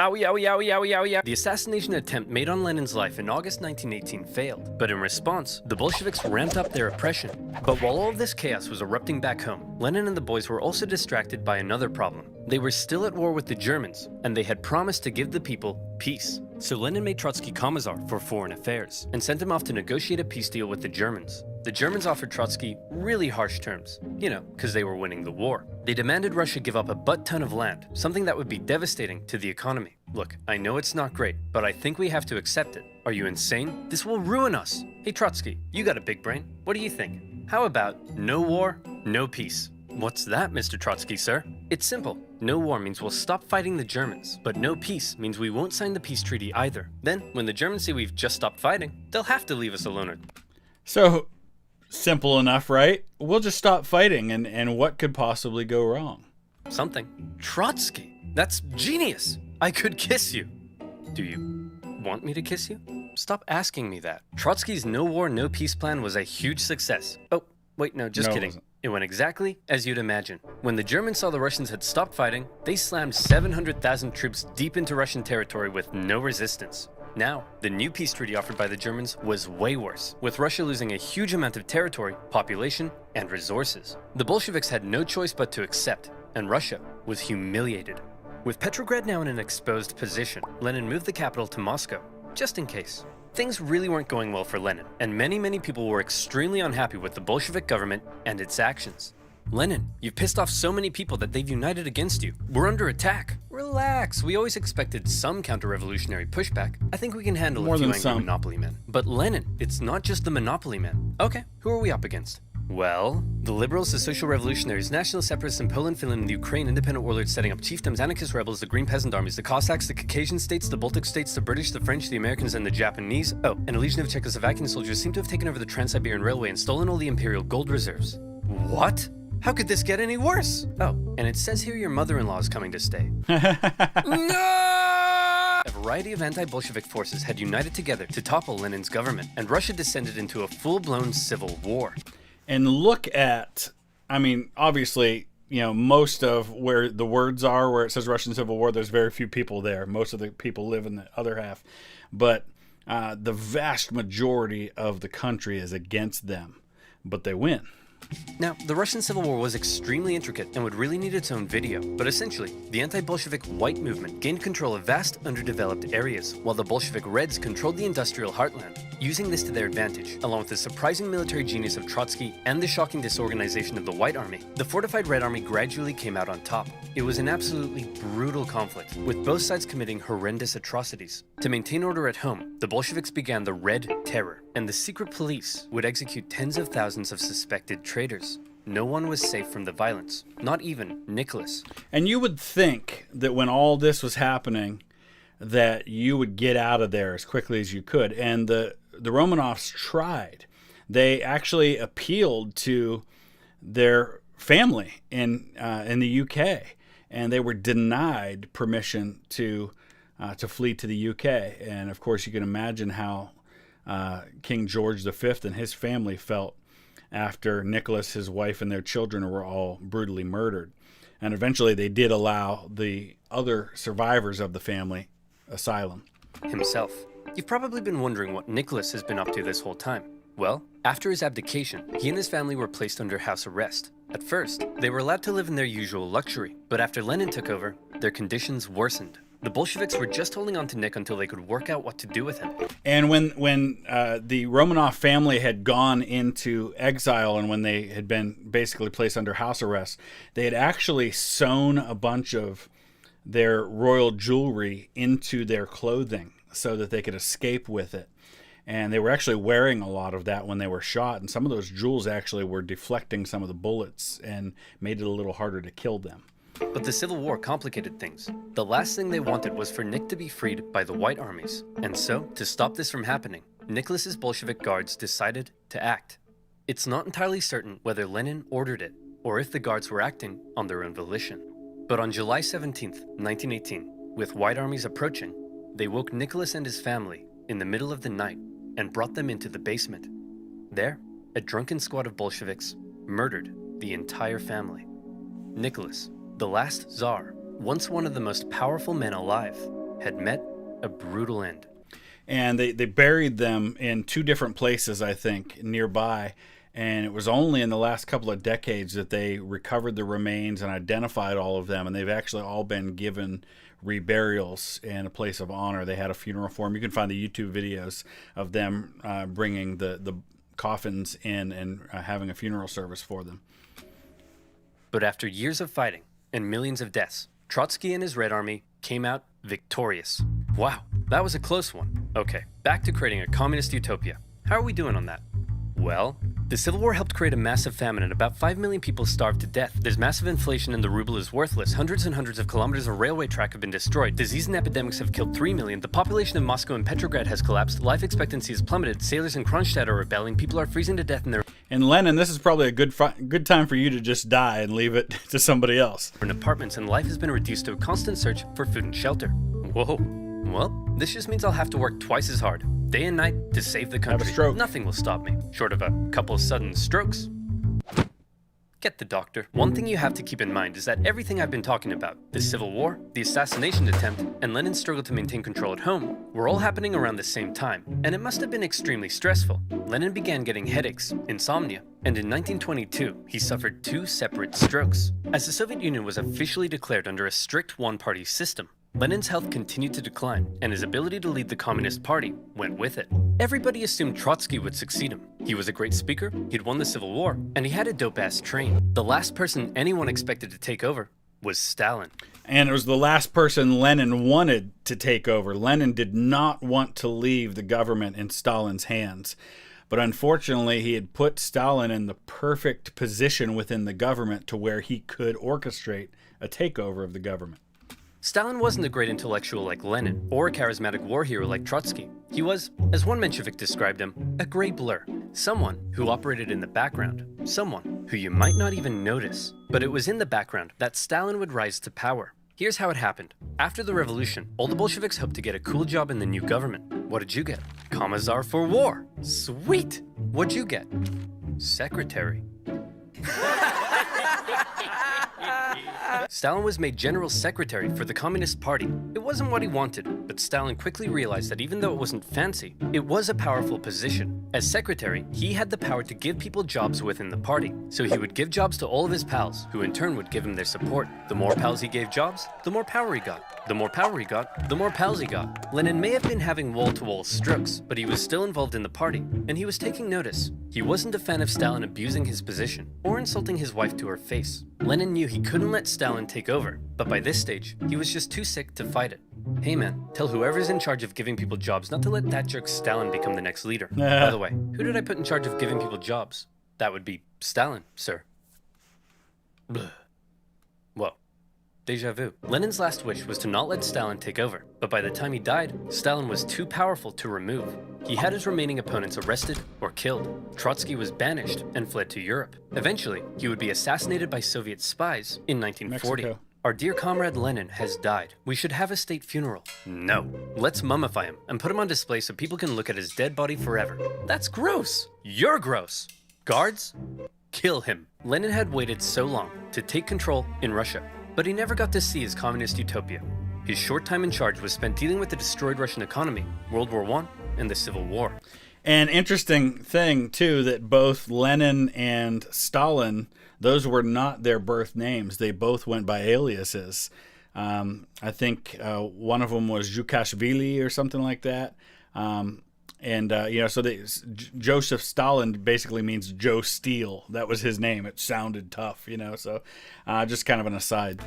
Speaker 2: Owie, owie, owie, owie, owie. The assassination attempt made on Lenin's life in August 1918 failed, but in response, the Bolsheviks ramped up their oppression. But while all of this chaos was erupting back home, Lenin and the boys were also distracted by another problem. They were still at war with the Germans, and they had promised to give the people peace. So Lenin made Trotsky Commissar for Foreign Affairs, and sent him off to negotiate a peace deal with the Germans. The Germans offered Trotsky really harsh terms, because they were winning the war. They demanded Russia give up a butt-ton of land, something that would be devastating to the economy. Look, I know it's not great, but I think we have to accept it. Are you insane? This will ruin us. Hey Trotsky, you got a big brain. What do you think? How about no war, no peace? What's that, Mr. Trotsky, sir? It's simple. No war means we'll stop fighting the Germans, but no peace means we won't sign the peace treaty either. Then, when the Germans say we've just stopped fighting, they'll have to leave us alone.
Speaker 1: So, simple enough, right? We'll just stop fighting, and what could possibly go wrong?
Speaker 2: Something. Trotsky, that's genius. I could kiss you. Do you want me to kiss you? Stop asking me that. Trotsky's no war, no peace plan was a huge success. Oh, wait, no, just kidding. It went exactly as you'd imagine. When the Germans saw the Russians had stopped fighting, they slammed 700,000 troops deep into Russian territory with no resistance. Now, the new peace treaty offered by the Germans was way worse, with Russia losing a huge amount of territory, population, and resources. The Bolsheviks had no choice but to accept, and Russia was humiliated. With Petrograd now in an exposed position, Lenin moved the capital to Moscow, just in case. Things really weren't going well for Lenin, and many people were extremely unhappy with the Bolshevik government and its actions. Lenin, you've pissed off so many people that they've united against you. We're under attack. Relax, we always expected some counter-revolutionary pushback. I think we can handle a few angry monopoly men. But Lenin, it's not just the monopoly men. Okay, who are we up against? Well, the liberals, the social revolutionaries, national separatists in Poland, Finland, and the Ukraine, independent warlords setting up chiefdoms, anarchist rebels, the Green Peasant armies, the Cossacks, the Caucasian states, the Baltic states, the British, the French, the Americans, and the Japanese. Oh, and a legion of Czechoslovakian soldiers seem to have taken over the Trans-Siberian Railway and stolen all the imperial gold reserves. What? How could this get any worse? Oh, and it says here your mother-in-law is coming to stay. No! A variety of anti-Bolshevik forces had united together to topple Lenin's government, and Russia descended into a full-blown civil war.
Speaker 1: And look at, obviously, most of where the words are, where it says Russian Civil War, there's very few people there. Most of the people live in the other half. But the vast majority of the country is against them. But they win.
Speaker 2: Now, the Russian Civil War was extremely intricate and would really need its own video, but essentially, the anti-Bolshevik white movement gained control of vast, underdeveloped areas, while the Bolshevik Reds controlled the industrial heartland. Using this to their advantage, along with the surprising military genius of Trotsky and the shocking disorganization of the White Army, the fortified Red Army gradually came out on top. It was an absolutely brutal conflict, with both sides committing horrendous atrocities. To maintain order at home, the Bolsheviks began the Red Terror, and the secret police would execute tens of thousands of suspected traitors. No one was safe from the violence, not even Nicholas.
Speaker 1: And you would think that when all this was happening, that you would get out of there as quickly as you could. And the Romanovs tried. They actually appealed to their family in the UK, and they were denied permission to flee to the UK. And of course, you can imagine how King George V and his family felt after Nicholas, his wife, and their children were all brutally murdered. And eventually they did allow the other survivors of the family asylum.
Speaker 2: Himself. You've probably been wondering what Nicholas has been up to this whole time. Well, after his abdication, he and his family were placed under house arrest. At first, they were allowed to live in their usual luxury, but after Lenin took over, their conditions worsened. The Bolsheviks were just holding on to Nick until they could work out what to do with him.
Speaker 1: And when the Romanov family had gone into exile and when they had been basically placed under house arrest, they had actually sewn a bunch of their royal jewelry into their clothing so that they could escape with it. And they were actually wearing a lot of that when they were shot. And some of those jewels actually were deflecting some of the bullets and made it a little harder to kill them.
Speaker 2: But the Civil War complicated things. The last thing they wanted was for Nick to be freed by the White Armies. And so, to stop this from happening, Nicholas's Bolshevik guards decided to act. It's not entirely certain whether Lenin ordered it, or if the guards were acting on their own volition. But on July 17th, 1918, with white armies approaching, they woke Nicholas and his family in the middle of the night and brought them into the basement. There, a drunken squad of Bolsheviks murdered the entire family. Nicholas, the last Tsar, once one of the most powerful men alive, had met a brutal end.
Speaker 1: And they buried them in two different places, I think, nearby. And it was only in the last couple of decades that they recovered the remains and identified all of them. And they've actually all been given reburials in a place of honor. They had a funeral for them. You can find the YouTube videos of them bringing the coffins in and having a funeral service for them.
Speaker 2: But after years of fighting and millions of deaths, Trotsky and his Red Army came out victorious. Wow, that was a close one. Okay, back to creating a communist utopia. How are we doing on that? Well, the Civil War helped create a massive famine and about 5 million people starved to death. There's massive inflation and the ruble is worthless. Hundreds and hundreds of kilometers of railway track have been destroyed. Disease and epidemics have killed 3 million. The population of Moscow and Petrograd has collapsed. Life expectancy has plummeted. Sailors in Kronstadt are rebelling. People are freezing to death in their...
Speaker 1: And Lenin, this is probably a good time for you to just die and leave it to somebody else.
Speaker 2: ...in apartments, and life has been reduced to a constant search for food and shelter. Whoa. Well, this just means I'll have to work twice as hard, day and night, to save the country.
Speaker 1: Have a stroke.
Speaker 2: Nothing will stop me, short of a couple of sudden strokes. Get the doctor. One thing you have to keep in mind is that everything I've been talking about, the Civil War, the assassination attempt, and Lenin's struggle to maintain control at home, were all happening around the same time, and it must have been extremely stressful. Lenin began getting headaches, insomnia, and in 1922, he suffered 2 separate strokes. As the Soviet Union was officially declared under a strict one-party system, Lenin's health continued to decline, and his ability to lead the Communist Party went with it. Everybody assumed Trotsky would succeed him. He was a great speaker, he'd won the Civil War, and he had a dope-ass train. The last person anyone expected to take over was Stalin.
Speaker 1: And it was the last person Lenin wanted to take over. Lenin did not want to leave the government in Stalin's hands. But unfortunately, he had put Stalin in the perfect position within the government to where he could orchestrate a takeover of the government.
Speaker 2: Stalin wasn't a great intellectual like Lenin, or a charismatic war hero like Trotsky. He was, as one Menshevik described him, a gray blur. Someone who operated in the background. Someone who you might not even notice. But it was in the background that Stalin would rise to power. Here's how it happened. After the revolution, all the Bolsheviks hoped to get a cool job in the new government. What did you get? Commissar for War. Sweet! What'd you get? Secretary. Stalin was made general secretary for the Communist Party. It wasn't what he wanted, but Stalin quickly realized that even though it wasn't fancy, it was a powerful position. As secretary, he had the power to give people jobs within the party. So he would give jobs to all of his pals, who in turn would give him their support. The more pals he gave jobs, the more power he got. The more power he got, the more pals he got. Lenin may have been having wall-to-wall strokes, but he was still involved in the party, and he was taking notice. He wasn't a fan of Stalin abusing his position, or insulting his wife to her face. Lenin knew he couldn't let Stalin take over, but by this stage, he was just too sick to fight it. Hey man, tell whoever's in charge of giving people jobs not to let that jerk Stalin become the next leader. By the way, who did I put in charge of giving people jobs? That would be Stalin, sir. Blah. Whoa. Deja vu. Lenin's last wish was to not let Stalin take over, but by the time he died, Stalin was too powerful to remove. He had his remaining opponents arrested or killed. Trotsky was banished and fled to Europe. Eventually, he would be assassinated by Soviet spies in 1940.
Speaker 1: Mexico.
Speaker 2: Our dear comrade Lenin has died. We should have a state funeral. No. Let's mummify him and put him on display so people can look at his dead body forever. That's gross. You're gross. Guards, kill him. Lenin had waited so long to take control in Russia, but he never got to see his communist utopia. His short time in charge was spent dealing with the destroyed Russian economy, World War I, and the Civil War.
Speaker 1: An interesting thing, too, that both Lenin and Stalin, those were not their birth names. They both went by aliases. I think one of them was Zhukashvili or something like that. Joseph Stalin basically means Joe Steel. That was his name. It sounded tough, so just kind of an aside.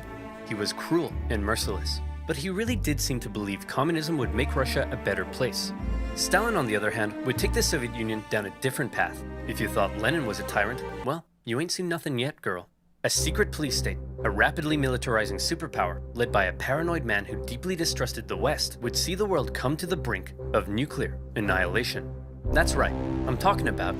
Speaker 2: He was cruel and merciless, but he really did seem to believe communism would make Russia a better place. Stalin, on the other hand, would take the Soviet Union down a different path. If you thought Lenin was a tyrant, well, you ain't seen nothing yet, girl. A secret police state, a rapidly militarizing superpower, led by a paranoid man who deeply distrusted the West, would see the world come to the brink of nuclear annihilation. That's right, I'm talking about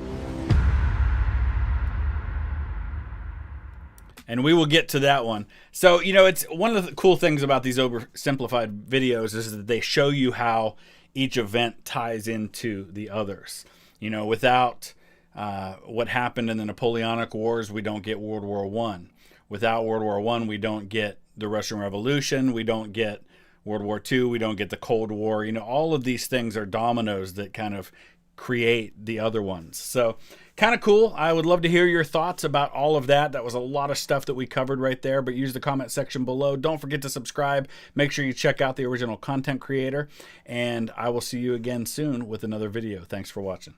Speaker 1: and we will get to that one. So, it's one of the cool things about these oversimplified videos is that they show you how each event ties into the others. Without what happened in the Napoleonic Wars, we don't get World War I. Without World War I, we don't get the Russian Revolution. We don't get World War II. We don't get the Cold War. All of these things are dominoes that kind of create the other ones. So kind of cool. I would love to hear your thoughts about all of that. That was a lot of stuff that we covered right there, but use the comment section below. Don't forget to subscribe. Make sure you check out the original content creator, and I will see you again soon with another video. Thanks for watching.